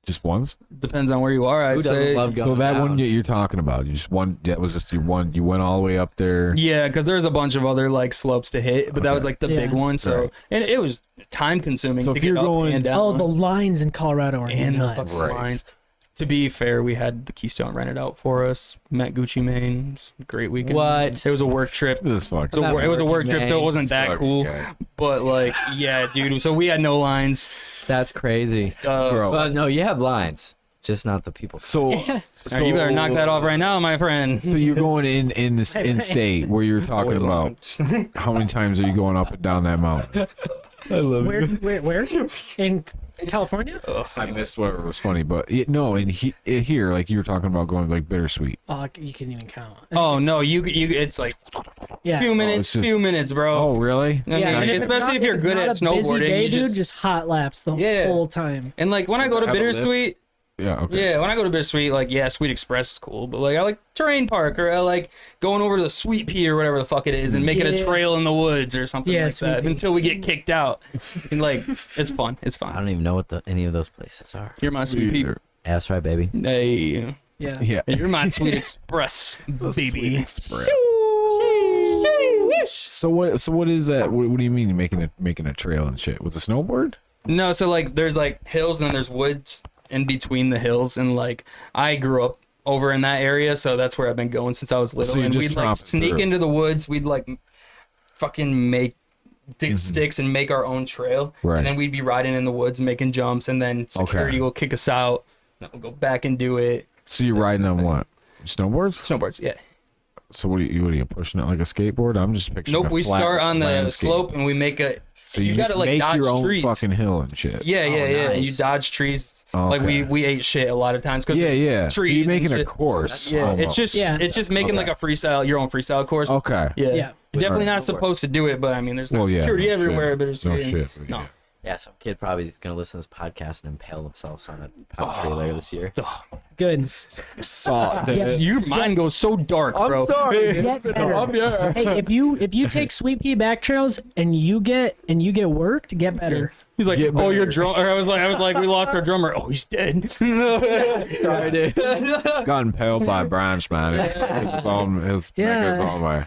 Just once? depends on where you are. I'd Who doesn't say. love going So that down? one that you're talking about, you just one. That was just your one. You went all the way up there. Yeah, because there's a bunch of other like slopes to hit, but that was like the big Yeah. one. So Right. and it was time consuming So to if get you're up going- and down. Oh, the lines in Colorado are and the nuts. fucking Right. lines. To be fair, we had the Keystone rented out for us. Met Gucci Mane. It was a great weekend. What? It was a work trip. This fuck. So it was a work trip, so it wasn't that cool. Okay. But like, yeah, dude. So we had no lines. That's crazy. Bro. But no, you have lines. Just not the people. So, All right, you better knock that off right now, my friend. So you're going in this in state where you're talking about how many times are you going up and down that mountain? Where? In California? I missed what was funny, but no, in here, like you were talking about going like Bittersweet. Oh, you can even count. Oh no, you. It's like Yeah. few minutes, it's just- few minutes, bro. Oh, really? I mean, Yeah, and especially if you're it's good not at a busy snowboarding, day, you dude, just hot laps the Yeah. whole time. and like when I go to have a lift? Bittersweet, Yeah. Okay. yeah, when I go to Bittersweet, like yeah, Sweet Express is cool, but like I like Terrain Park or I like going over to the Sweet Pea or whatever the fuck it is and making a Yeah. trail in the woods or something Yeah, like Sweet that Pea. until we get kicked out. And like it's fun, it's I fun. don't even know what any of those places are. You're my Sweet Pea. That's right, baby. Hey, Yeah. Yeah. you're my Sweet Express, baby. So what? So what is that? What do you mean making a trail and shit with a snowboard? No, so like there's like hills and then there's woods in between the hills, and like I grew up over in that area, so that's where I've been going since I was little. So you and just we'd like drop sneak through. into the woods. We'd like fucking dig sticks and make our own trail. Right. And then we'd be riding in the woods making jumps, and then security will kick us out. Then we'll go back and do it. So you're riding on what? Snowboards? Snowboards, yeah. So what are you pushing it like a skateboard? I'm just picturing. Nope, a we flat start on the landscape. slope and we make a. So you gotta just like make dodge your own trees. fucking hill and shit. Yeah, yeah. nice. You dodge trees. Okay. Like we ate shit a lot of times because Yeah. So trees. you're making and a shit. course. Yeah, almost. it's just making like a freestyle, your own freestyle course. Okay. Yeah. Yeah. Definitely not supposed to do it, but I mean, there's no Well, yeah, security no everywhere. shit. But it's No yeah. shit, but No. yeah. Yeah, some kid probably is gonna listen to this podcast and impale themselves on a power tree later this year. Good. Saw Your mind goes so dark, bro. Get better. Hey, if you take sweet pea back trails and you get worked, get better. He's like, Get oh, your better. drum. Or I was like, we lost our drummer. Oh, he's dead. Sorry, dude. got impaled by a branch, man. His neck is on my.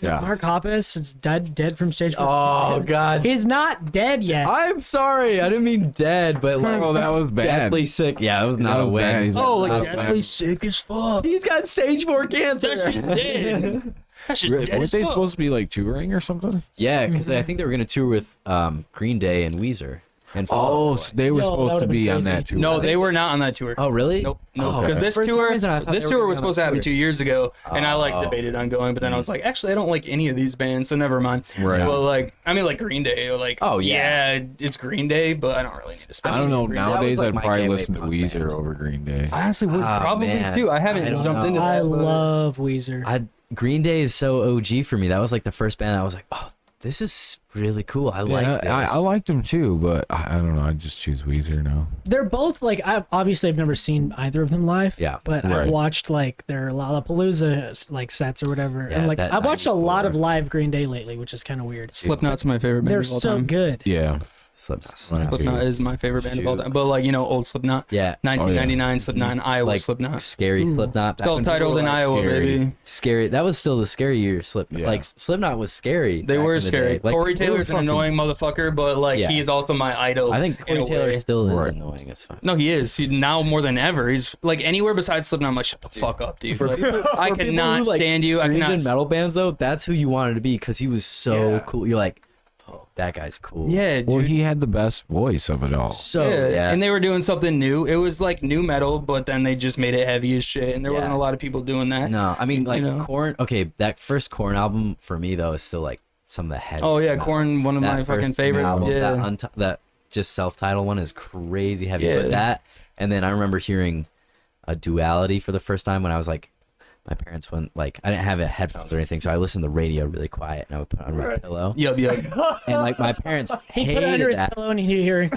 Yeah. Mark Hoppus is dead from stage 4. Oh God. He's not dead yet. I'm sorry. I didn't mean dead, but like Oh, that was bad. deadly sick. Yeah, it was not That a was win. bad. He's Oh, like not deadly sick as fuck. He's got stage 4 cancer. That shit's dead. That shit's dead Weren't as they fuck. supposed to be like touring or something? Yeah, because I think they were gonna tour with Green Day and Weezer. And Fall Oh, Out Boy. so they were Yo, supposed that to would've be been on crazy. that tour. No, they were not on that tour. Oh, really? Nope. No, Oh, because okay. this For some tour, reason, I thought this they were tour gonna was be on supposed to that happen tour. 2 years ago, and I like Oh. debated on going, but then I was like, actually, I don't like any of these bands, so never mind. Right. But like, I mean, like Green Day, like, Oh, yeah. it's Green Day, but I don't really need to spend. I don't know. Green Day. Nowadays, like I'd my probably gateway listen to punk Weezer band. over Green Day. I honestly would probably man. too. I haven't I don't jumped know. into that. I but- love Weezer. Green Day is so OG for me. That was like the first band I was like, oh, this is really cool. I like this. I liked them too, but I don't know. I just choose Weezer now. They're both like I've never seen either of them live. Yeah. But Right. I've watched like their Lollapalooza like sets or whatever, Yeah, and like that I've watched a 94. lot of live Green Day lately, which is kind of weird. Slipknot's my favorite band They're of all so time. good. Yeah. Slipknot. Slipknot is my favorite band of all Shoot. time. But like, you know, old Slipknot. Yeah. 1999 Slipknot, Iowa Like Slipknot. scary Slipknot. Back when people Self-titled were, in like, Iowa, scary. baby. Scary. That was still the scary year. Slipknot. Yeah. Like Slipknot was scary. They back were in the scary. day. Like, Corey they were Taylor's an fucking- annoying motherfucker, but like Yeah. he is also my idol. I think in Corey a Taylor way. still is Right. annoying as fuck. No, he is. He now more than ever. He's like anywhere besides Slipknot. I'm like, shut the fuck up, dude. Like, I For people cannot who, like, stand you. I screamed cannot. in metal bands though. That's who you wanted to be because he was so Yeah. cool. You're like, oh, that guy's cool. Yeah, dude. Well, he had the best voice of it all. So yeah. yeah. And they were doing something new. It was like new metal, but then they just made it heavy as shit, and there wasn't Yeah. a lot of people doing that. No, I mean like know? Korn. Okay, that first Korn album for me though is still like some of the heaviest. Oh yeah, metal. Korn, one of That my fucking first favorites. album, Yeah. that just self-titled one is crazy heavy. Yeah. But that, and then I remember hearing a Duality for the first time when I was like, my parents went like, I didn't have headphones or anything, so I listened to the radio really quiet and I would put it on my pillow. Yup. And like my parents He put it under hated his that. pillow and you hear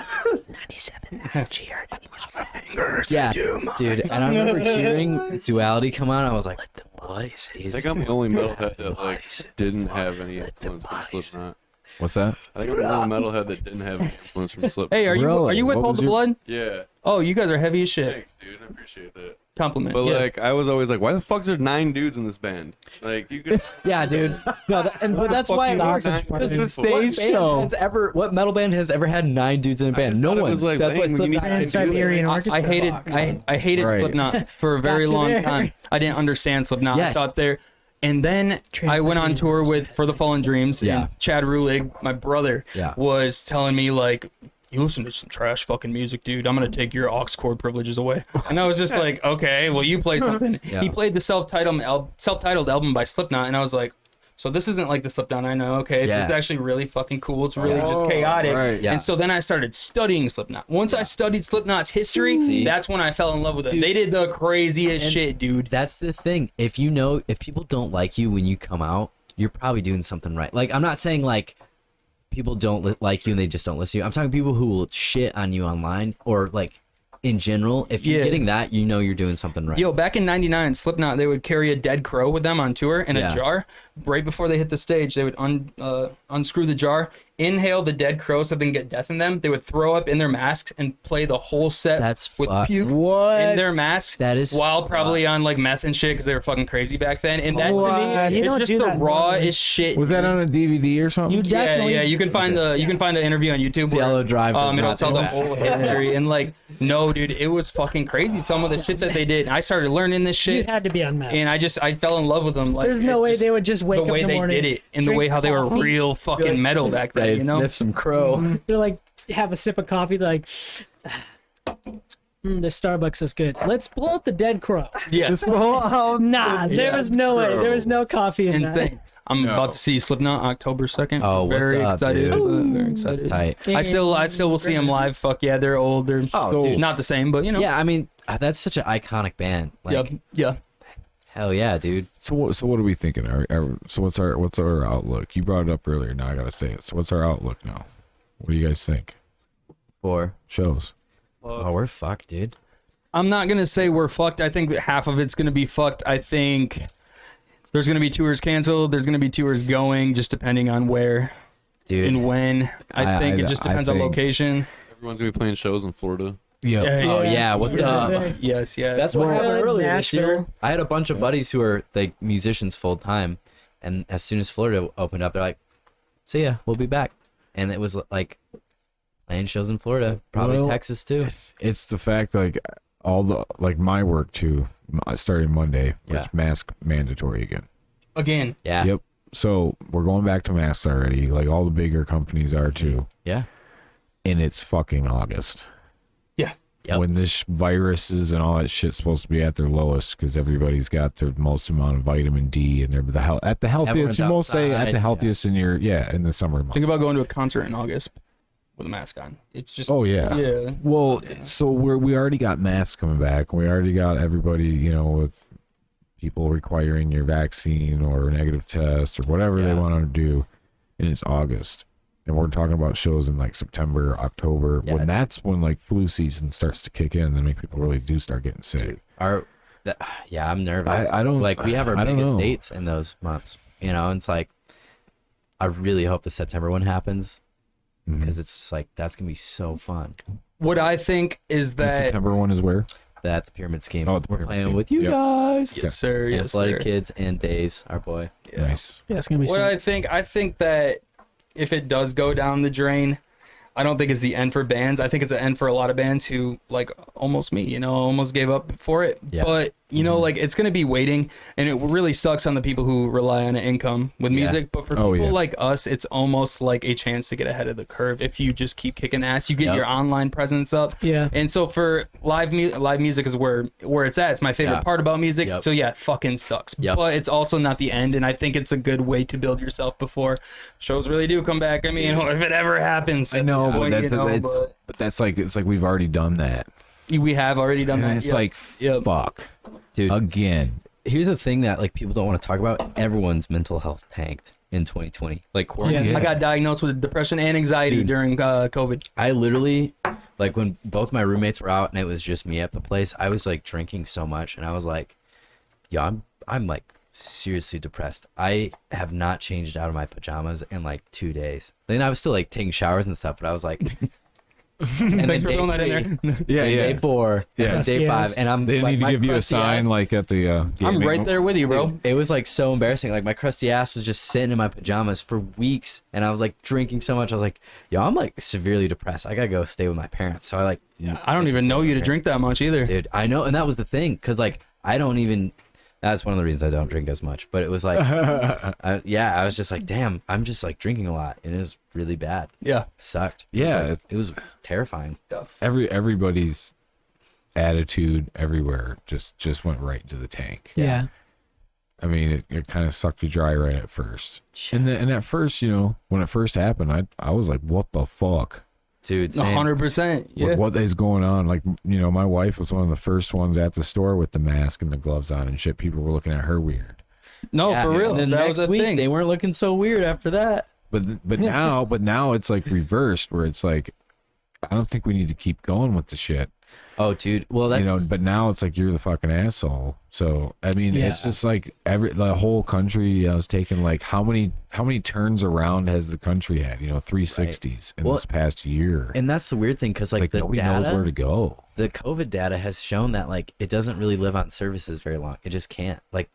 97 GR. Yeah, dude. And I remember hearing Duality come on. I was like, what is I think I'm the only metalhead that like didn't have any influence from Slipknot. What's that? I think I'm the only metalhead that didn't have any influence from Slipknot. Hey, are you Really? with What Hold was the your- Blood? Yeah. Oh, you guys are heavy as shit. Thanks, dude. I appreciate that. Compliment. But yeah. like, I was always like, why the fuck is there 9 dudes in this band? Like, you could. yeah, dude. No, but that's Fuck why you, it works. nine Because dudes. the stage What band show has ever, what metal band has ever had 9 dudes in a band? just No thought it one. was, like, That's why lame when you need Slipknot to didn't do it. Siberian I Orchestra. hated I hated Right. Slipknot for a very long Gotcha. time. I didn't understand Slipknot. I Yes. thought they're and then I went on tour with For the Fallen Dreams Yeah. and Chad Rulig, my brother, Yeah. was telling me like, you listen to some trash fucking music, dude. I'm gonna take your aux chord privileges away. And I was just like, okay, well you play something. Yeah. He played the self-titled album by Slipknot, and I was like, so this isn't like the Slipknot I know. Okay, Yeah. this is actually really fucking cool. It's really Yeah. just chaotic. right. Yeah. And so then I started studying Slipknot. Once I studied Slipknot's history, See? that's when I fell in love with them. Dude. They did the craziest And shit, dude. That's the thing. If people don't like you when you come out, you're probably doing something right. Like, I'm not saying like people don't like you and they just don't listen to you. I'm talking people who will shit on you online or like in general. If you're Yeah. getting that, you know you're doing something right. Yo, back in '99, Slipknot, they would carry a dead crow with them on tour in Yeah. a jar. Right before they hit the stage, they would unscrew the jar. inhale the dead crow so they can get death in them, they would throw up in their masks and play the whole set That's with fucked. puke What? in their masks. That is while probably on like meth and shit because they were fucking crazy back then. And that to me, You it's don't just do the that rawest shit. Was that dude. on a DVD or something? You definitely. Yeah, you can find an interview on YouTube. Cielo Drive does It'll not tell do the that. whole history and like, no, dude, it was fucking crazy. Some of the shit that they did. And I started learning this You shit, had to be on meth. and I fell in love with them. Like, There's no it way just- they would just wake the up way in the they morning. did it, and the drink way how they were coffee. real fucking metal back then. You know, Sniff some crow. They're like, have a sip of coffee. They're like, this Starbucks is good. Let's pull out the dead crow. yeah, Nah, there was no way. There was no coffee in that. insane. I'm about to see Slipknot October 2nd. Oh, what's very up, excited. dude? Very excited. Tight. I still will see them live. Fuck yeah, they're old. They're dude. not the same, but you know. Yeah, I mean, that's such an iconic band. Like, Yeah. hell yeah, dude. So what are we thinking? So what's our outlook? You brought it up earlier. Now I gotta say it. So what's our outlook now? What do you guys think? For Shows. oh, we're fucked, dude. I'm not gonna say we're fucked. I think that half of it's gonna be fucked. I think there's gonna be tours canceled. There's gonna be tours going, just depending on where Dude, and when. I think it just depends on think- location. Everyone's gonna be playing shows in Florida. Yeah. oh yeah, what's up? Yes. That's what happened Well, earlier this year. Nashville. I had a bunch of buddies who are like musicians full time, and as soon as Florida opened up, they're like, "See ya, we'll be back." And it was like playing shows in Florida, probably Well, Texas too. It's the fact like all the like my work too. I started Monday, which Yeah. mask mandatory again. Again. Yeah, Yep. So we're going back to masks already. Like all the bigger companies are too. yeah, And it's fucking August. Yeah. Yep. When this viruses and all that shit's supposed to be at their lowest because everybody's got their most amount of vitamin D and they're at the healthiest. Everyone's You most say at outside, the healthiest in your in the summer months. Think about going to a concert in August with a mask on. It's just. Oh yeah. Yeah. Well, so we already got masks coming back. We already got everybody, with people requiring your vaccine or a negative test or whatever they Yeah. want to do. And it's August. And we're talking about shows in like September, October, Yeah. when that's when like flu season starts to kick in and make people really do start getting sick. yeah. I'm nervous. I don't like we have our I don't biggest know. dates in those months, and it's like I really hope the September one happens because it's just like that's gonna be so fun. What I think is The that. September one is where? That the pyramid scheme. Oh, the we're Pyramid playing Scheme. with you Yep. guys. Yes, sir. And Yes, Flooded sir. Kids and Days, our boy. Nice. Yeah, it's gonna be. What Sick. I think that if it does go down the drain, I don't think it's the end for bands. I think it's an end for a lot of bands who, like almost me, almost gave up for it. Yeah. But like it's gonna be waiting, and it really sucks on the people who rely on an income with music. But for Oh, people yeah. like us, it's almost like a chance to get ahead of the curve if you just keep kicking ass. You get Yep. your online presence up. Yeah. And so for live music is where it's at. It's my favorite Yeah. part about music. Yep. So yeah, it fucking sucks. Yep. But it's also not the end, and I think it's a good way to build yourself before shows really do come back. I mean, if it ever happens. I know, at but this point, but that's like it's like we've already done that. we have already done And that. it's Yep. like Yep. fuck. Dude, Again. here's the thing that like people don't want to talk about. Everyone's mental health tanked in 2020. Like quarantine. Yeah. I got diagnosed with depression and anxiety Dude. during COVID. I literally, like when both my roommates were out and it was just me at the place, I was like drinking so much and I was like, yeah, I'm like seriously depressed. I have not changed out of my pajamas in like 2 days. Then I was still like taking showers and stuff, but I was like, and Thanks for day throwing that in three, there. Yeah, and day 4, Yeah. and day Yes. 5, and I'm They like, need to my give you a crusty sign ass- like at the I'm gaming- right there with you, bro. Dude, it was like so embarrassing. Like my crusty ass was just sitting in my pajamas for weeks, and I was like drinking so much. I was like, "Yo, I'm like severely depressed. I gotta go stay with my parents." So I like, I don't even know you to drink, drink that much either. dude. I know, and that was the thing, cause like I don't even. That's one of the reasons I don't drink as much. But it was like, I was just like, damn, I'm just like drinking a lot, and it was really bad. Yeah. Sucked. Yeah, It was terrifying. everybody's attitude everywhere just went right into the tank. Yeah. I mean, it kind of sucked you dry right at first. And at first, when it first happened, I was like, what the fuck? Dude, same. 100%. Yeah. What is going on? Like, my wife was one of the first ones at the store with the mask and the gloves on and shit. People were looking at her weird. No, Yeah, for real. And then That next was a week, thing. they weren't looking so weird after that. But now it's like reversed, where it's like, I don't think we need to keep going with the shit. Oh, dude. Well, that's you know, but now it's like you're the fucking asshole. So I mean, it's just like the whole country was taking like how many turns around has the country had? You know, 360s in this past year. and that's the weird thing because like the nobody data, knows where to go. the COVID data has shown that like it doesn't really live on services very long. It just can't, like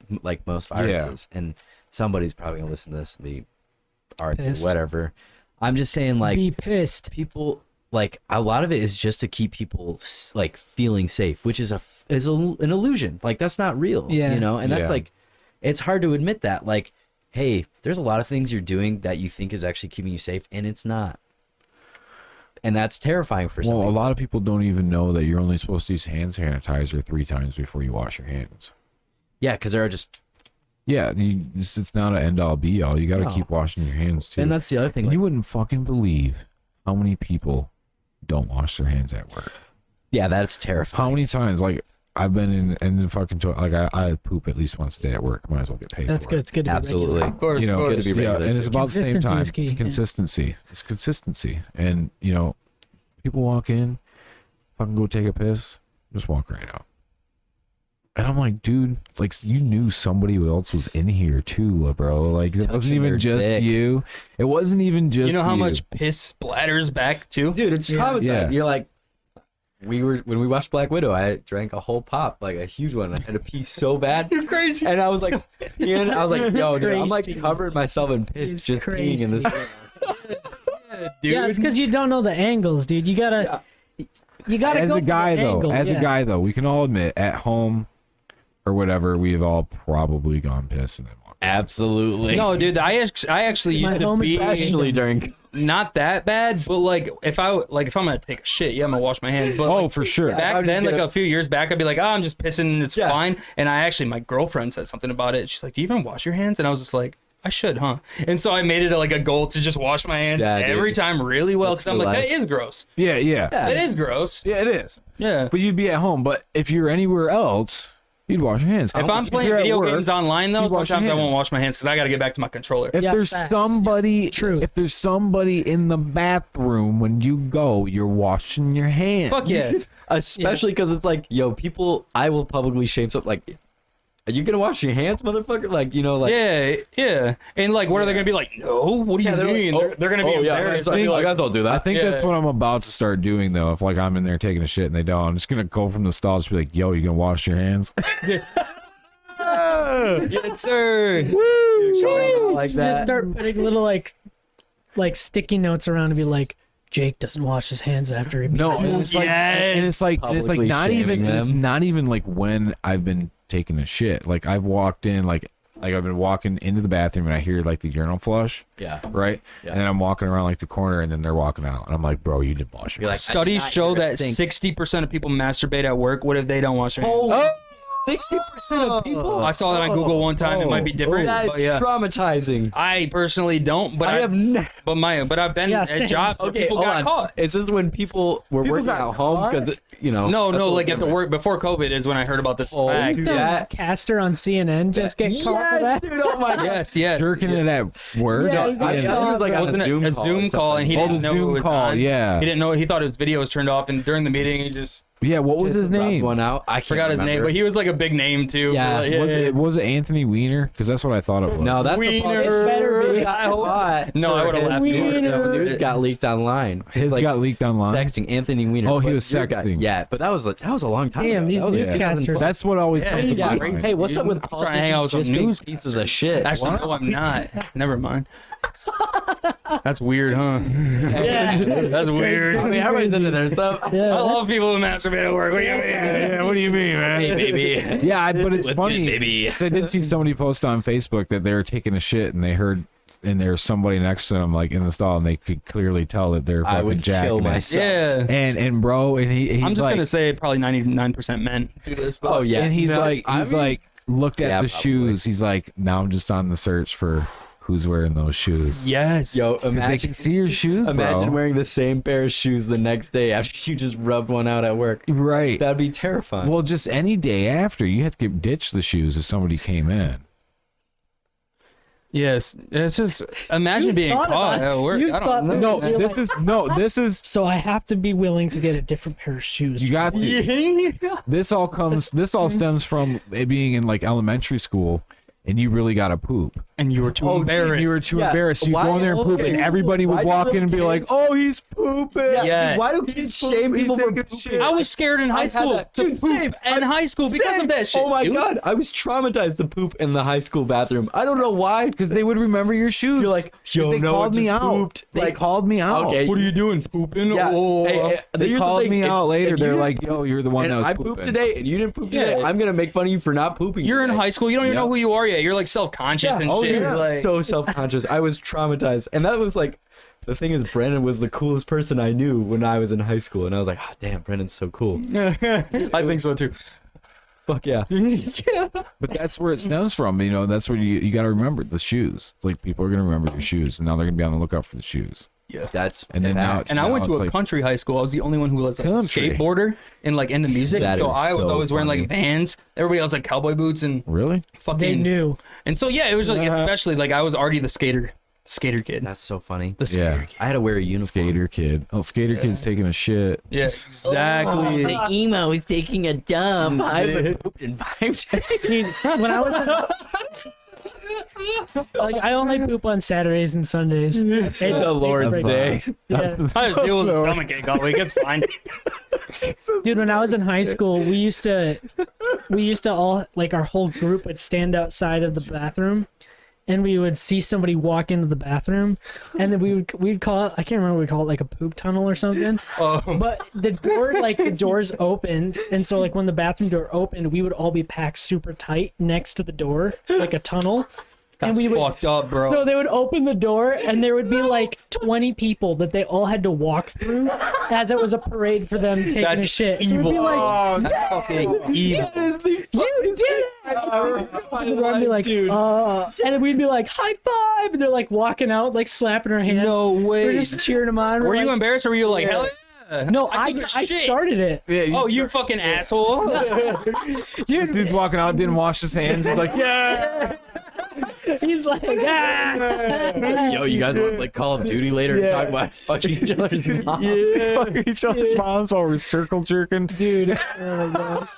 most viruses. And somebody's probably gonna listen to this and be arguing, Pissed. whatever. I'm just saying, like, Be pissed. people, like, a lot of it is just to keep people like feeling safe, which is an illusion. Like, that's not real. Yeah. You know, and that's like, it's hard to admit that. Like, hey, there's a lot of things you're doing that you think is actually keeping you safe, and it's not. And that's terrifying for some Well, a people. lot of people don't even know that you're only supposed to use hand sanitizer 3 times before you wash your hands. Yeah, because they're just. Yeah, it's not an end all be all. You got to No. keep washing your hands too. And that's the other thing. And Like, you wouldn't fucking believe how many people don't wash their hands at work. yeah, that's terrifying. How many times, like, I've been in the fucking toilet, like, I poop at least once a day at work. Might as well get paid That's for good. it. It's good to be Absolutely. regular. Of course, You know, of course. Good to be yeah, regular, and it's too. about the same Consistency time. is key, It's yeah. consistency. It's consistency. And, you know, people walk in, fucking go take a piss, just walk right out. And I'm like, dude, like, you knew somebody else was in here too, bro. Like, it wasn't Touching their even just dick. you. It wasn't even just You know how you. much piss splatters back too? Dude, it's traumatizing. Yeah. You're like, when we watched Black Widow, I drank a whole pop, like a huge one. I had to pee so bad. You're crazy. And I was like, Ian, I was like, yo, dude, I'm like Crazy. covered myself in piss He's just peeing in this. Dude. Yeah, it's because you don't know the angles, dude. You gotta As go a for guy the though, angle, as yeah. a guy though, we can all admit at home or whatever, we've all probably gone piss and then walked. Absolutely. No, dude, I actually My used to home is be especially during. not that bad, but like if I'm gonna take a shit, yeah, I'm gonna wash my hands. But Oh, like, for sure. I back would then, get like a- a few years back, I'd be like, oh, I'm just pissing, it's Yeah. fine. And my girlfriend said something about it. She's like, do you even wash your hands? And I was just like, I should, huh? And so I made it like a goal to just wash my hands Yeah, dude. every time really well because I'm good like, life. that is gross. Yeah. That is gross. Yeah, it is. Yeah. But you'd be at home. But if you're anywhere else, you'd wash your hands. If I'm playing you're at video work, games online though, you'd wash your sometimes I won't hands. wash my hands because I got to get back to my controller. If Yeah, there's facts. somebody, True. if there's somebody in the bathroom when you go, you're washing your hands. Fuck yeah. Especially because it's like, yo, people, I will publicly shame something. Like, are you gonna wash your hands, motherfucker? Like, you know, like. Yeah. And like, what are they gonna be like? No, what do you they're like, mean? oh, they're gonna be oh, yeah, embarrassed. I I'd be think- like, guys don't do that. I think Yeah. that's what I'm about to start doing though. If like I'm in there taking a shit and they don't, I'm just gonna go from the stall, just be like, "Yo, you gonna wash your hands?" yes, sir. like Just that. start putting little like sticky notes around to be like, Jake doesn't wash his hands after he. No, and it's like, Yes. and it's like Publicly not even, shaming it's them. not even like when I've been taking a shit. Like I've walked in, like I've been walking into the bathroom and I hear like the urinal flush, Yeah. right? Yeah. And then I'm walking around like the corner, and then they're walking out, and I'm like, "Bro, you didn't wash your You're like, hands." Studies I did show not that hear a thing. 60% of people masturbate at work. What if they don't wash their hands? Oh, 60% of people. I saw that on Google one time. It might be different, That is but yeah. traumatizing. I personally don't, but I have never. but I've been Yeah, at same. jobs where people got caught. Is this when people were working got at home? Because, you know. No, that's a like little at the different. work before COVID is when I heard about this Oh, fact. dude. Some that- caster on CNN just get caught for that. Dude, oh my God. Yes. Jerking it at work. Yeah, I he's think it was like on Wasn't a it Zoom a call. Zoom or call, and he something. didn't know Zoom it was call, on. yeah. He didn't know. He thought his video was turned off, and during the meeting, he just Yeah, what was his Rubbed name? one out. I can't forgot his name. remember. But he was like a big name too. Yeah. Like, Was it Anthony Weiner? Because that's what I thought it was. No, that's Wiener. a better be. I hope. No, I would've laughed too hard. Dude's got leaked online. his like, got leaked online. Sexting Anthony Weiner. Oh, he But was your guy- sexting. Yeah, but that was a long time Damn, ago. these That was newscasters. 2012. That's what always Yeah, comes he's to Yeah. mind. crazy. Hey, what's up with I'm trying to hang out with politicians some just being news pieces of shit? Actually, no, I'm not. Never mind. That's weird, huh? Yeah. That's weird. I mean, everybody's into their stuff. I Yeah. love people who masturbate at work. What do you mean? Yeah, what do you mean, man? Hey, baby. Yeah, but it's Let's funny. get it, baby. 'Cause I did see somebody post on Facebook that they were taking a shit and they heard, and there's somebody next to them like in the stall, and they could clearly tell that they're I fucking would jacking kill it. myself. Yeah. And bro, and he's I'm just like, gonna say probably 99% men do this. But Oh yeah, and he's No, like, I mean, like looked at Yeah, the probably. shoes. He's like, now I'm just on the search for who's wearing those shoes. yes. yo, 'Cause they imagine can see your shoes, Imagine bro. wearing the same pair of shoes the next day after you just rubbed one out at work. Right. That'd be terrifying. Well, just any day after, you have to ditch the shoes if somebody came in. Yes, it's just imagine being thought caught about- at work. you I thought don't that- know. This is So I have to be willing to get a different pair of shoes. you got to. This all stems from it being in like elementary school, and you really got to poop. And you were too embarrassed. You were too Yeah. embarrassed. So you Why- go in there and poop, okay. and everybody Why would do walk little in and be like, kids- "Oh, he's pooping." Yeah. Why do kids shame people for pooping? I was scared in high had school that. to Dude, poop same. in high school because of that shit. Oh my dude. god, I was traumatized to poop in the high school bathroom. I don't know why. Because they would remember your shoes. You're like, yo, they no, called it me just out. pooped. They Like, called me out. okay. What are you doing? Pooping? Yeah. Oh. Hey, They here's the called thing. me If- out later. if They're you- like, "Yo, you're the one and that was I pooping." pooped today, and you didn't poop today. Yeah. I'm gonna make fun of you for not pooping. You're in today. high school. You don't even Yeah. know who you are yet. You're like self-conscious and Oh, shit. dude, Like, so self-conscious. I was traumatized, and that was like, the thing is, Brennan was the coolest person I knew when I was in high school, and I was like, oh, damn, Brennan's so cool. I think so too. Fuck yeah. But that's where it stems from. You know, that's where you got to remember the shoes. Like people are gonna remember your shoes, and now they're gonna be on the lookout for the shoes. That's And then now fact. And I went to a like, country high school. I was the only one who was like a Country. skateboarder and like into music. That So is I was so always wearing funny. like Vans. Everybody else like cowboy boots and Really? fucking. They knew. And so yeah, it was like especially like I was already the skater kid. That's so funny. The skater Yeah. kid. I had to wear a uniform. Skater kid. Oh, skater kid's taking a shit. Yeah, exactly. The emo is taking a dump. I haven't pooped in 5 days. Dude, when I was like, I only poop on Saturdays and Sundays. The Lord's Day. Yeah. I just deal with a stomach ache all week. It's fine. Dude, when I was in high school, we used to all, like, our whole group would stand outside of the bathroom, and we would see somebody walk into the bathroom, and then we'd call it, I can't remember what we call it, like a poop tunnel or something. But the doors opened, and so like when the bathroom door opened, we would all be packed super tight next to the door, like a tunnel. That's and we would, fucked up, bro. so they would open the door, and there would be like 20 people that they all had to walk through, as it was a parade for them taking a That's shit. So evil. we'd be like, That's fucking evil. you did it! And everyone would be like, and then we'd be like, high five! And they're like walking out, like slapping our hands. No way. We're just cheering them on. Were We're you like, embarrassed or were you like, hell yeah? No, I took a I shit. started it. Oh, you fucking asshole. This dude's walking out, didn't wash his hands. He's like, yeah. He's like, ah! Yo, you guys want to play Call of Duty later and talk about fucking each other's moms? Fucking each other's moms while we're circle jerking. Dude. Oh, my gosh.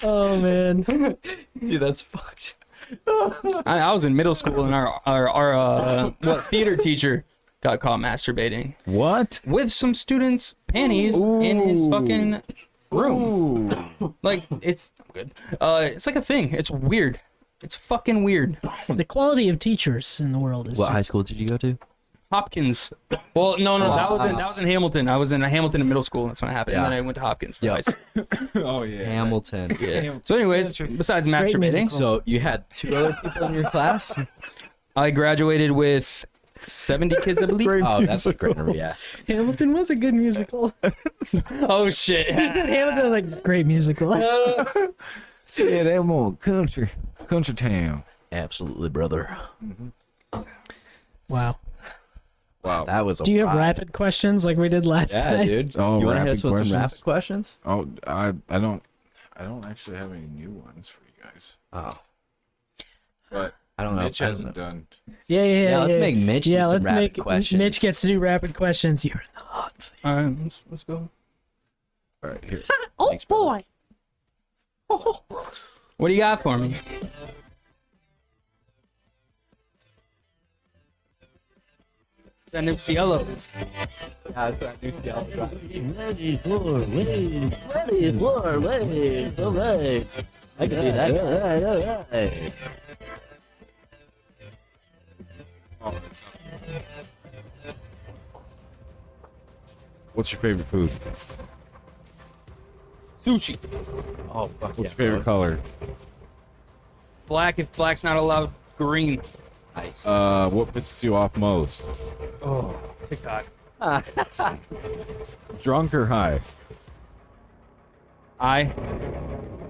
Oh, man. Dude, that's fucked. I was in middle school and our theater teacher got caught masturbating What? with some students' panties in his fucking room. Like it's good. It's like a thing. It's weird. It's fucking weird. The quality of teachers in the world is What high just... school did you go to? Hopkins. Well, no, that was in Hamilton. I was in Hamilton in middle school. That's when it happened. And then I went to Hopkins for Yeah. high school. Oh yeah. Hamilton. Yeah. So, anyways, besides masturbating, musical. So you had 2 other people in your class? I graduated with 70 kids, I believe. Oh, that's a great number, yeah. Hamilton was a good musical. Oh shit. You said Hamilton was like, great musical. Yeah, that more country town. Absolutely, brother. Wow. Wow. That was a Do you have ride. rapid questions like we did last Yeah, time? dude. Oh, you want to hit rapid us with some questions? rapid questions? Oh, I don't actually have any new ones for you guys. Oh, But I don't know. Mitch I don't hasn't know. done. Yeah. let's make Mitch do Yeah, some let's rapid make questions. Mitch gets to do rapid questions. You're in the hot seat. All right, let's go. All right, here. Thanks, brother. What do you got for me? That new Cielo. Yeah, it's that new Cielo Drive. 94 waves. 24 waves. All right. I can do that. All right. What's your favorite food? Sushi. Oh, fuck What's your favorite color? Black if black's not allowed. Green. Nice. What pisses you off most? Oh, TikTok. Drunk or high? I.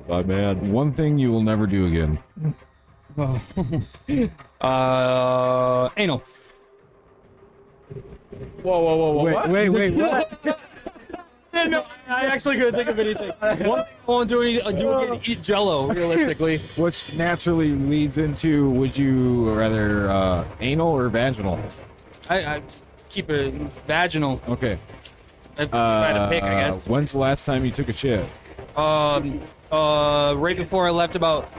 My man. One thing you will never do again. Anal. Wait, what? No, I I actually couldn't think of anything. One thing I won't do again, eat Jello. Realistically, Which naturally leads into, would you rather anal or vaginal? I keep it vaginal. Okay. If I had to pick, I guess. When's the last time you took a shit? Right before I left, about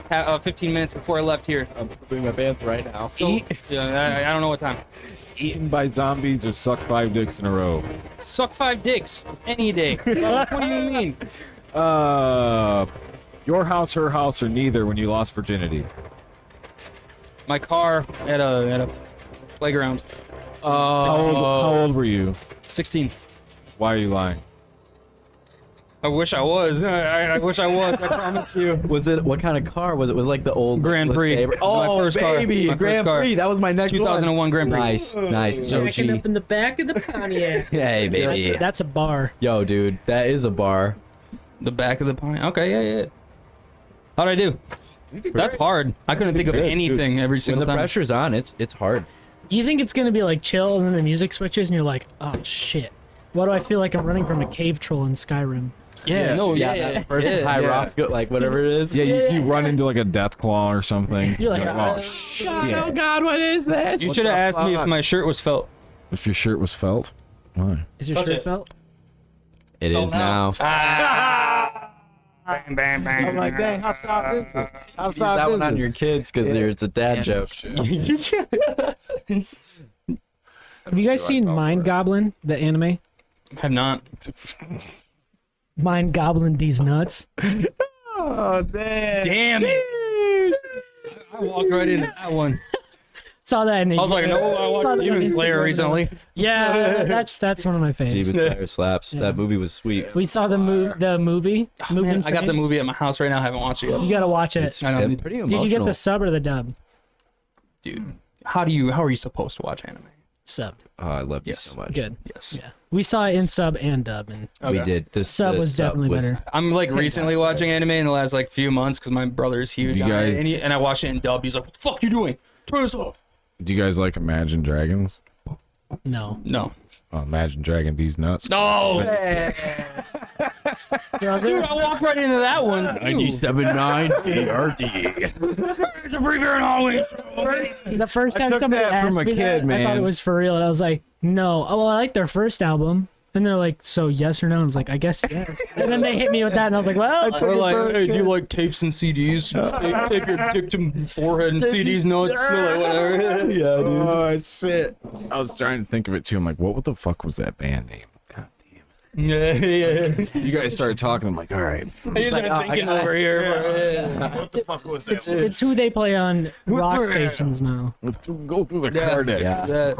15 minutes before I left here. I'm putting my pants right now. So, yeah, I don't know what time. Eaten by zombies or suck 5 dicks in a row? Suck 5 dicks any day. What do you mean? Your house, her house, or neither when you lost virginity? My car at a playground. How old were you? 16. Why are you lying? I wish I was. I wish I was. I promise you. Was it, what kind of car was it? Was it like the old Grand Prix. Sabre? My Oh, first car. baby, My first Grand car. Prix. That was my next 2001 one. Grand Prix. Nice. Jacking OG. up in the back of the Pontiac. Hey, baby. That's a bar. Yo, dude, that is a bar. The back of the pony. Okay, yeah. How'd I do? That's hard. I couldn't think of anything every When single the time. pressure's on, it's hard. You think it's gonna be like chill, and then the music switches, and you're like, oh shit. Why do I feel like I'm running from a cave troll in Skyrim? Yeah, that first high rock, like whatever it is. Yeah, you run into like a death claw or something. You're like, oh shit. Oh God, what is this? You should have asked me if my shirt was felt. If your shirt was felt? Why? Is your Touch shirt it. felt? It is now. Bang, bang, bang. I'm like, dang, how soft is this? How Use that one on your kids because it's a dad joke. Have you guys seen Mind Goblin, the anime? Have not. Mind Goblin these nuts. Oh, damn. Damn it. I walked right into that one. Saw that in I was like, no, I saw watched that Demon on Slayer Instagram. recently. Yeah, that's one of my favorites. Demon Slayer slaps. That movie was sweet. We saw the movie. Man, I got the movie at my house right now. I haven't watched it You yet. gotta watch it. I know. Pretty emotional. Did you get the sub or the dub? Dude, how are you supposed to watch anime? Sub. Oh, I love you Yes. so much. Good. Yes. Yeah. We saw it in sub and dub, and We did. This sub was definitely better. I'm like recently watching anime in the last like few months because my brother is huge You on guys- it, and I watched it in dub. He's like, "What the fuck you doing? Turn this off." Do you guys like Imagine Dragons? No. No. Imagine Dragon these nuts. No. Yeah, Dude, I walked right into that one. 97.9 PRD. It's a free beer and always. the first I time took somebody that asked from a me kid, that, I thought man. it was for real, and I was like, no. Oh, well, I like their first album. And they're like, so yes or no? And I was like, I guess yes. And then they hit me with that, and I was like, well, Or like, hey, do you like tapes and CDs? Tape your dick to forehead and CDs nuts, like whatever. Yeah, dude. Oh, shit. I was trying to think of it too. I'm like, what the fuck was that band name? God damn Yeah. it. You guys started talking. I'm like, all right. He's like, thinking over here. What the fuck was that? it's who they play on rock stations now. Go through the card deck. Yeah.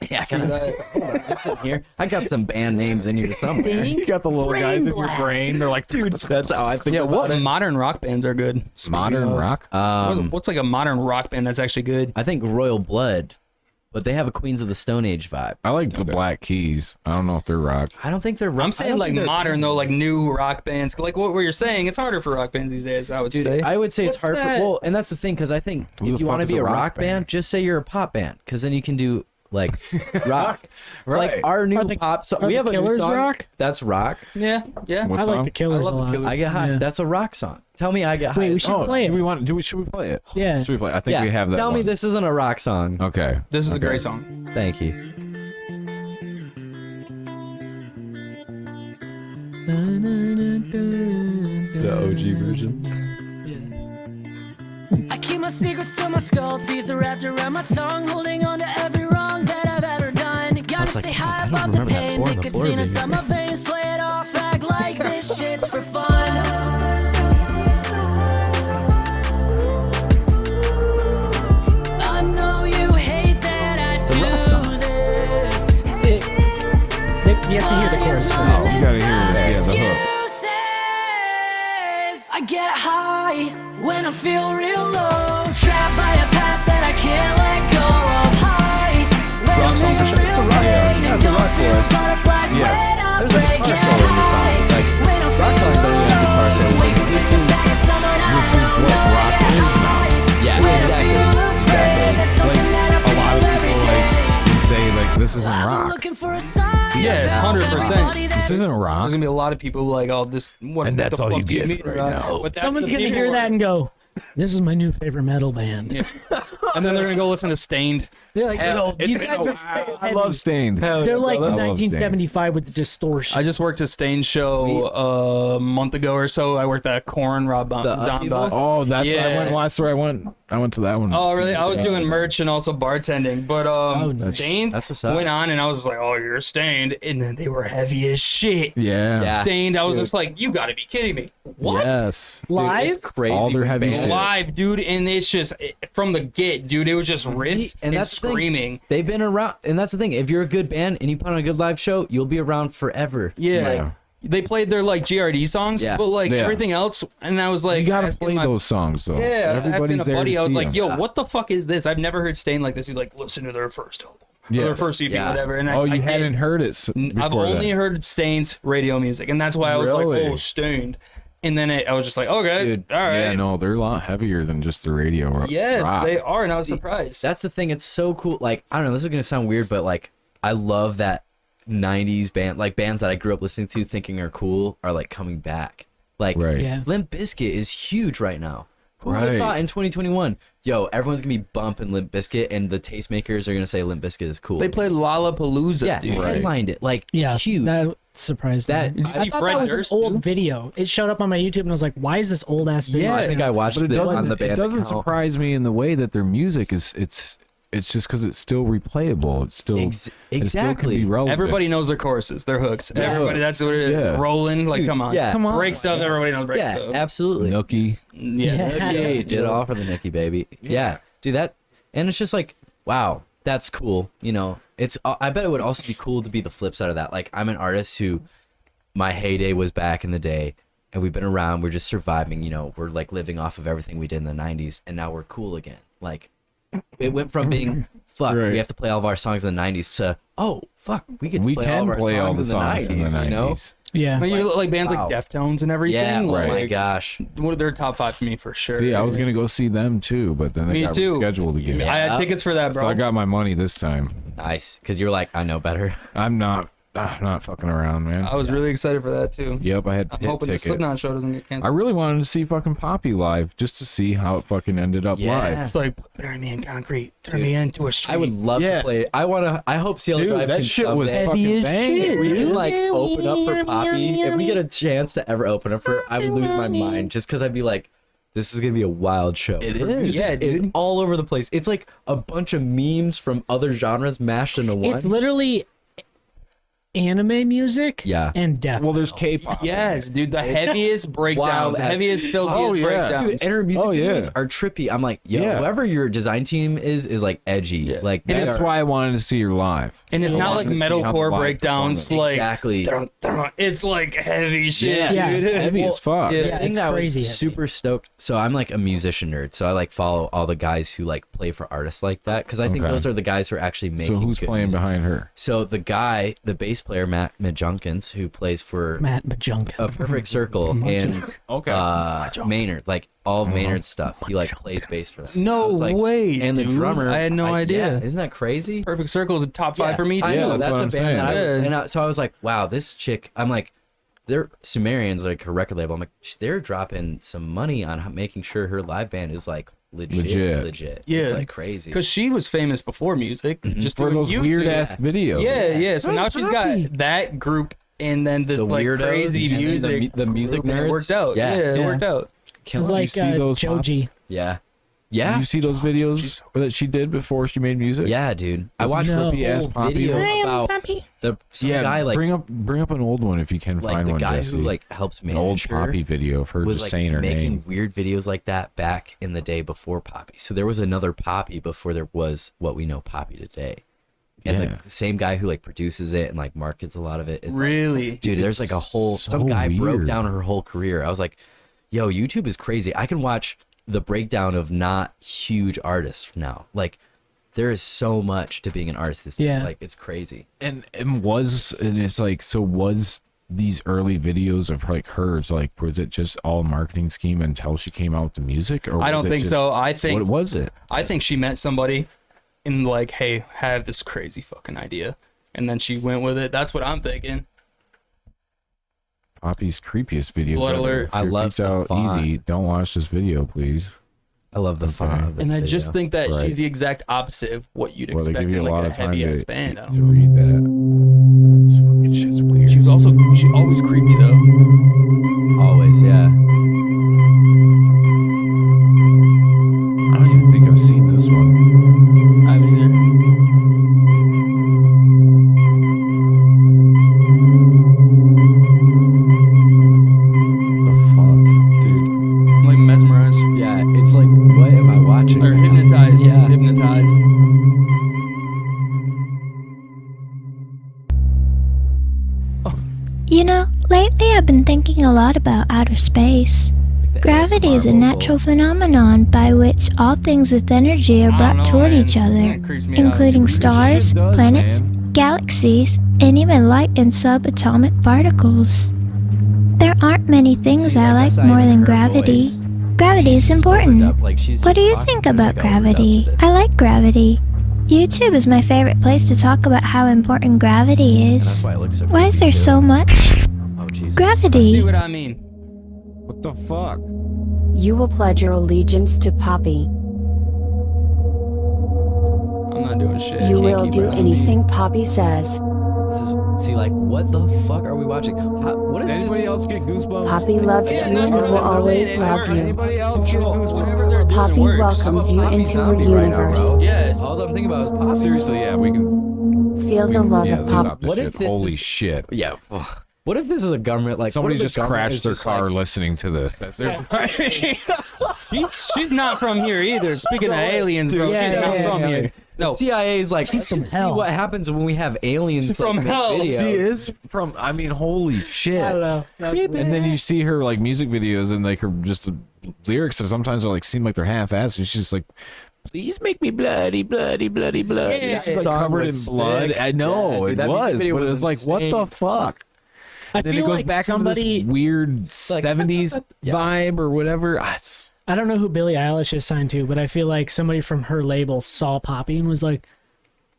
Yeah, it's in here. I got some band names in here somewhere. You got the little guys in your brain. They're like, dude. That's how I think. Yeah, what about it. modern rock bands are good? Modern rock? What's like a modern rock band that's actually good? I think Royal Blood, but they have a Queens of the Stone Age vibe. I like the Black Keys. I don't know if they're rock. I don't think they're. I'm saying like modern though, like new rock bands. Like what you're saying, it's harder for rock bands these days. I would Dude, say. I would say it's What's hard that? for. Well, and that's the thing, because I think Who the if you want fuck to is be a a rock rock band, band? just say you're a pop band, because then you can do like rock. Right. Like our new Are the- pop song. are We the have a new Killers song. rock? That's rock. yeah. What I song? like the Killers love a the lot. Killers. I get high. Yeah. That's a rock song. Tell me I get high. Wait, we should Oh, play it. should we play it? Yeah. Should we play it? I think Yeah. we have that. Tell me one. this isn't a rock song. Okay. This is a Okay. great song. Thank you. The OG version. I keep my secrets to my skull, teeth are wrapped around my tongue, holding on to every wrong that I've ever done. Gotta stay high above the pain, nicotine inside my veins, play it off, act like this shit's for fun. I know you hate that I a rock song. do this. You have to hear the chorus first. Oh, you gotta hear the hook. Excuses. I get high when I feel real low, trapped by a past that I can't let go of. High when Rock song for sure. It's a rock. That's a rock chorus. Yes. There's a guitar solo in the song. Like rock songs don't even have guitar solos. This is what rock is now. Yeah, exactly. Like a lot of people like can say like this isn't rock. Looking for a sign. Yeah, 100%. This isn't There's rock. gonna be a lot of people like, oh, this. What And that's the all fuck you do get mean, right bro? now. But that's Someone's the gonna people hear who- that and go, "This is my new favorite metal band." Yeah. And then they're gonna go listen to Stained. They're like, "Yo, these guys are I love Stained. They're like I love 1975 with the distortion." I just worked a Stained show a month ago or so. I worked at Corn, Rob The Don Upheaval? Oh, that's Yeah. I went last where I went to that one. Oh, really? I was doing merch and also bartending. But nice. Stained That's what's up. went on, and I was just like, oh, you're Stained. And then they were heavy as shit. Yeah. Yeah. Stained, I was just like, you gotta be kidding me. What? Yes. Live? It's crazy. All their when heavy bands- shit. Live, dude, and it's just from the get, dude. It was just riffs and that's the thing. screaming. They've been around, and that's the thing. If you're a good band and you put on a good live show, you'll be around forever. Yeah. Yeah. They played their like GRD songs, Yeah. but like Yeah. everything else, and I was like, You gotta asking play my- those songs though. Yeah, Everybody's asking there a buddy, to I was see like, them. yo, what the fuck is this? I've never heard Stain like this. He's like, listen to their first album. Yeah. Or their first EP, Yeah. whatever. And Oh, I you did. hadn't heard it I've before only that. heard Stain's radio music, and that's why I was Really? like, oh, Stained. And then I was just like, okay, Dude, all right. Yeah, no, they're a lot heavier than just the radio. Yes, rock. they are, and I was surprised. That's the thing. It's so cool. Like, I don't know. This is gonna sound weird, but like, I love that '90s band, like bands that I grew up listening to, thinking are cool, are like coming back. Like, Right. Yeah. Limp Bizkit is huge right now. Who would have Right. thought in 2021? Yo, everyone's gonna be bumping Limp Bizkit, and the tastemakers are gonna say Limp Bizkit is cool. They played Lollapalooza, yeah, dude. Right. headlined it like Yeah, huge. that surprised That- me. Did you I see thought Fred that was Durst, an old dude? video. It showed up on my YouTube, and I was like, "Why is this old ass video?" I think I watched But it this doesn't. on the band It doesn't account. surprise me in the way that their music is. It's just because it's still replayable. It's still it still can exactly. be relevant. Everybody knows their choruses, their hooks. Everybody, that's what it is. Yeah. Rolling, like, come on. yeah. Come on. Break stuff, everybody knows break Yeah, stuff. absolutely. Nookie. Yeah. Hey, did it all for the Nicky baby. Yeah, do that, and it's just like, wow, that's cool. You know, it's. I bet it would also be cool to be the flip side of that. Like, I'm an artist who, my heyday was back in the day, and we've been around. We're just surviving. You know, we're like living off of everything we did in the '90s, and now we're cool again. Like, it went from being fuck, Right. we have to play all of our songs in the '90s to oh fuck, we get to We play all can of our play all songs the in songs the in the 90s. You know? 90s. Yeah. When you like bands wow. like Deftones and everything, Yeah, oh like, my gosh. one of their top 5 for me for sure. See, I was gonna go see them too, but then they Me got too. rescheduled again. I had Yeah. tickets for that, bro. So I got my money this time. Nice, because you're like, I know better. I'm not fucking around, man. I was really excited for that too. Yep, I had I'm pit hoping the tickets. Slipknot show doesn't get I canceled. really wanted to see fucking Poppy live just to see how it fucking ended up live. It's like bury me in concrete, turn Dude, me into a street. I would love Yeah. to play it. I hope Cielo Dude, Drive that can shit was someday- fucking banging. If we can like Yeah, open up for Poppy, if we get a chance to ever open up for her, I would lose my mind just because I'd be like, this is gonna be a wild show. It Her is. music Yeah, dude. is all over the place. It's like a bunch of memes from other genres mashed into one. It's literally anime music Yeah. and death. Well, there's K-pop. Yes, dude, the heaviest breakdowns, Wild the ass- heaviest, filthiest Oh, yeah. breakdowns. Dude, and her music Oh, yeah. videos are trippy. I'm like, yo, Yeah. whoever your design team is like edgy. Yeah. Like And they that's are- why I wanted to see her live. And it's I not like wanted to see how the metalcore live breakdowns, performance- like Exactly. dun, dun. It's like heavy shit, Yeah. dude. Yeah. Heavy as fuck. Yeah. The thing it's that I crazy was heavy. super stoked. So I'm like a musician nerd. So I like follow all the guys who like play for artists like that because I think Okay. those are the guys who are actually making. So who's good playing music. behind her? So the guy, the bass player Matt Junkins, who plays for Matt Bajunka. A Perfect Circle and Okay. Maynard, like all of Maynard's stuff. He like plays bass for them. No I was like- way, And the dude. drummer, I had no idea. Yeah, isn't that crazy? Perfect Circle is a top 5 for me too. I know Yeah, that's that's what a I'm band that I saying. and so I was like, wow, this chick. I'm like, they're Sumerians, like a record label. I'm like, they're dropping some money on making sure her live band is like legit. Yeah. It's like crazy. Because she was famous before music, just For doing those YouTube. weird ass videos. Yeah. So now she's Poppy. got that group and then this The like weirdos, crazy you see music. the music group, and nerds. it worked out. Yeah. Yeah, it Yeah. worked out. It's you like see those Joji. Yeah. Did Yeah. you see those videos that she did before she made music? Yeah, dude. I Those watched No. a trippy ass whole Poppy video ones? about some Yeah, guy like bring up an old one if you can like find the one, guy Jesse. who like helps an manage old her Poppy video of her was just like saying her making name. weird videos like that back in the day before Poppy. So there was another Poppy before there was what we know Poppy today. And Yeah. the same guy who like produces it and like markets a lot of it is like, Really? dude, there's like a whole so some guy broke weird. down her whole career. I was like, yo, YouTube is crazy. I can watch the breakdown of not huge artists now. Like there is so much to being an artist. Yeah. Like it's crazy. And it's like, so was these early videos of like hers, like was it just all a marketing scheme until she came out with the music? Or I was don't it think just- so. What was it? I think she met somebody and like, hey, have this crazy fucking idea. and then she went with it. That's what I'm thinking. Poppy's creepiest video. Blood ever. alert. If I you're love freaked the out font. easy. Don't watch this video, please. I love the font of this And I just video. think that Right. she's the exact opposite of what you'd Well, they expect give you in a lot like a of time heavy to, ass band. I don't to know. read that. This fucking shit's weird. She always creepy though. Always, yeah. I don't even think I've seen this one. I haven't either. The fuck, dude? I'm like mesmerized Yeah, it's like, what am I watching? or hypnotized. Yeah. Hypnotized. You know, lately I've been thinking a lot about outer space. Gravity is a natural phenomenon by which all things with energy are I don't brought know, toward man. each other, That creeps me out. including stars, shit does, planets, man. galaxies, and even light and subatomic particles. There aren't many things I like more than gravity. Gravity is important. What do you think about gravity? I like gravity. YouTube is my favorite place to talk about how important gravity is. Why is there so much See gravity? what I mean? What the fuck? You will pledge your allegiance to Poppy. I'm not doing shit. You Can't will keep do it on me. anything Poppy says. See, like, what the fuck are we watching? What Did anybody else get goosebumps? Poppy loves you Yeah, and no, will no, always it love works. you. Anybody else get goosebumps? Whatever they're doing Poppy works. welcomes you Poppy into her zombie right now, universe. bro. Yes. All I'm thinking about is Poppy. Seriously, yeah, we can. Feel the love Yeah, of stop Poppy. this What shit. if this Holy is- shit! Yeah. What if this is a government, like, Somebody what if the just government crashed is their just car like, listening to this. That's their She's not from here either. Speaking of aliens, bro, Yeah, she's not yeah, from yeah. here. No, The CIA is like, She's from let's see hell. what happens when we have aliens She's like, from make hell. videos. She is from. I mean, holy shit! know. And then you see her like music videos and like her just lyrics. Or sometimes they like seem like they're half-assed. She's just like, "Please make me bloody, bloody, bloody, bloody." Yeah, It's like song covered in was blood. sick. I know Yeah, dude, it that music was, video but it was was like, what the insane. fuck? I Then feel it goes like back somebody. into this weird 70s vibe or whatever. Ah, it's- I don't know who Billie Eilish is signed to, but I feel like somebody from her label saw Poppy and was like,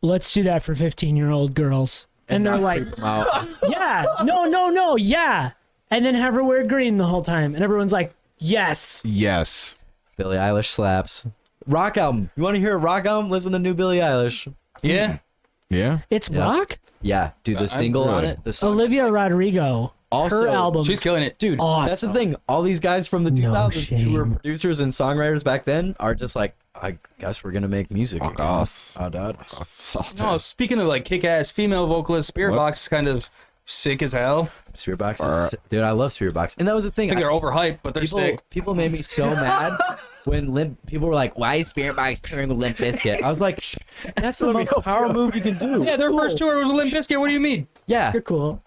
"Let's do that for 15-year-old girls." And they're like, Wow. "Yeah, no, yeah," and then have her wear green the whole time, and everyone's like, "Yes." Yes. Billie Eilish slaps. Rock album. You want to hear a rock album? Listen to new Billie Eilish. yeah. Yeah. It's Yeah. rock. Yeah, dude, the single on it. The song. Olivia Rodrigo. Also, her album. She's killing it. Dude, that's the Awesome. thing. All these guys from the 2000s who were shame. producers and songwriters back then are just like, I guess we're gonna make music. Fuck again. us. Oh, dad. No, speaking of like kick-ass female vocalists, Spirit What? Box is kind of sick as hell. Spirit Box. Dude, I love Spirit Box. And that was the I thing. think they're overhyped, but they're sick. People made me so mad when people were like, "Why is Spirit Box touring with Limp Bizkit?" I was like, "That's the most power move you can do." Yeah, their first tour was Limp Bizkit. What do you mean? Yeah, You're cool.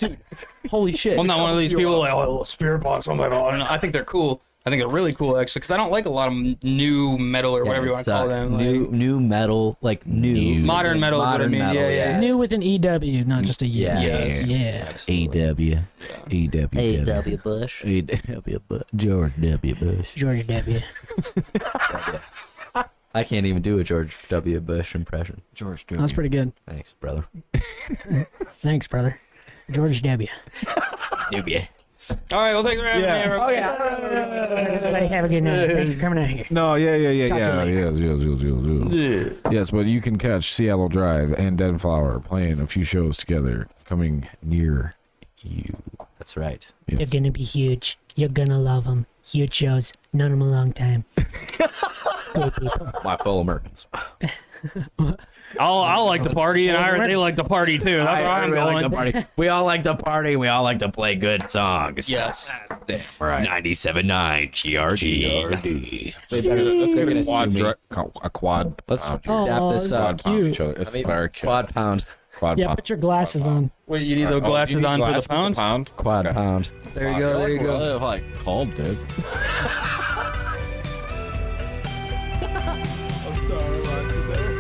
holy shit. I'm not one of these people like, oh, Spirit Box. I'm like, oh, no. I think they're cool. I think they're really cool actually, because I don't like a lot of new metal or whatever you want to call them. New metal, like new Modern metal is what I modern mean. metal, Yeah. New with an EW, not just a U. Yeah. Yeah. AW. A.W. Bush. AW. George W. Bush. George W. I can't even do a George W. Bush impression. George W. That's pretty good. Thanks, brother. Thanks, brother. George W. Nubia. All right, well, thanks for having me. Everybody. Everybody have a good night. Thanks for coming out here. No, yeah. Talk to you later. Yes. Yes, but you can catch Cielo Drive and Deadflower playing a few shows together coming near you. That's right. Yes. They're gonna be huge. You're gonna love them. Huge shows. Known them a long time. Great people. My fellow Americans. I'll like to party, and I heard they like to party too. That's where I'm going. We all like to party. We all like to play good songs. Yes. Right. 97.9 GRD. Let's They're get gonna a quad. sue me. A quad. Let's pound. wrap this up. Quad pound cute. each other. It's I mean, very cute. Quad pound. Quad Yeah, pound. put your glasses on. Wait, you need those glasses you need on for glasses the pound? Quad Okay. pound. There you go. There you go. Like called, dude. I'm sorry,